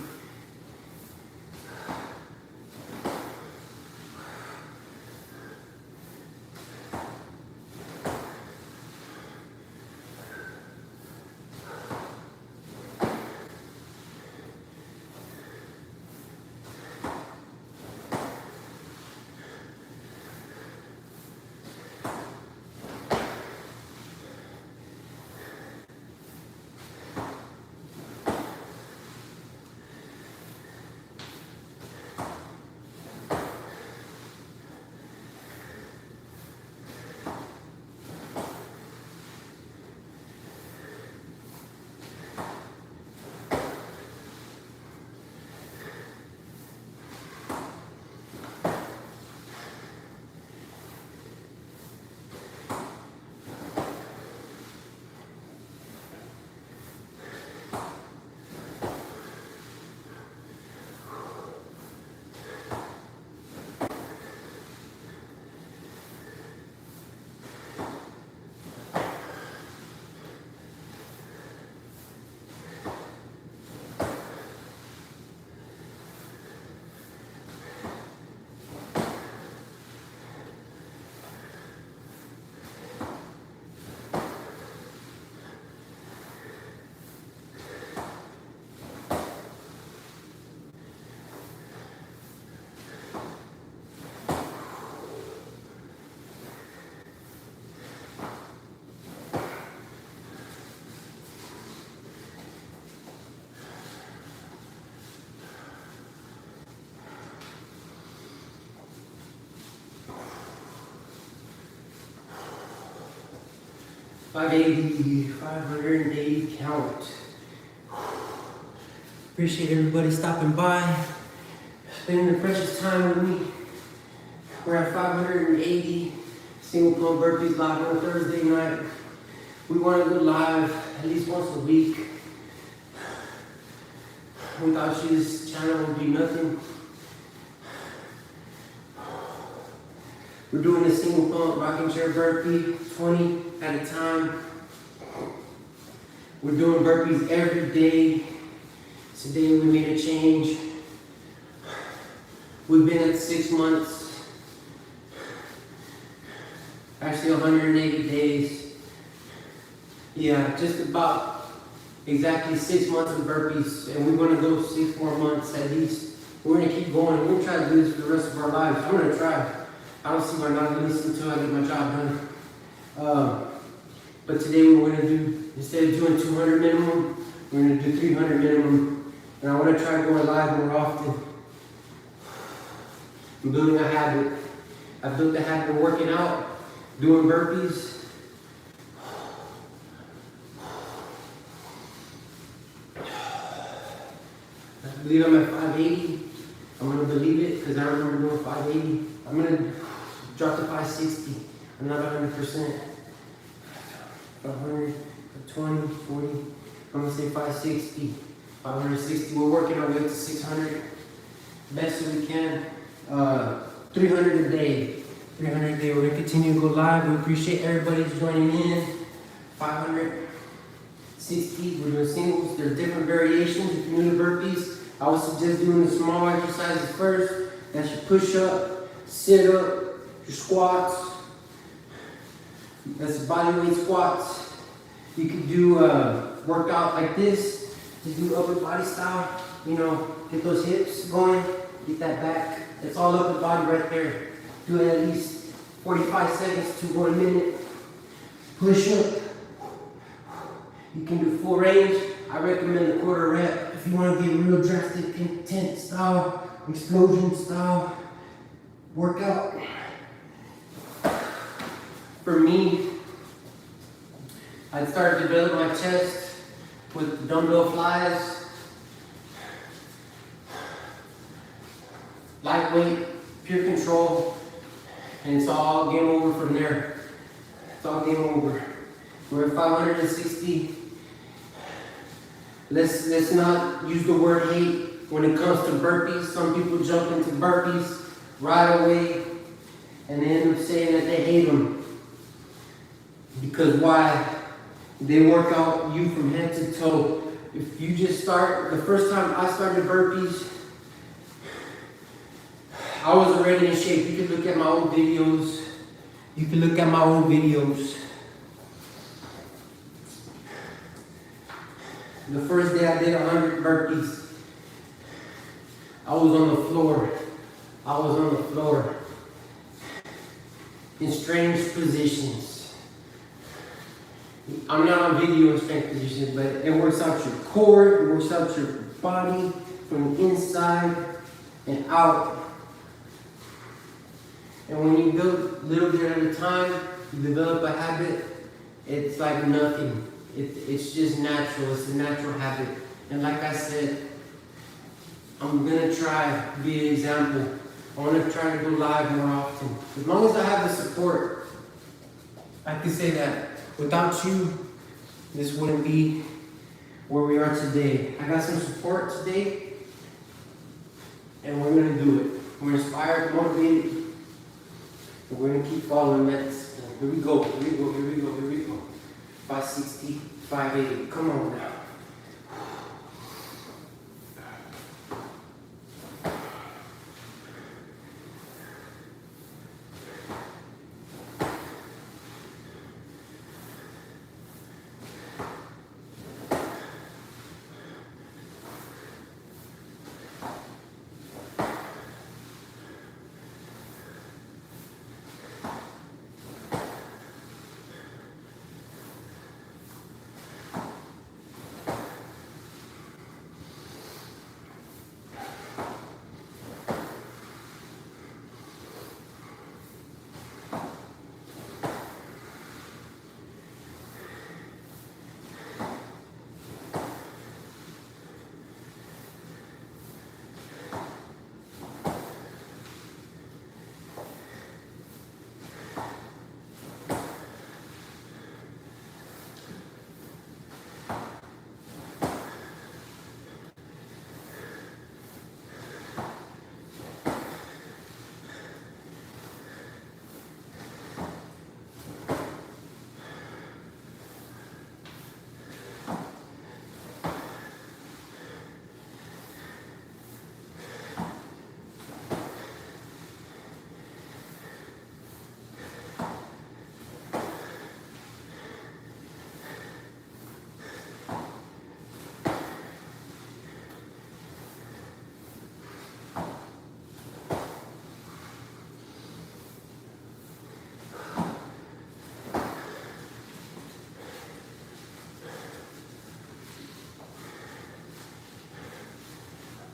Five hundred and eighty count. Appreciate everybody stopping by, spending the precious time with me. We're at 580 single pump burpees live on a Thursday night. We want to go live at least once a week. Without you, this channel would be nothing. We're doing a single pump rocking chair burpee, 20 at a time. We're doing burpees every day. Today we made a change. We've been at 6 months, actually 180 days. Yeah, just about exactly 6 months of burpees, and we're gonna go 6 more months at least. We're gonna keep going. We're gonna try to do this for the rest of our lives. I'm gonna try. I don't see why not doing this until I get my job done. But today we're gonna do, instead of doing 200 minimum, we're gonna do 300 minimum. And I wanna try to go live more often. I'm building a habit. I've built a habit of working out, doing burpees. I believe I'm at 580. I'm gonna believe it because I remember doing 580. I'm gonna drop to 560, another 100%. 500, 20, 40, I'm gonna say 560, 560. We're working our way to 600, best as we can. 300 a day, 300 a day. We're gonna continue to go live. We appreciate everybody joining in. 560, we're doing singles. There's different variations. If you're new to burpees, I would suggest doing the small exercises first. That's your push up, sit up, your squats. That's body weight squats. You can do a workout like this. You do upper body style. You know, get those hips going, get that back. It's all upper body right there. Do it at least 45 seconds to 1 minute. Push up. You can do full range. I recommend a quarter rep if you want to get real drastic, intense style, explosion style workout. For me, I started to build my chest with dumbbell flies, lightweight, pure control, and it's all game over from there. It's all game over. We're at 560. Let's not use the word hate when it comes to burpees. Some people jump into burpees right away and they end up saying that they hate them. Because why? They work out you from head to toe. If you just start, the first time I started burpees, I was already in shape. You can look at my old videos. The first day I did 100 burpees, I was on the floor. In strange positions. I'm not on video in strange positions, but it works out your core, it works out your body from the inside and out. And when you build a little bit at a time, you develop a habit, it's like nothing. It's just natural, it's a natural habit. And like I said, I'm gonna try to be an example. I want to try to go live more often. As long as I have the support, I can say that without you, this wouldn't be where we are today. I got some support today, and we're going to do it. We're inspired, motivated, and we're going to keep following that. Here we go. 560, 580. Come on now.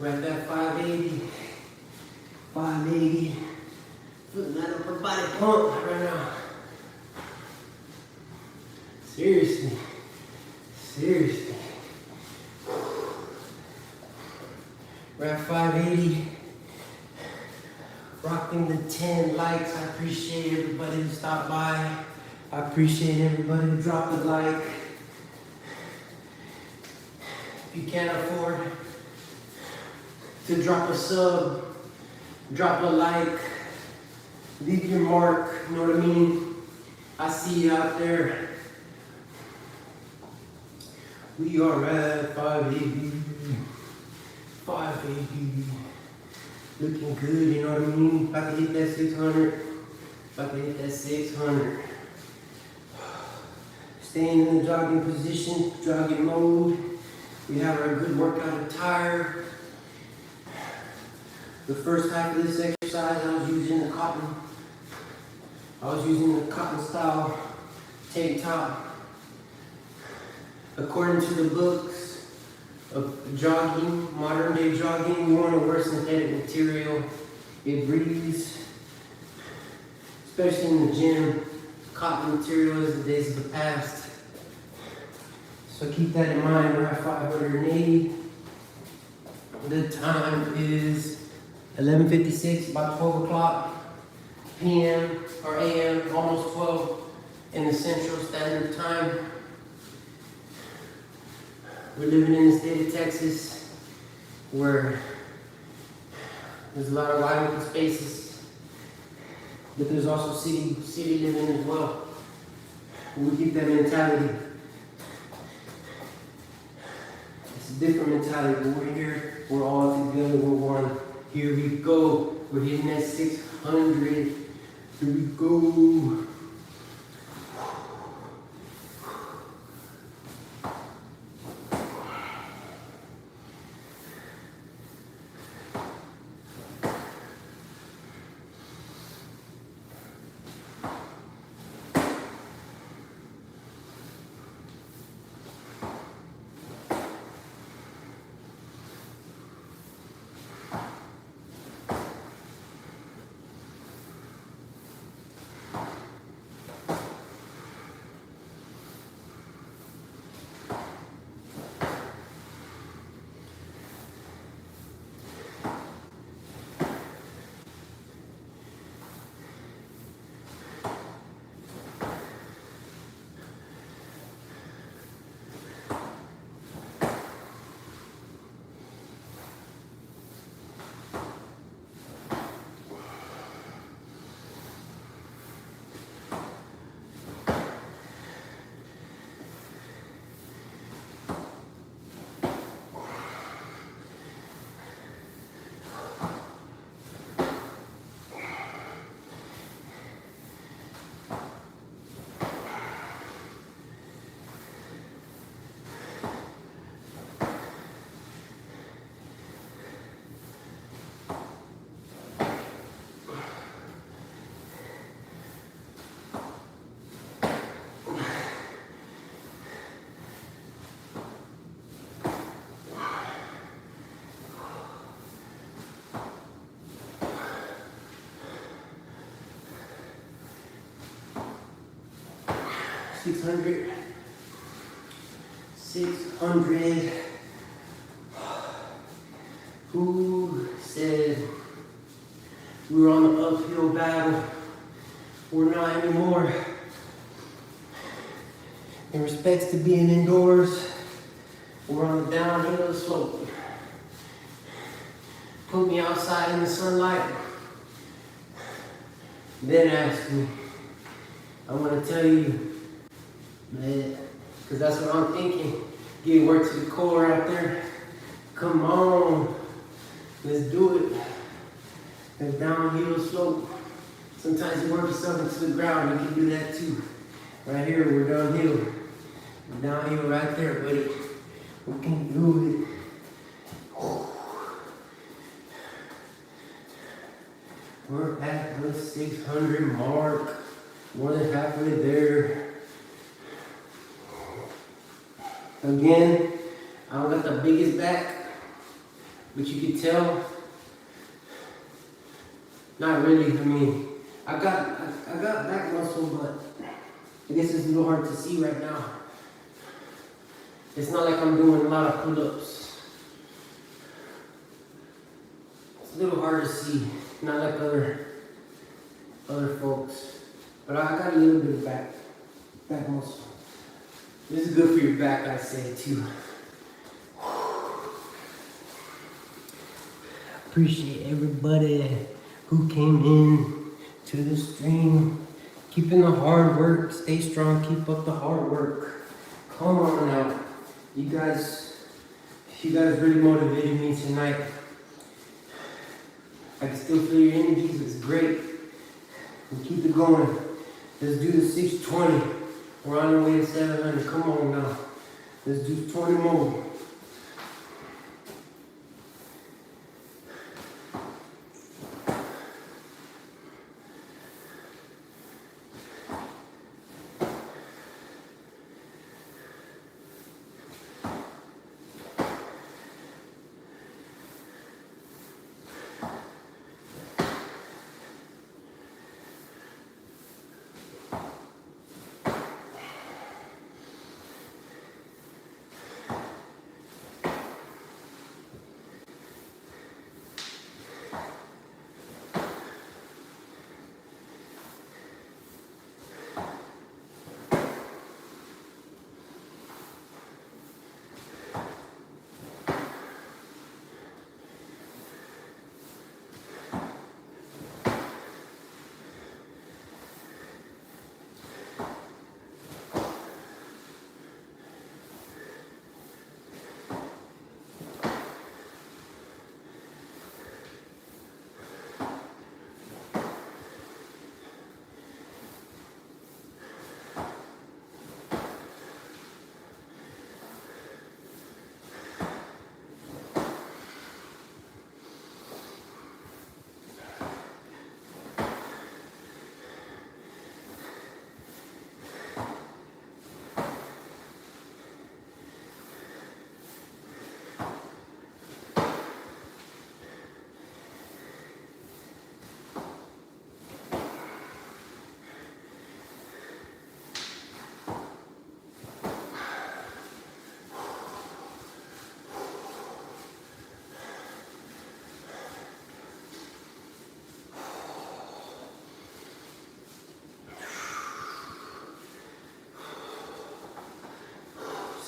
We're at that 580. Feeling that upper body pump right now. Seriously. We're at 580. Rocking the 10 likes. I appreciate everybody who stopped by. I appreciate everybody who dropped a like. If you can't afford to drop a sub, drop a like, leave your mark, you know what I mean? I see you out there. We are at 580. Looking good, you know what I mean? About to hit that 600. Staying in the jogging position, jogging mode. We have our good workout attire. The first half of this exercise, I was using the cotton style tank top. According to the books of jogging, modern day jogging, you want to wear synthetic material. It breathes, especially in the gym. Cotton material is the days of the past. So keep that in mind. We're at 580. The time is 11:56, about 12 o'clock p.m. or a.m., almost 12 in the Central Standard Time. We're living in the state of Texas where there's a lot of wide open spaces, but there's also city living as well. We keep that mentality. different mentality. But we're here, we're all together, we're one. Here we go. We're hitting that 600. Here we go. Six hundred. Who said we were on the uphill battle? We're not anymore. In respects to being indoors, we're on the downhill slope. Put me outside in the sunlight, then ask me. I want to tell you, man, because that's what I'm thinking. Get work to the core out there. Come on, let's do it. That downhill slope. Sometimes you work yourself into the ground, you can do that too. Right here, we're downhill. We're downhill right there, buddy. We can do it. We're at the 600 mark. More than halfway there. Again, I don't got the biggest back, but you can tell. Not really. I mean, I got back muscle, but I guess it's a little hard to see right now. It's not like I'm doing a lot of pull-ups. It's a little hard to see, not like other folks. But I got a little bit of back muscle. This is good for your back, I say too. Appreciate everybody who came in to the stream. Keeping the hard work, stay strong, keep up the hard work. Come on now. You guys really motivated me tonight. I can still feel your energies, it's great. We'll keep it going. Let's do the 620. We're on our way to 700. Come on now. Let's do 20 more.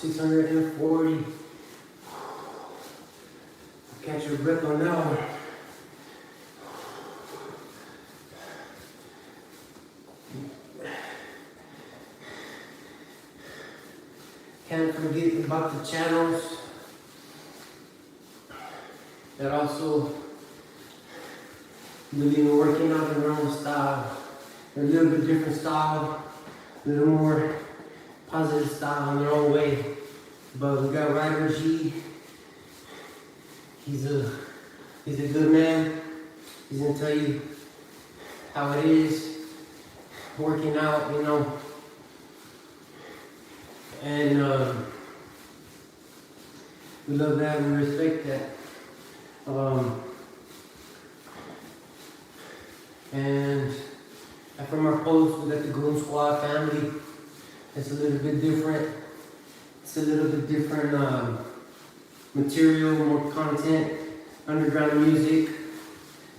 640. Catch your breath on that one. Can't forget about the channels that also believe in working out in their own style. They're a little bit different style, a little more positive style in their own way. But we got Ryder G. He's a good man. He's gonna tell you how it is working out, you know. And we love that, we respect that. And from our post, we got the Goon Squad family. It's a little bit different. It's a little bit different material, more content, underground music,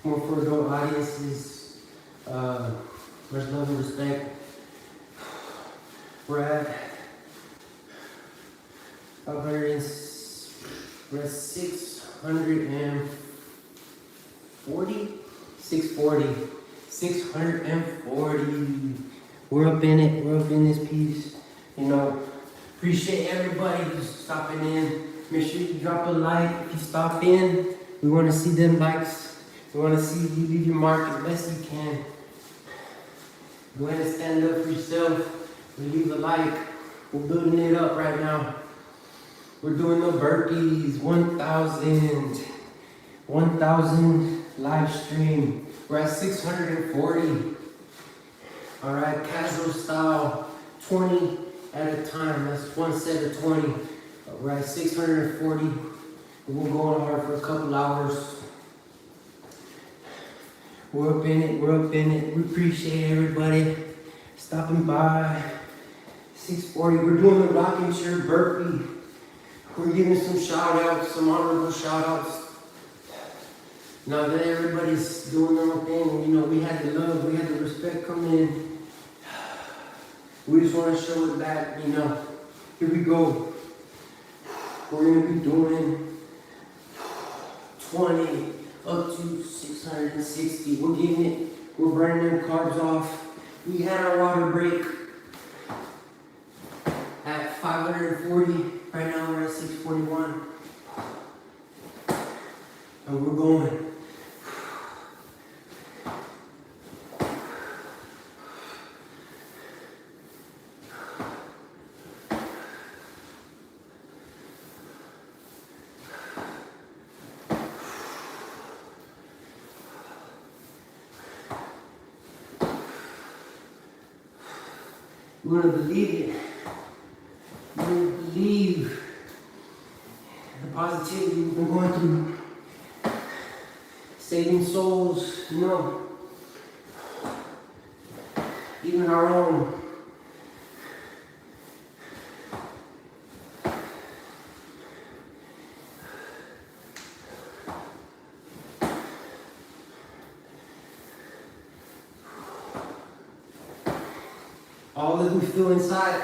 more for adult audiences. Much love and respect. We're at 640. We're up in it. We're up in this piece. You know, appreciate everybody who's stopping in. Make sure you drop a like if you stop in. We want to see them likes. We want to see you leave your mark as best you can. Go ahead and stand up for yourself. We leave a like. We're building it up right now. We're doing the burpees, 1,000 live stream. We're at 640. All right, casual style, 20 at a time. That's one set of 20. We're at 640. We'll go on hard for a couple hours. We're up in it. We're up in it. We appreciate everybody stopping by. 640. We're doing the rocking chair burpee. We're giving some shout outs, some honorable shout outs. Now that everybody's doing their own thing, you know, we had the love, we had the respect come in. We just want to show it back, you know. Here we go. We're going to be doing 20 up to 660. We're getting it. We're burning them carbs off. We had our water break at 540. Right now we're at 641. And we're going. You want to believe it. You want to believe the positivity we've been going through. Saving souls, you know. Even our own. All that we feel inside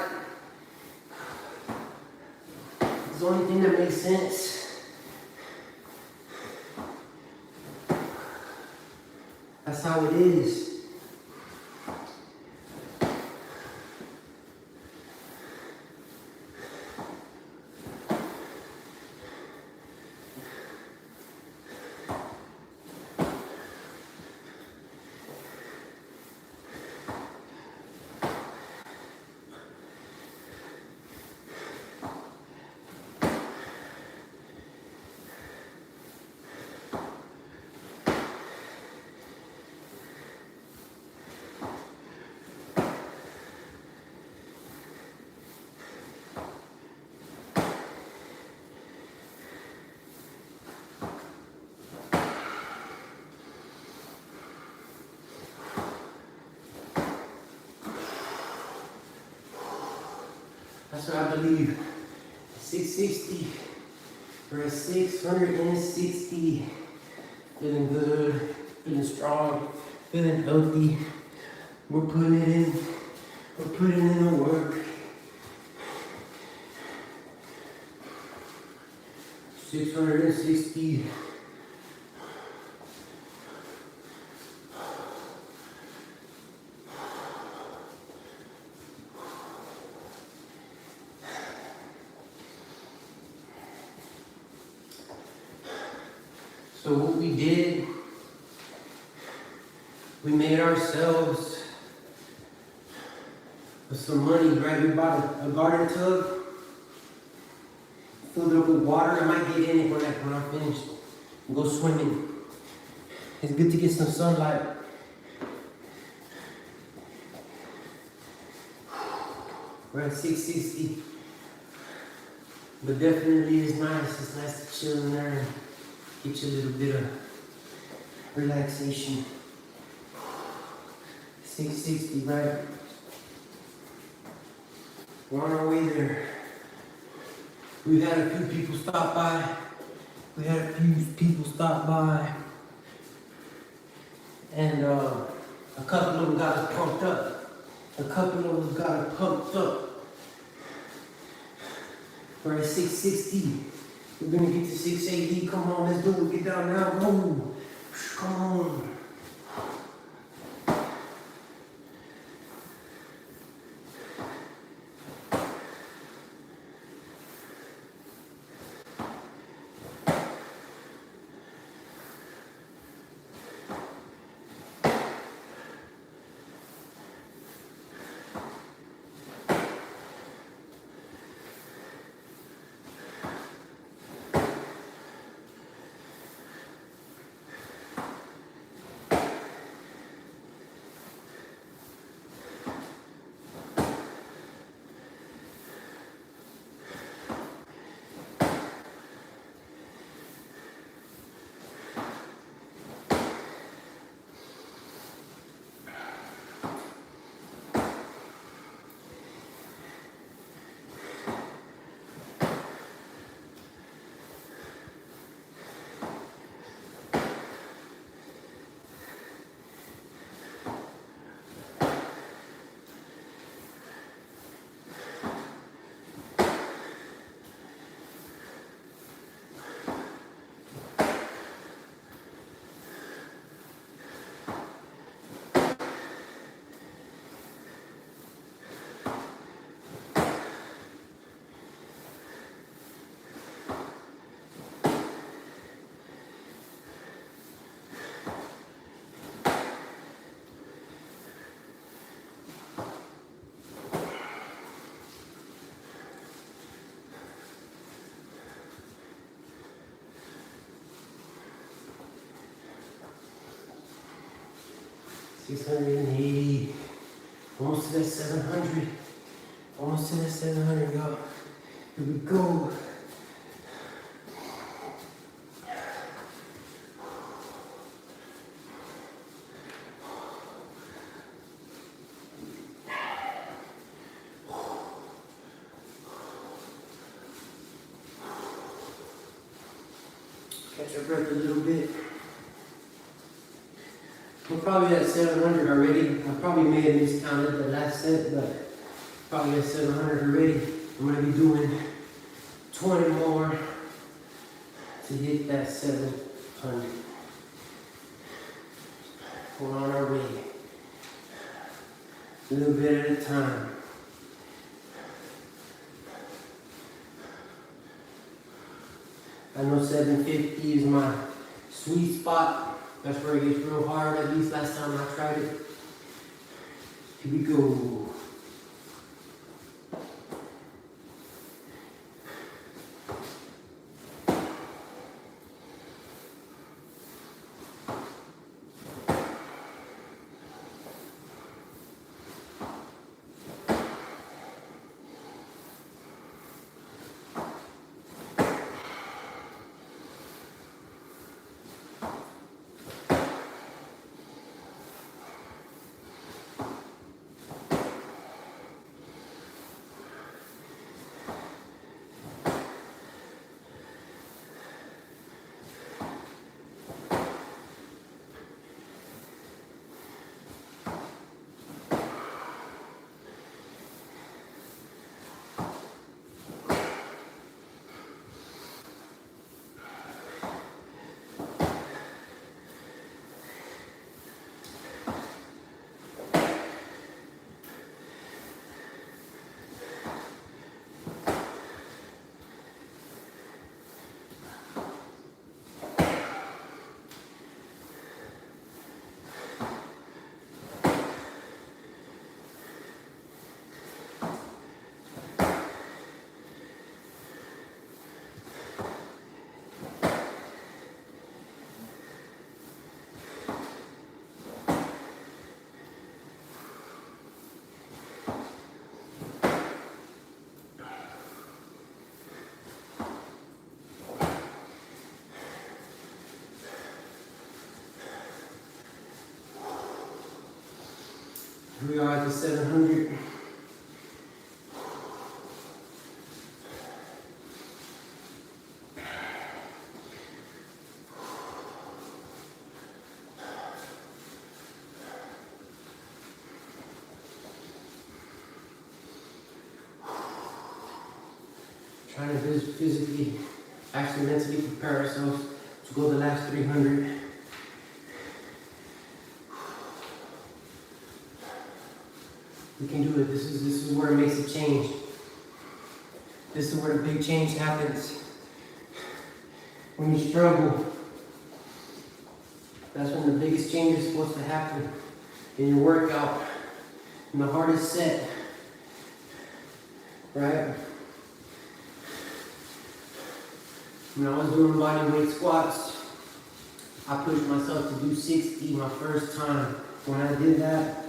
is the only thing that makes sense. That's how it is. That's what I believe. 660. We're at 660. Feeling good, feeling strong, feeling healthy. We're putting it in. We're putting in the work. 660. So what we did, we made ourselves some money, right? We bought a garden tub, filled it up with water. I might get in it when I'm finished and go swimming. It's good to get some sunlight. We're at 660. But definitely it's nice. It's nice to chill in there and get you a little bit of relaxation. 660, right? We're on our way there. We've had a few people stop by. And a couple of them got us pumped up. We're at 660. We're gonna get to 680. Come on, let's do it. Get down now. Go. Come on. $680. Almost to that 700. Almost to that 700, y'all. Here we go. Catch our breath a little bit. We're probably at 700 already. I probably may have miscounted the last set, but probably at 700 already. I'm gonna be doing 20 more to hit that 700. We're on our way. A little bit at a time. I know 750 is my sweet spot. That's where it gets real hard, at least last time I tried it. Here we go. We are at the 700. Trying to physically, actually mentally prepare ourselves to go the last 300. We can do it. This is where it makes a change. This is where the big change happens. When you struggle, that's when the biggest change is supposed to happen in your workout, in the hardest set, right? When I was doing body weight squats, I pushed myself to do 60 my first time. When I did that,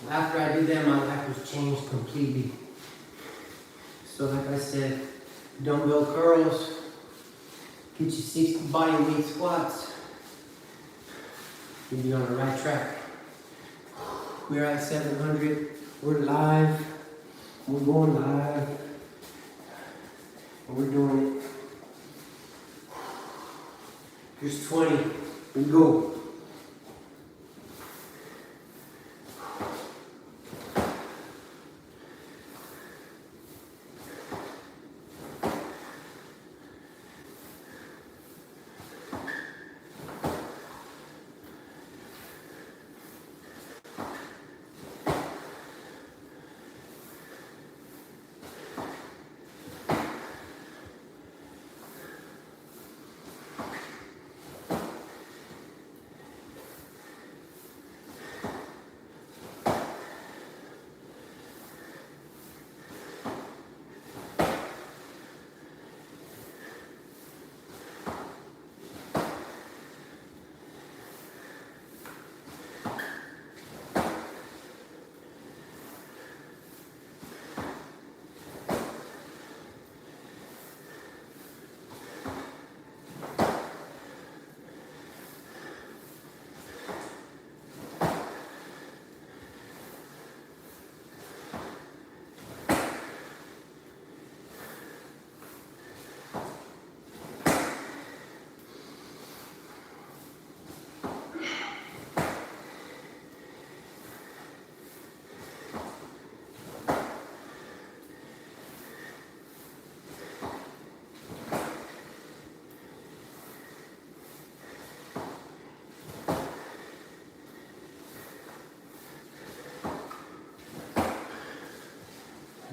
after I did that, my life was changed completely. So like I said, dumbbell curls, get you 60 body weight squats, you'll be on the right track. We're at 700, we're live, we're going live, and we're doing it. Here's 20, we go.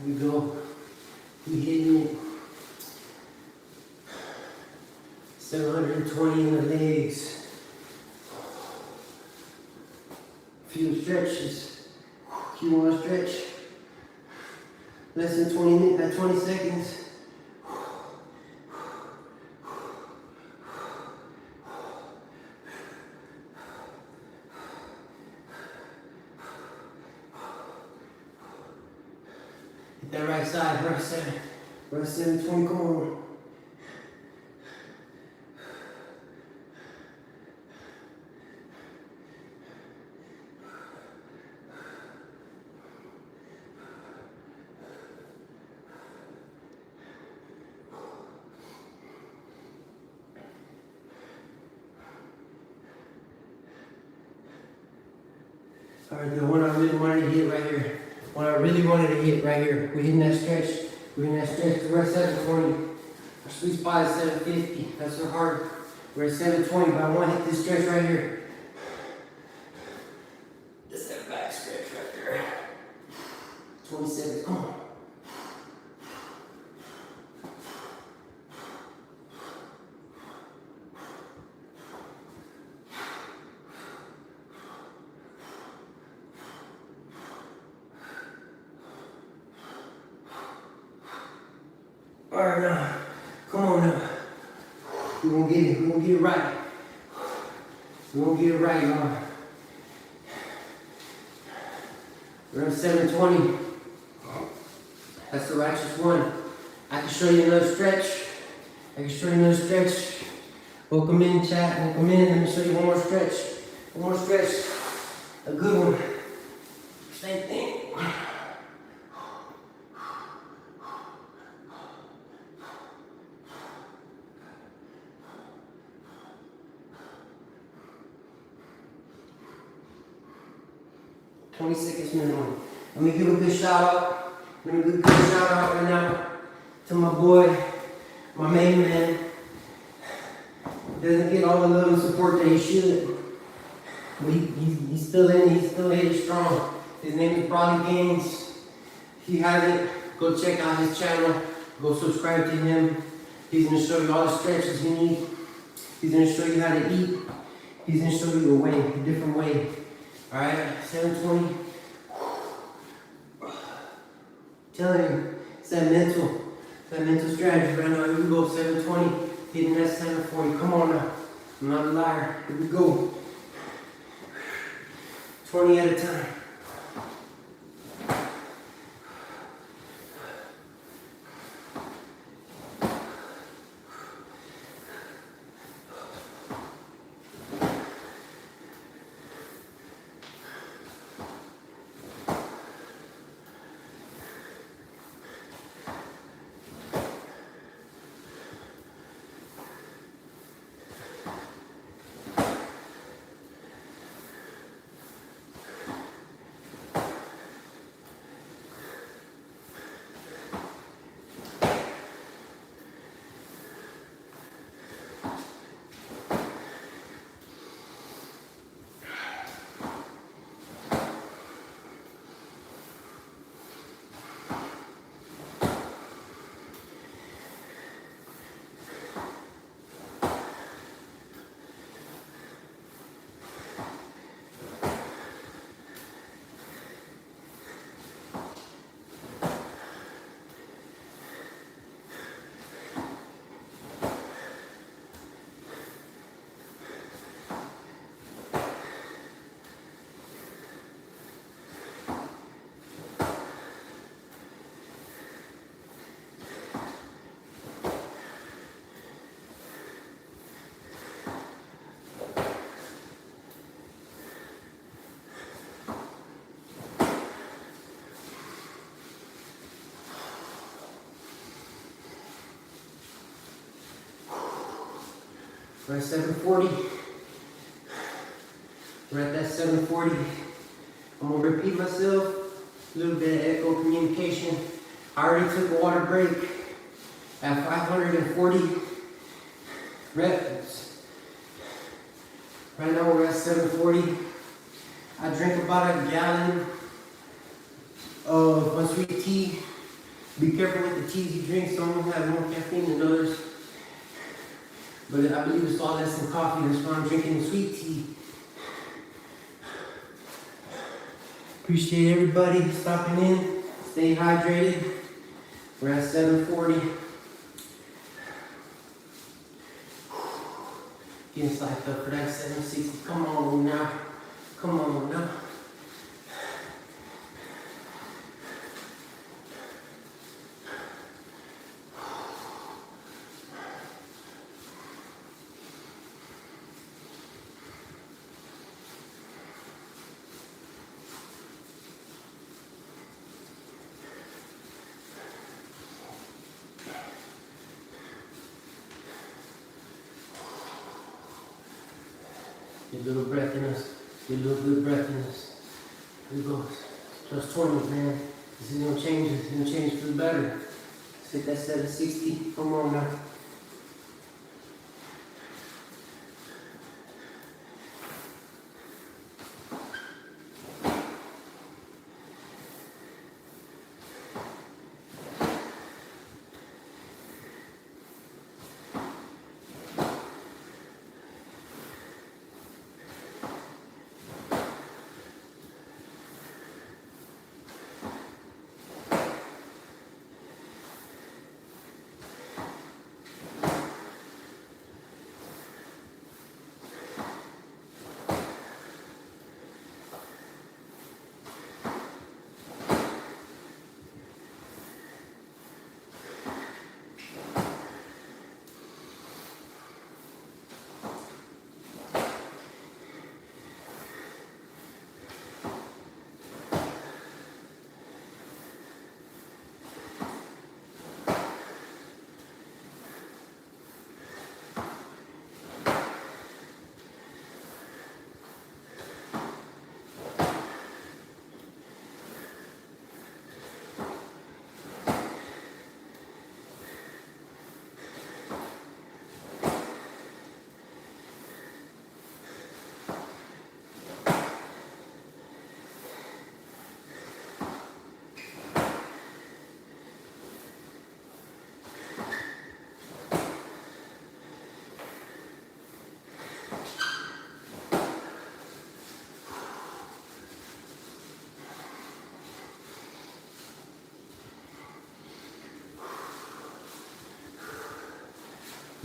We go, we hitting it. 720 in the legs. A few stretches. If you want to stretch, less than 20 minutes, 20 seconds. Hit that right side, right side. Right 720, come on. All right, the one I really wanted to hit right here. What I really wanted to hit right here. We're hitting that stretch. We're hitting that stretch. We're at 720. Our sweet spot is 750. That's our hard. We're at 720, but I want to hit this stretch right here. Just that back stretch right there. 20 seconds. Come on. All right, now, come on now. We're gonna get it. We're gonna get it right. We're gonna get it right, y'all. We're at 720. That's the righteous one. I can show you another stretch. Welcome in, chat. Welcome in. Let me show you one more stretch. A good one. Same thing. 20 seconds minimum. Let me give a good shout out. Let me give a good shout out right now to my boy, my main man. Doesn't get all the love and support that he should. But he's still in, he's still hitting strong. His name is Brodley Gaines. If you haven't, go check out his channel. Go subscribe to him. He's gonna show you all the stretches you need. He's gonna show you how to eat. He's gonna show you a way, a different way. Alright, 720. Telling you, it's that mental strategy right now. Here we go, 720, hitting that 740. Come on now. I'm not a liar. Here we go. 20 at a time. We're at 740. We're at that 740. I'm gonna repeat myself. A little bit of echo communication. I already took a water break at 540 reps. Right now we're at 740. I drink about a gallon of unsweet tea. Be careful with the teas you drink. Some of them have more caffeine than others. But I believe it's all less than coffee. That's why I'm drinking sweet tea. Appreciate everybody stopping in. Stay hydrated. We're at 740. Getting psyched up for that 760. Come on now. Come on now. Get a little breath in us. Get a little good breath in us. Here we go. Plus 20, man. This is gonna change. This is gonna change for the better. Let's hit that 760. Come on now.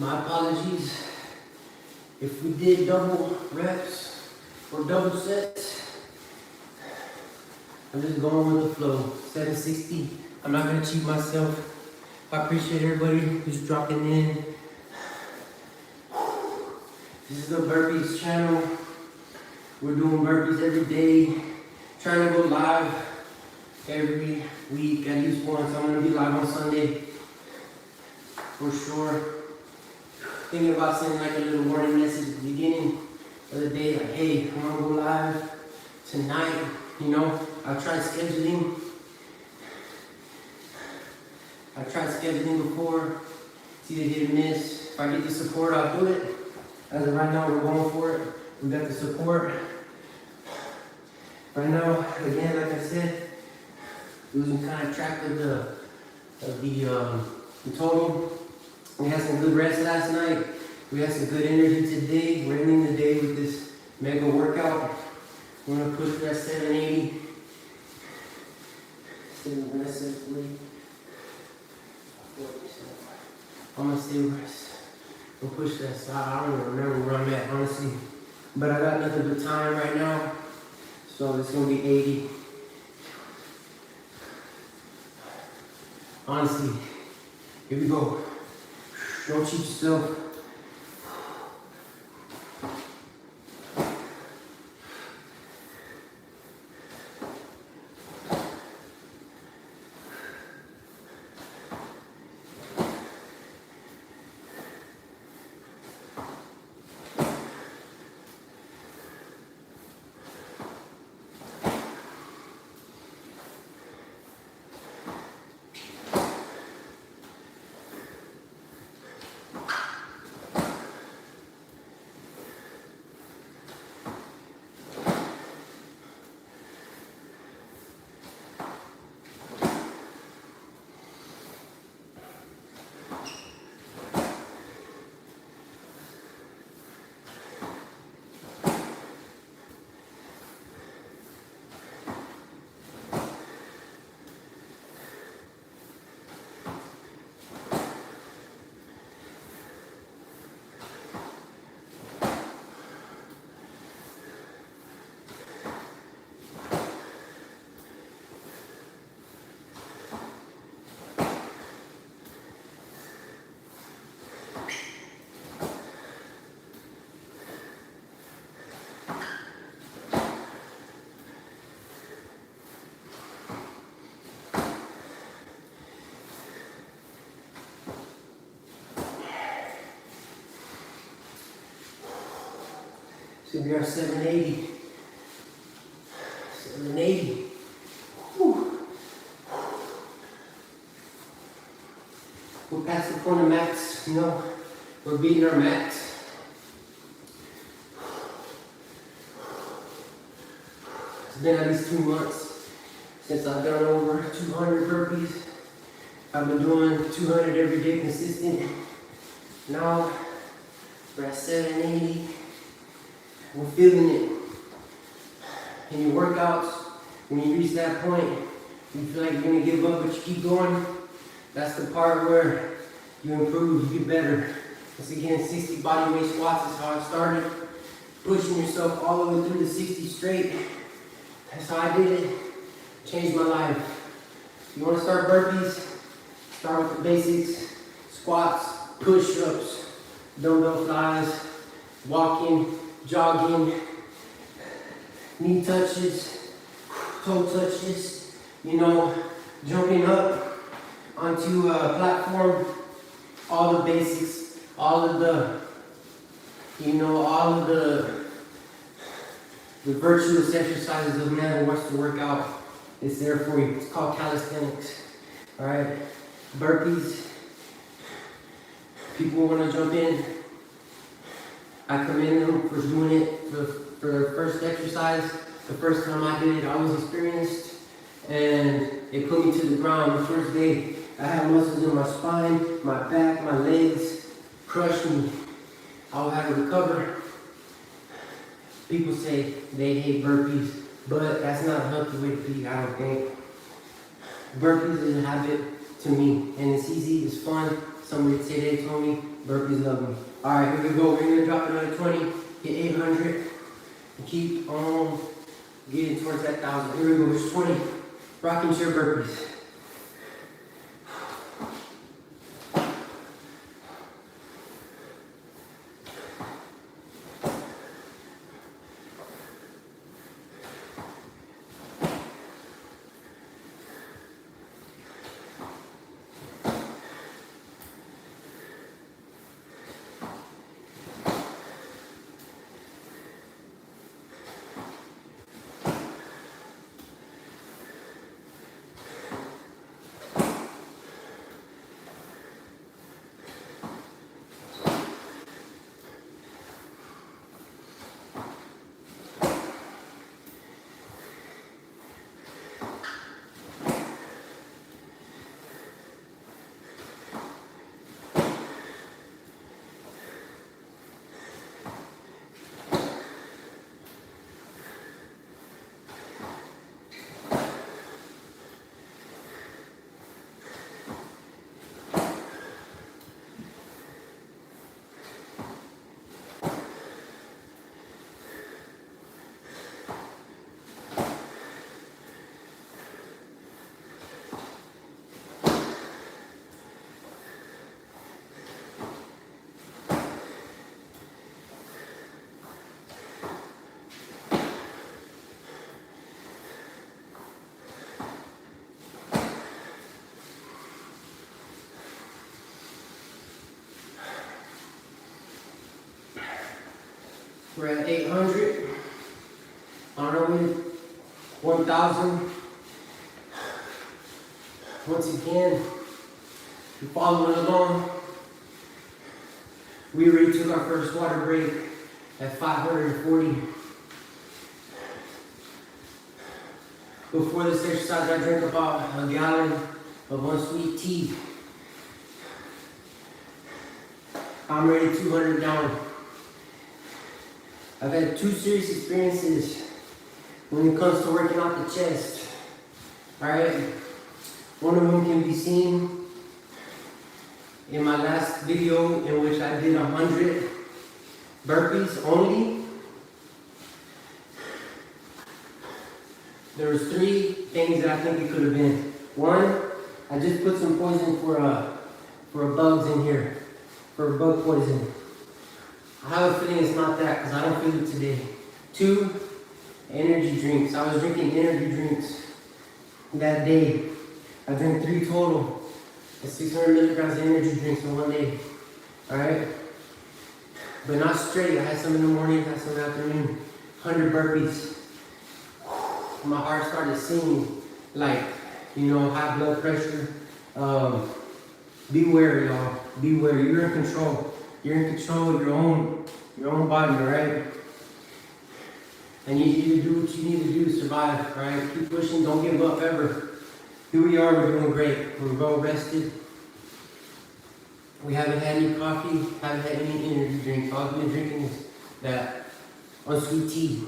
My apologies if we did double reps or double sets. I'm just going with the flow. 760. I'm not gonna cheat myself. I appreciate everybody who's dropping in. This is the Burpees channel. We're doing burpees every day. Trying to go live every week at least once. I'm gonna be live on Sunday for sure. Thinking about sending like a little warning message at the beginning of the day, like, hey, I'm gonna go live tonight. You know, I tried scheduling before. It's either hit or miss. If I get the support, I'll do it. As of right now, we're going for it. We got the support. Right now, again, like I said, losing kind of track of the total. We had some good rest last night. We had some good energy today. We're ending the day with this mega workout. We're gonna push for that 780. I'm gonna stay rest. We'll push that side. I don't even remember where I'm at, honestly. But I got nothing but time right now. So it's gonna be 80. Honestly, here we go. Don't cheat yourself. So we are 780. 780. Whew. We're past the point of max, you know, we're beating our max. It's been at least 2 months since I've done over 200 burpees. I've been doing 200 every day consistent. Now we're at 780. We're feeling it. In your workouts, when you reach that point, you feel like you're gonna give up, but you keep going. That's the part where you improve, you get better. Once again, 60 body weight squats is how I started. Pushing yourself all the way through the 60 straight. That's how I did it. Changed my life. You wanna start burpees? Start with the basics. Squats, push-ups, dumbbell flies, walking, jogging, knee touches, toe touches, you know, jumping up onto a platform, all the basics, all of the, you know, all of the virtuous exercises of man who wants to work out. It's there for you. It's called calisthenics. All right, burpees. People want to jump in. I commend them for doing it for their first exercise. The first time I did it, I was experienced, and it put me to the ground. The first day, I had muscles in my spine, my back, my legs, crushed me. I would have to recover. People say they hate burpees, but that's not a healthy way to be, I don't think. Burpees is a habit to me, and it's easy, it's fun. Somebody today told me Burpees love me. Alright, here we go. We're gonna drop another 20, get 800, and keep on getting towards that 1,000. Here we go, just 20 rocking chair burpees. We're at 800, on our way, 1,000. Once again, you're following along. We already took our first water break at 540. Before this exercise, I drank about a gallon of unsweet tea. I'm ready 200 down. I've had 2 serious experiences when it comes to working out the chest. Alright? One of them can be seen in my last video in which I did 100 burpees only. There was 3 things that I think it could have been. 1, I just put some poison for bugs in here, for bug poison. I have a feeling it's not that because I don't feel it today. 2, energy drinks. I was drinking energy drinks that day. I drank 3 total. That's 600 milligrams of energy drinks in one day. Alright? But not straight. I had some in the morning, I had some in the afternoon. 100 burpees. My heart started singing like, high blood pressure. Beware, y'all. Beware. You're in control. You're in control of your own body, alright? And you need to do what you need to do to survive, alright? Keep pushing, don't give up ever. Here we are, we're doing great. We're well rested. We haven't had any coffee, haven't had any energy drinks. All we've been drinking is that unsweet tea.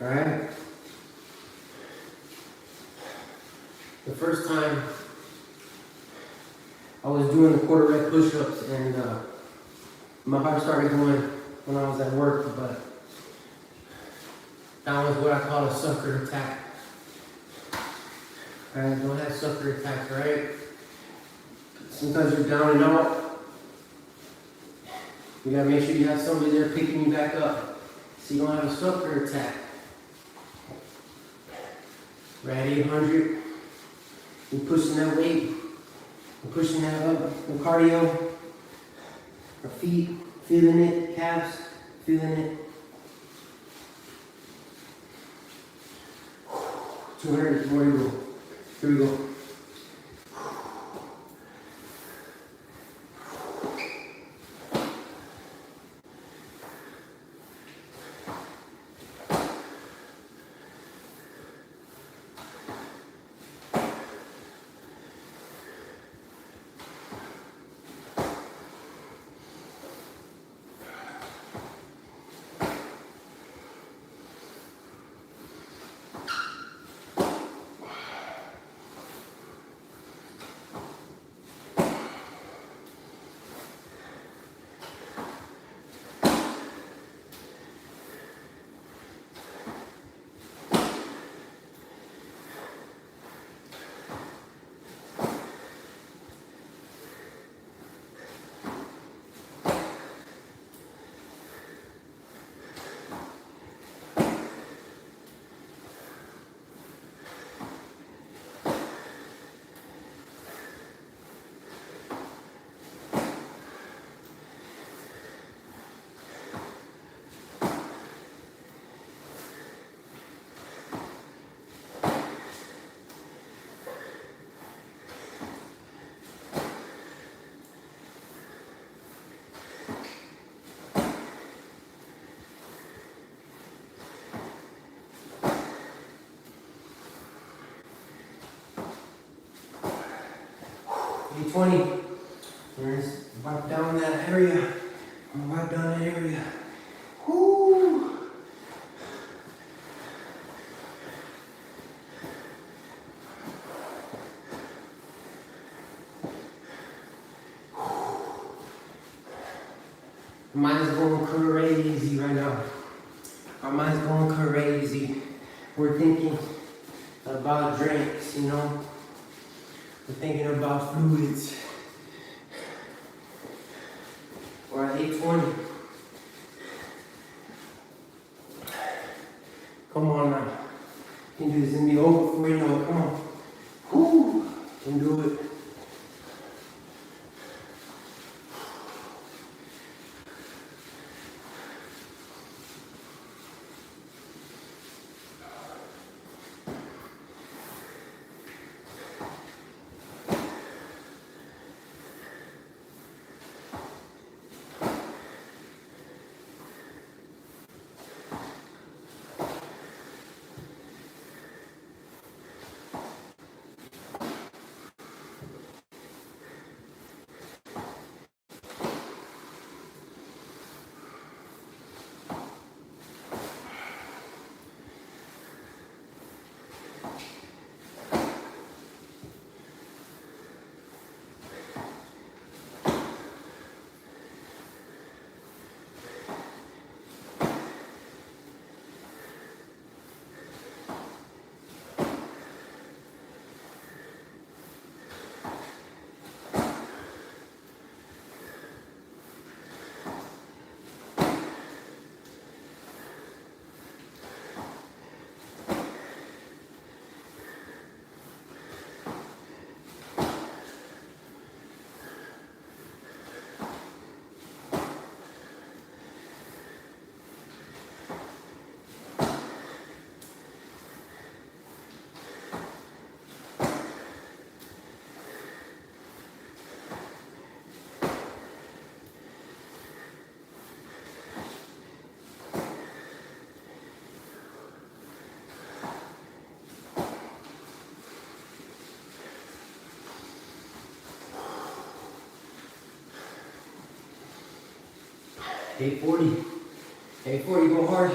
Alright? The first time I was doing the quarter rep push-ups and my heart started going when I was at work, but that was what I call a sucker attack. Alright, don't have sucker attacks, alright? Sometimes you're down and out. You gotta make sure you have somebody there picking you back up so you don't have a sucker attack. We're at 800. We're pushing that weight. We're pushing that up. The cardio. Our feet, feeling it. Calves, feeling it. 200 more to go. Here we go. 820. Let's wipe down that area. Wipe down that area. Whoo! Mine's going crazy right now. Our mind's going crazy. We're thinking about drinks, you know? We're thinking about fluids. We're at 820. Come on now. You can do this. It's gonna be over before you know it. Come on. Whoo! You can do it. Eight 40, go hard.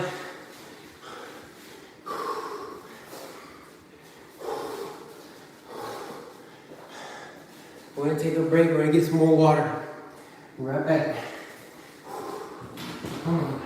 We're gonna take a break, we're gonna get some more water. Be right back. Come on.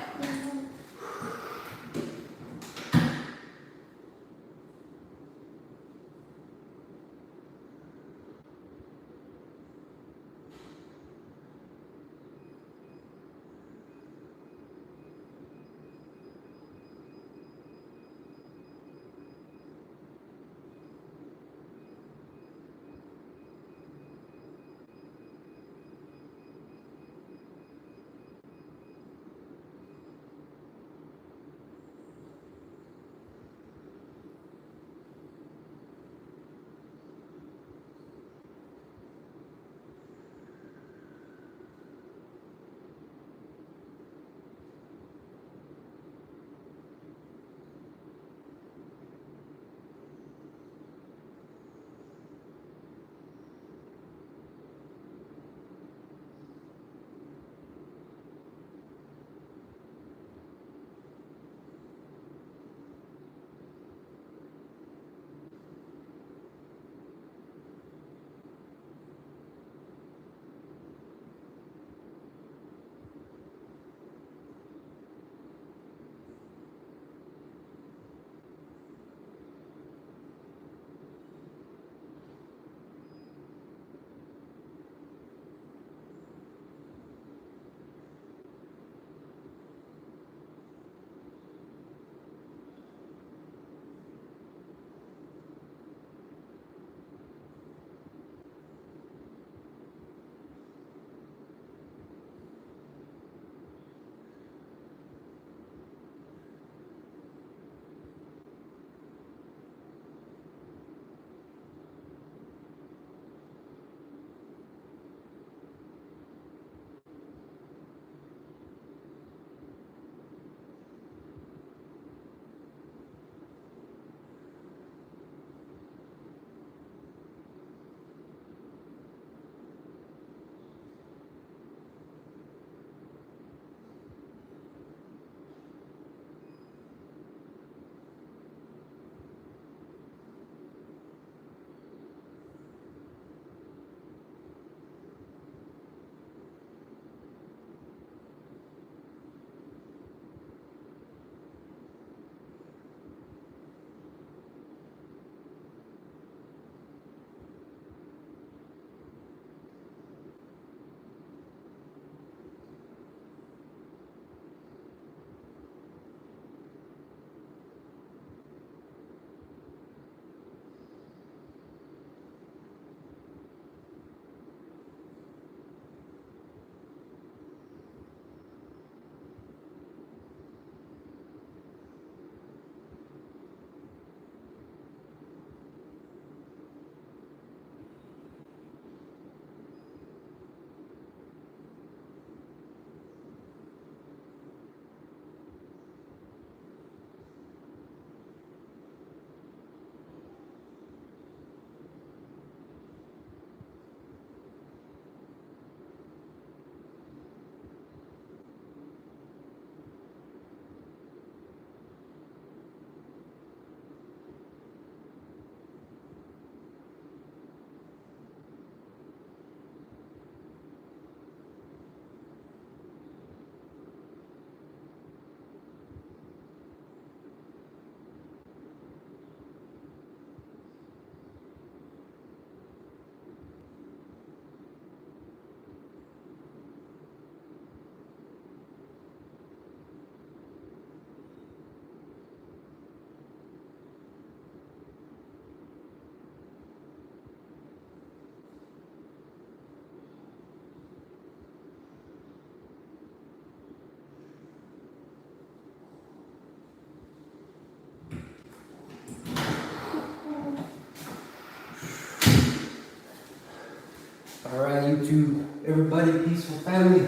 YouTube, everybody, peaceful family.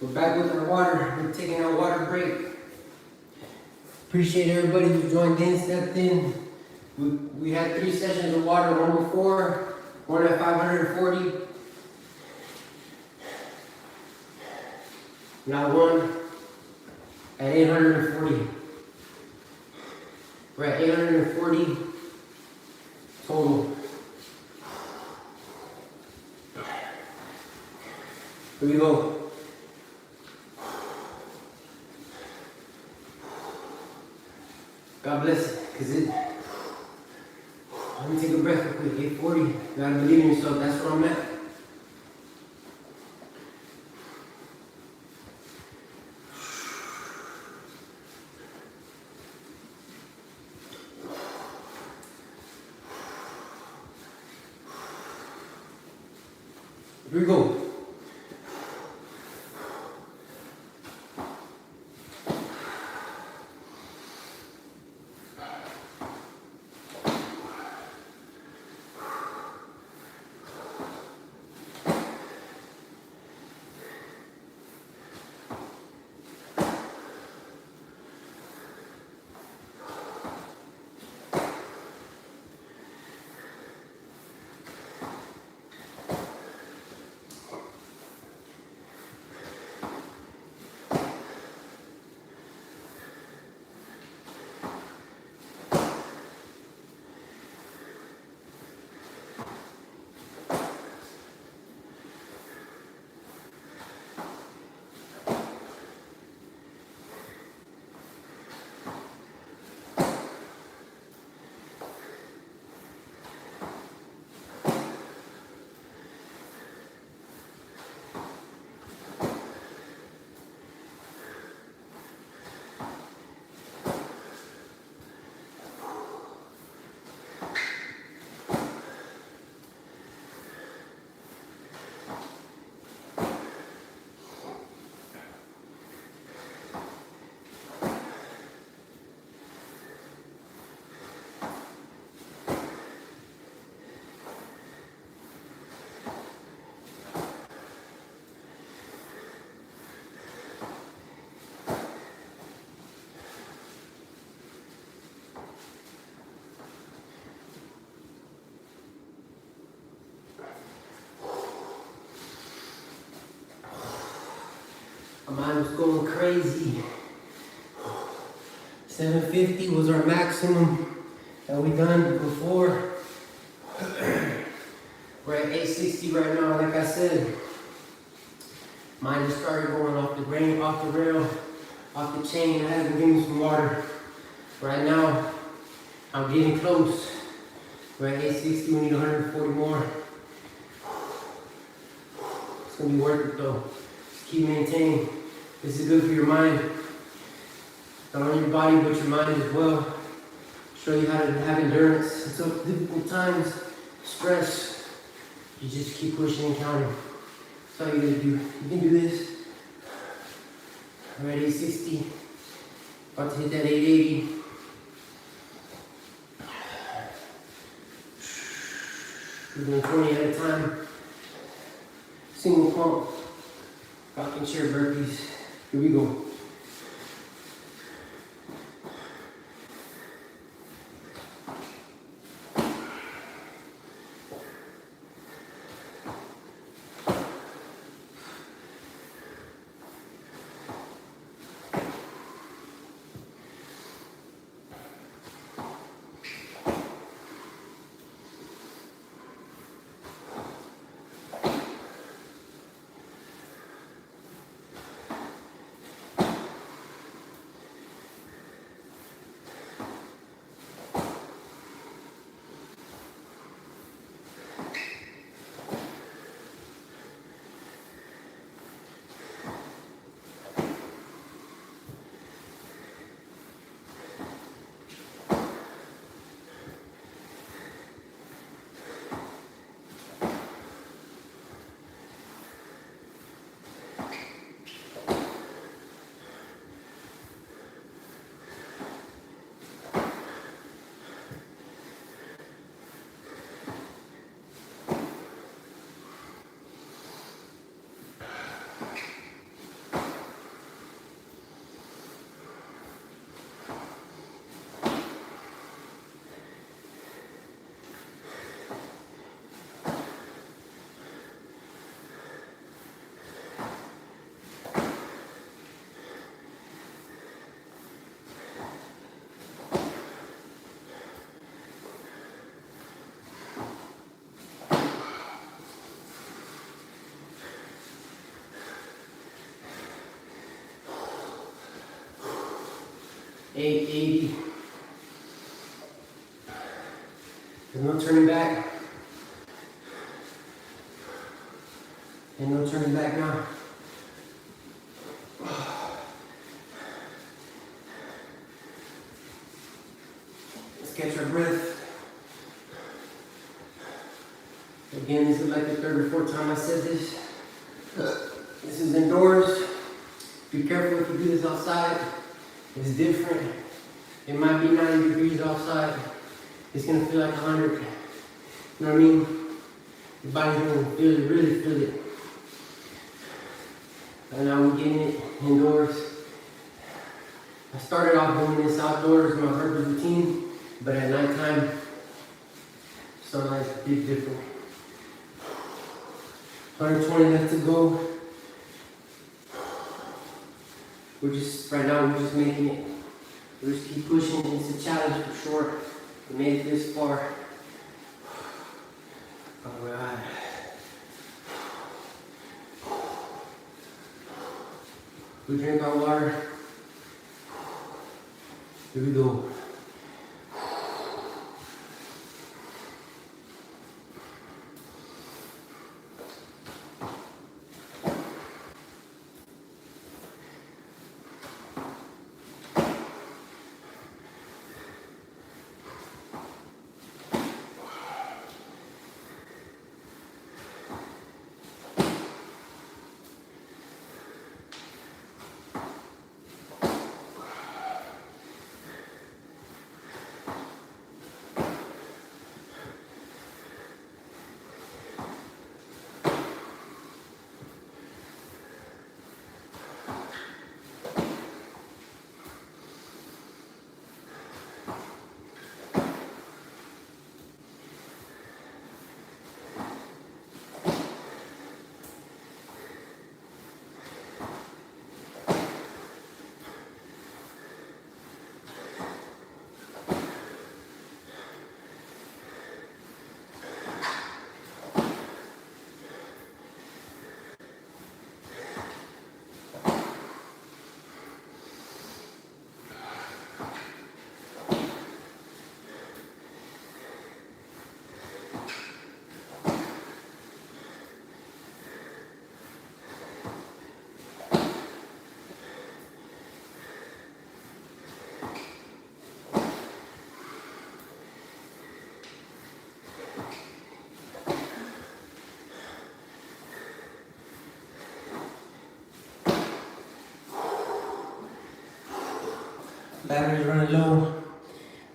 We're back with our water. We're taking our water break. Appreciate everybody who joined in, stepped in. We had 3 sessions of water, one before, one at 540. Now one at 840. We're at 840 total. Here we go. God bless it, because let me take a breath real quick. 840. You gotta believe in yourself. That's where I'm at. Here we go. My mind was going crazy. 750 was our maximum that we done before. We're at 860 right now, like I said. Mine just started going off the grain, off the rail, off the chain. I had to give me some water. Right now, I'm getting close. We're at 860, we need 140 more. It's gonna be worth it though. Just keep maintaining. This is good for your mind. Not only your body, but your mind as well. Show you how to have endurance. It's so difficult times, stress. You just keep pushing and counting. That's all you gotta do. You can do this. We're at 860. About to hit that 880. We're doing 20 at a time. Single pump. Rocking chair burpees. Here we go. 880. There's no turning back. And no turning back now. Let's catch our breath. Again, this is like the third or fourth time I said this. This is indoors. Be careful if you do this outside. It's different. It might be 90 degrees outside. It's gonna feel like 100. You know what I mean? Your body's gonna feel it, really feel it. And now we're getting it indoors. I started off doing this outdoors in my burpees routine, but at nighttime, sunlight's a bit different. 120 left to go. Right now we're just making it. We'll just keep pushing. It's a challenge for sure. We made it this far. Alright. We drink our water. Here we go. Battery's running low.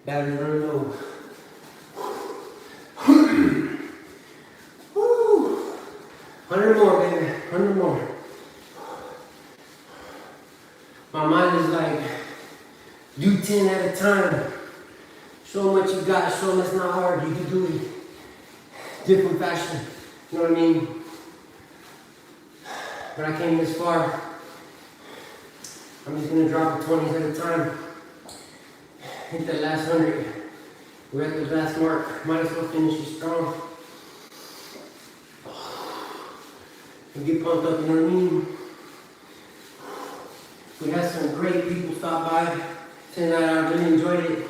Battery's running low. Woo! 100 more, baby. 100 more. My mind is like, do 10 at a time. Show them what you got. Show them it's not hard. You can do it. Different fashion. You know what I mean? When I came this far, I'm just gonna drop the 20s at a time. Hit that last 100. We're at the last mark. Might as well finish it strong. And get pumped up, you know what I mean? We had some great people stop by tonight. I really enjoyed it.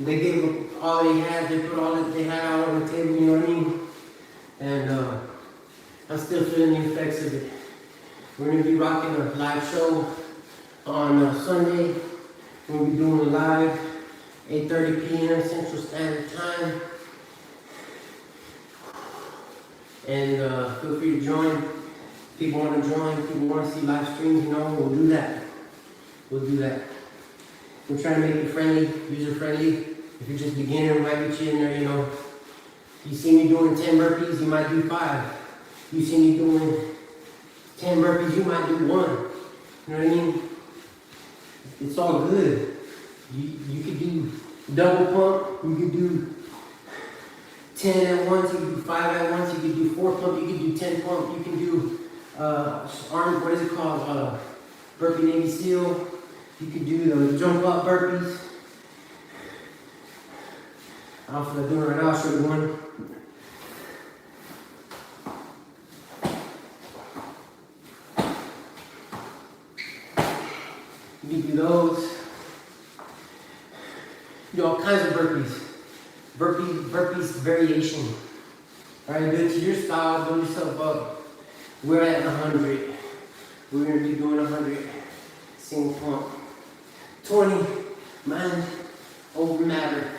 They gave all they had. They put all that they had out on the table, you know what I mean? And I'm still feeling the effects of it. We're gonna be rocking a live show on Sunday. We'll be doing it live, 8:30 p.m. Central Standard Time. And feel free to join. If people want to join, if people want to see live streams, you know, we'll do that. We'll do that. We're trying to make it friendly, user friendly. If you're just beginner, we might get you in there, you know. You see me doing 10 burpees, you might do 5. You see me doing 10 burpees, you might do 1. You know what I mean? It's all good. You could do double pump, you could do 10 at once, you could do 5 at once, you could do 4 pump, you could do 10 pump, you can do arm, what is it called? Burpee Navy SEAL. You could do the jump up burpees. I don't feel like doing it right now, I'll show you one. You can do those. Do all kinds of burpees. Burpees variation. Alright, do it to your style, build yourself up. We're at 100. We're gonna be doing 100. Single pump. 20. Mind over matter.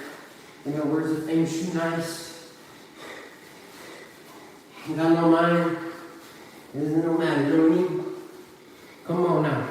In the words of famous shoe nice. You got no mind. It doesn't no matter, you know what I mean? Come on now.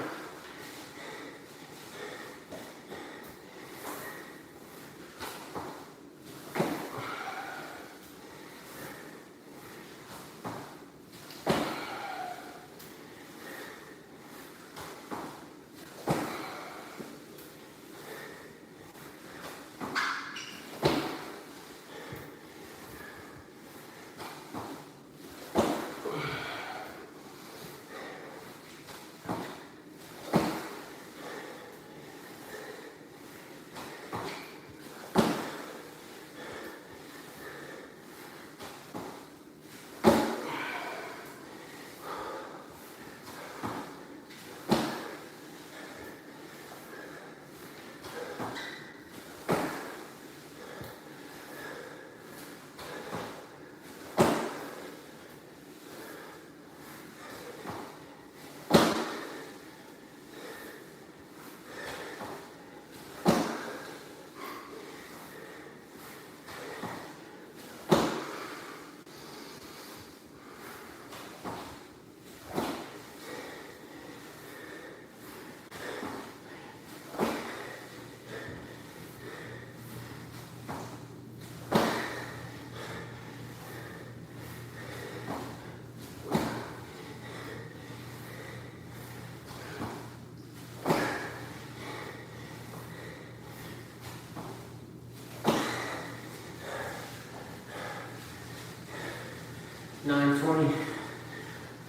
$9.20.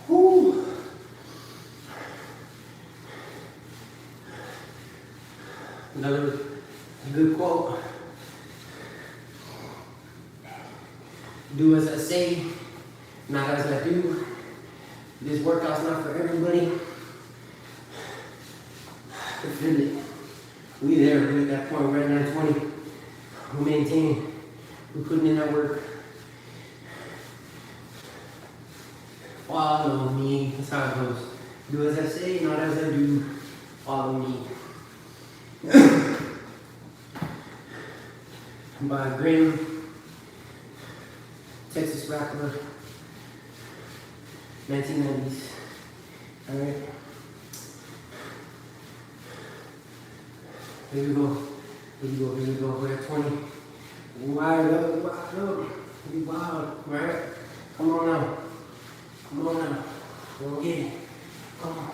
Whoo! Another good quote. Do as I say, not as I do. This workout's not for everybody. I feel it. We there, we're at that point, we're at 920. We're maintaining, we're putting in that work. Follow me, that's how it goes. Do as I say, not as I do. Follow me. By Graham, Texas rapper, 1990s. Alright. Here we go. Here we go, here we go. We're at 20. Wide up, wide up. Be wild, right? Come on now. Come on now. Go get it. Come on.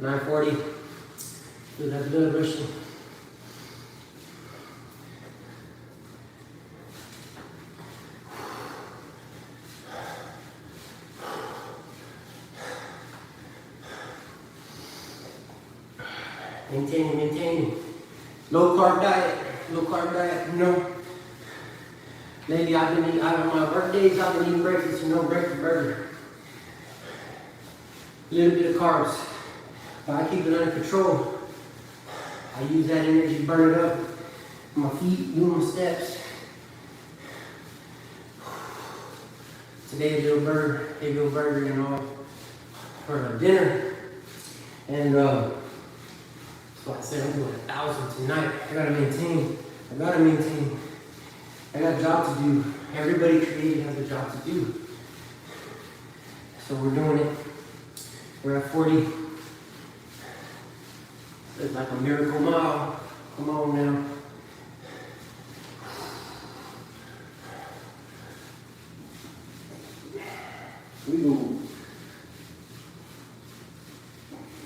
$9.40. Feel that blood rushing. maintain. Low carb diet, you know. Lately I've been eating, out of my work days, I've been eating breakfast, you know, breakfast burger. A little bit of carbs, but I keep it under control. I use that energy to burn it up. My feet, doing my steps. Today a little burger, you know, for dinner. And so I said I'm doing 1,000 tonight. I gotta maintain. I got a job to do. Everybody created has a job to do. So we're doing it. We're at 40. It's like a miracle mile. Come on now. We go.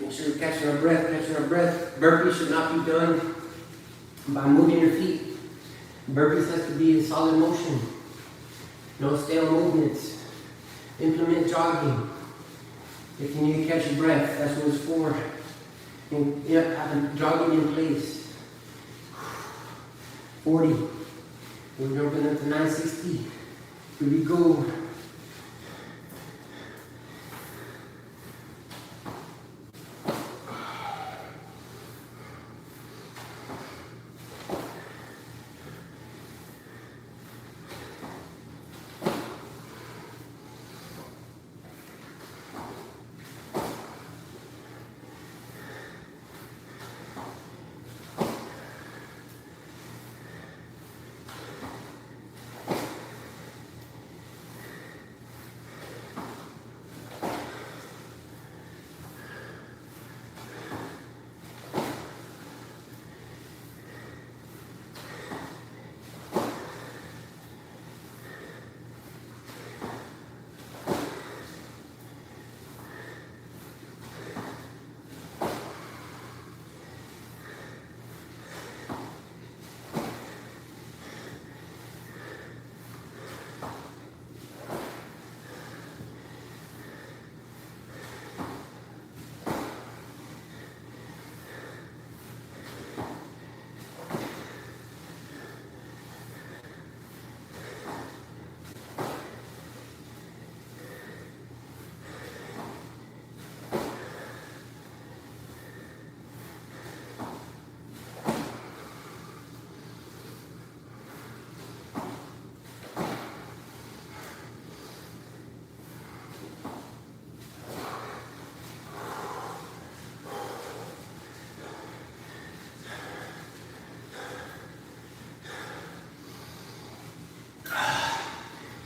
Make sure you're catching our breath. Burpees should not be done by moving your feet. Burpees has to be in solid motion. No stale movements. Implement jogging. If you need to catch your breath, that's what it's for. And yep, have jogging in place. 40. We're jumping up to 960. Here we go.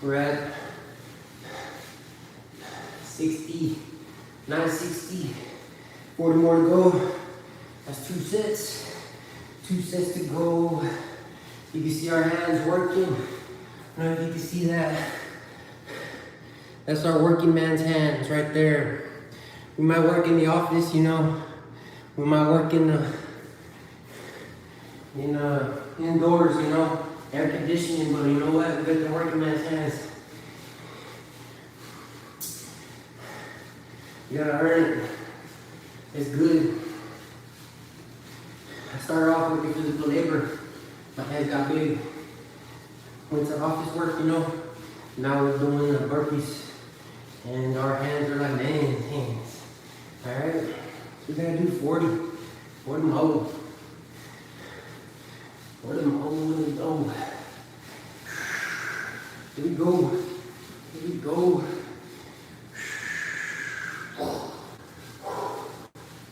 We're at 60, 960, 40 more to go. That's 2 sets. 2 sets to go. You can see our hands working. I don't know if you can see that. That's our working man's hands right there. We might work in the office, you know. We might work in indoors, you know, air conditioning, but you know what? We got the working man's hands. You gotta earn it. It's good. I started off with physical labor. My hands got big. Went to office work, you know. Now we're doing the burpees. And our hands are like man's hands. Alright? So we gotta do 40. 40 more. 40 more. Here we go. Here we go.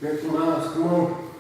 Miracle miles, come on.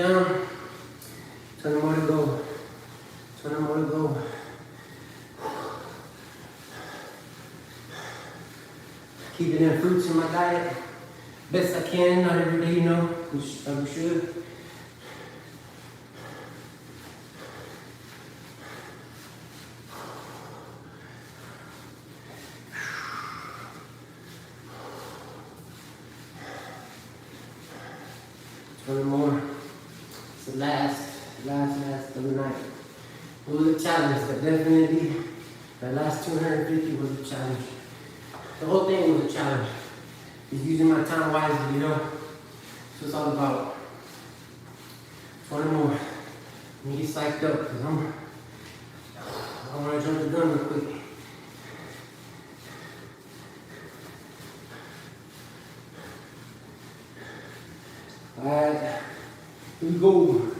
down. 20 more to go. 20 more to go. Keeping in fruits in my diet. Best I can, not every day, you know, which I should. One more. It's the last of the night. It was a challenge, but definitely that last 250 was a challenge. The whole thing was a challenge. Just using my time wisely, you know. That's what it's all about. 20 more. Let me get psyched up because I want to jump the gun real quick. Alright, here we go.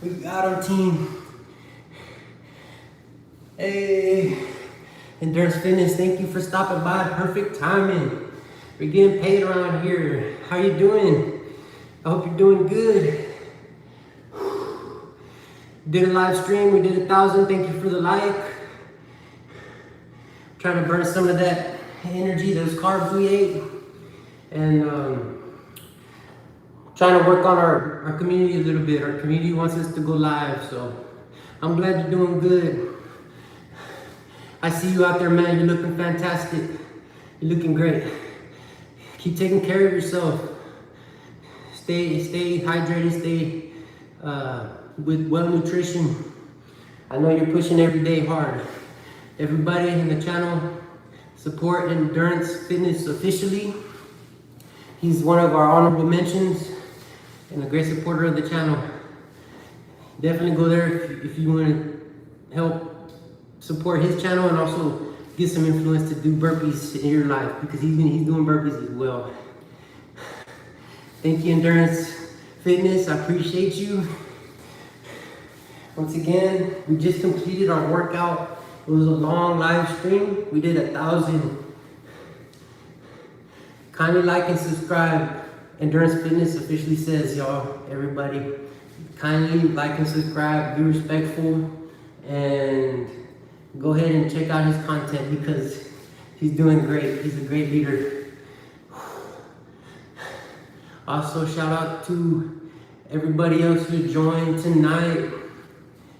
We got him, team. Hey, Endurance Fitness, thank you for stopping by. Perfect timing. We're getting paid around here. How you doing? I hope you're doing good. Did a live stream. We did 1,000. Thank you for the like. Trying to burn some of that energy, those carbs we ate, and trying to work on our community a little bit. Our community wants us to go live, so I'm glad you're doing good. I see you out there, man. You're looking fantastic. You're looking great. Keep taking care of yourself. Stay hydrated. Stay with well nutrition. I know you're pushing every day hard. Everybody in the channel, support Endurance Fitness officially. He's one of our honorable mentions and a great supporter of the channel. Definitely go there if you want to help support his channel and also get some influence to do burpees in your life, because he's doing burpees as well. Thank you, Endurance Fitness. I appreciate you. Once again, we just completed our workout. It was a long live stream. We did 1,000. Kindly like and subscribe. Endurance Fitness officially says, y'all, everybody, kindly like and subscribe, be respectful, and go ahead and check out his content because he's doing great. He's a great leader. Also, shout out to everybody else who joined tonight.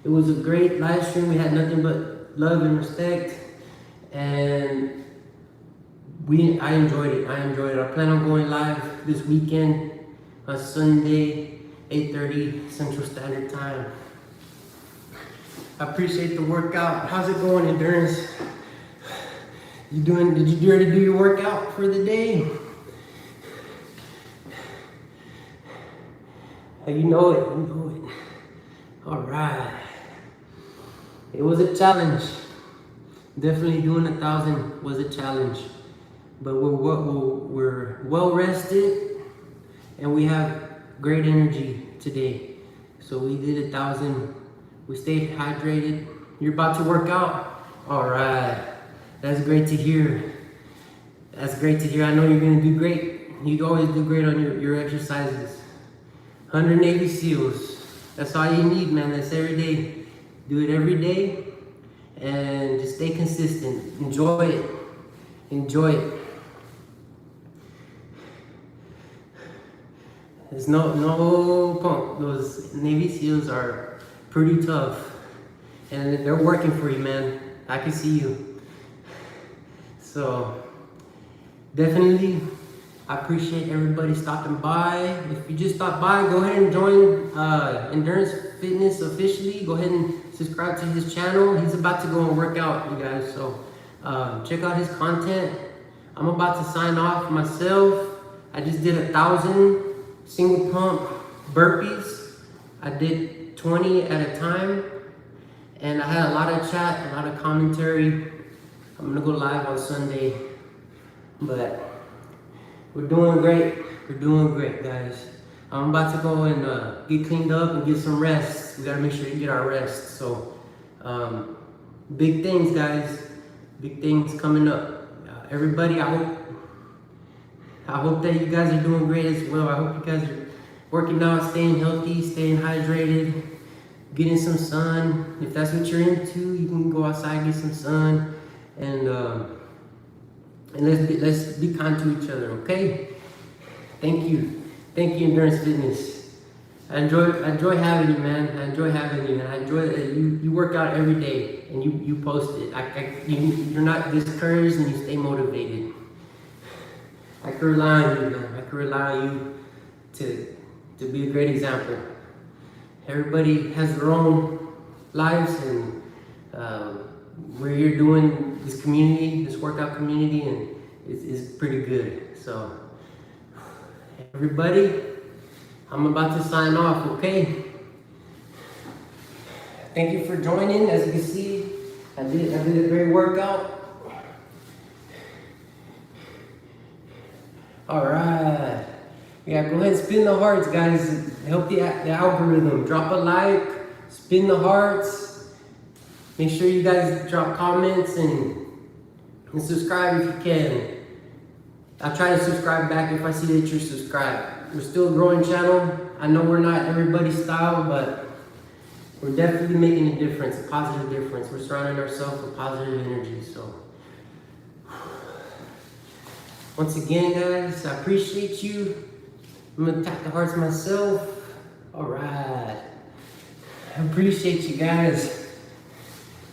It was a great live stream. We had nothing but love and respect, and I enjoyed it. I plan on going live this weekend on Sunday, 8:30 Central Standard Time. I appreciate the workout. How's it going, Endurance? Did you already do your workout for the day? You know it. All right. It was a challenge. Definitely doing 1,000 was a challenge, but we're well rested and we have great energy today. So we did 1,000. We stayed hydrated. You're about to work out? All right. That's great to hear. That's great to hear. I know you're gonna do great. You always do great on your exercises. 180 seals. That's all you need, man. That's every day. Do it every day and just stay consistent. Enjoy it. Enjoy it. There's no pump. Those Navy SEALs are pretty tough. And they're working for you, man. I can see you. So, definitely, I appreciate everybody stopping by. If you just stopped by, go ahead and join Endurance Fitness officially. Go ahead and subscribe to his channel. He's about to go and work out, you guys. So, check out his content. I'm about to sign off myself. I just did 1,000 single pump burpees. I did 20 at a time. And I had a lot of chat, a lot of commentary. I'm gonna go live on Sunday. But we're doing great. We're doing great, guys. I'm about to go and get cleaned up and get some rest. We gotta make sure you get our rest. So, big things, guys. Big things coming up. Everybody, I hope that you guys are doing great as well. I hope you guys are working out, staying healthy, staying hydrated, getting some sun. If that's what you're into, you can go outside, get some sun, and let's be kind to each other, okay? Thank you, Endurance Fitness. I enjoy having you, man. I enjoy having you, and I enjoy that you work out every day and you post it. You're not discouraged and you stay motivated. I can rely on you, man. I can rely on you to be a great example. Everybody has their own lives, and we're here doing this community, this workout community, and it's pretty good. So, everybody, I'm about to sign off, okay? Thank you for joining. As you can see, I did a great workout. All right. Yeah, go ahead and spin the hearts, guys. Help the algorithm. Drop a like, spin the hearts. Make sure you guys drop comments and subscribe if you can. I'll try to subscribe back if I see that you're subscribed. We're still a growing channel. I know we're not everybody's style, but we're definitely making a difference, a positive difference. We're surrounding ourselves with positive energy. So, once again, guys, I appreciate you. I'm gonna tap the hearts myself. All right. I appreciate you guys.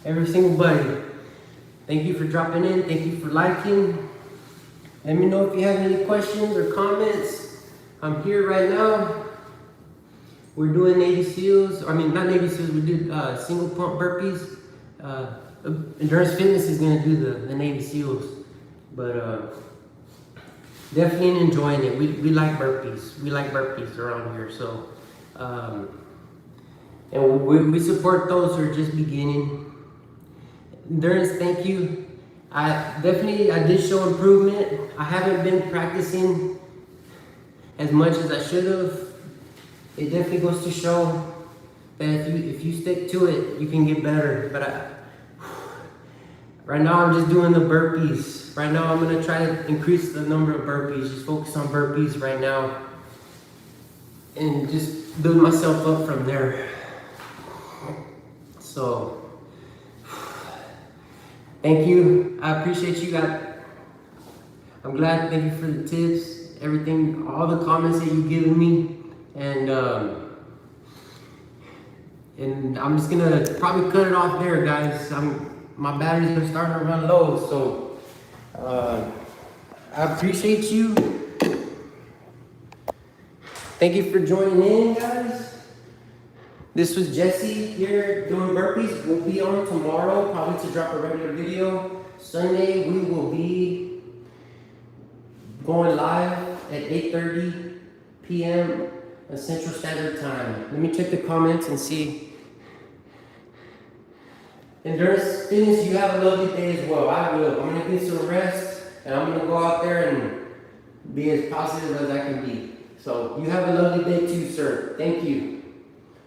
Every single buddy. Thank you for dropping in. Thank you for liking. Let me know if you have any questions or comments. I'm here right now. We're doing Navy SEALs. I mean, not Navy SEALs. We did single pump burpees. Endurance Fitness is gonna do the Navy SEALs, but definitely enjoying it. We like burpees. We like burpees around here. So, and we support those who are just beginning. Endurance, thank you. I did show improvement. I haven't been practicing as much as I should have. It definitely goes to show that if you stick to it, you can get better. But right now I'm just doing the burpees. Right now I'm gonna try to increase the number of burpees. Just focus on burpees right now, and just build myself up from there. So, thank you. I appreciate you guys. I'm glad. Thank you for the tips, everything, all the comments that you've given me, and I'm just gonna probably cut it off there, guys. My batteries are starting to run low, so I appreciate you. Thank you for joining in, guys. This was Jesse here doing burpees. We'll be on tomorrow, probably to drop a regular video. Sunday, we will be going live at 8:30 p.m. Central Standard Time. Let me check the comments and see. Endurance Fitness, you have a lovely day as well. I will. I'm going to get some rest, and I'm going to go out there and be as positive as I can be. So you have a lovely day too, sir. Thank you.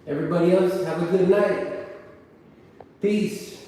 Everybody else, have a good night. Peace.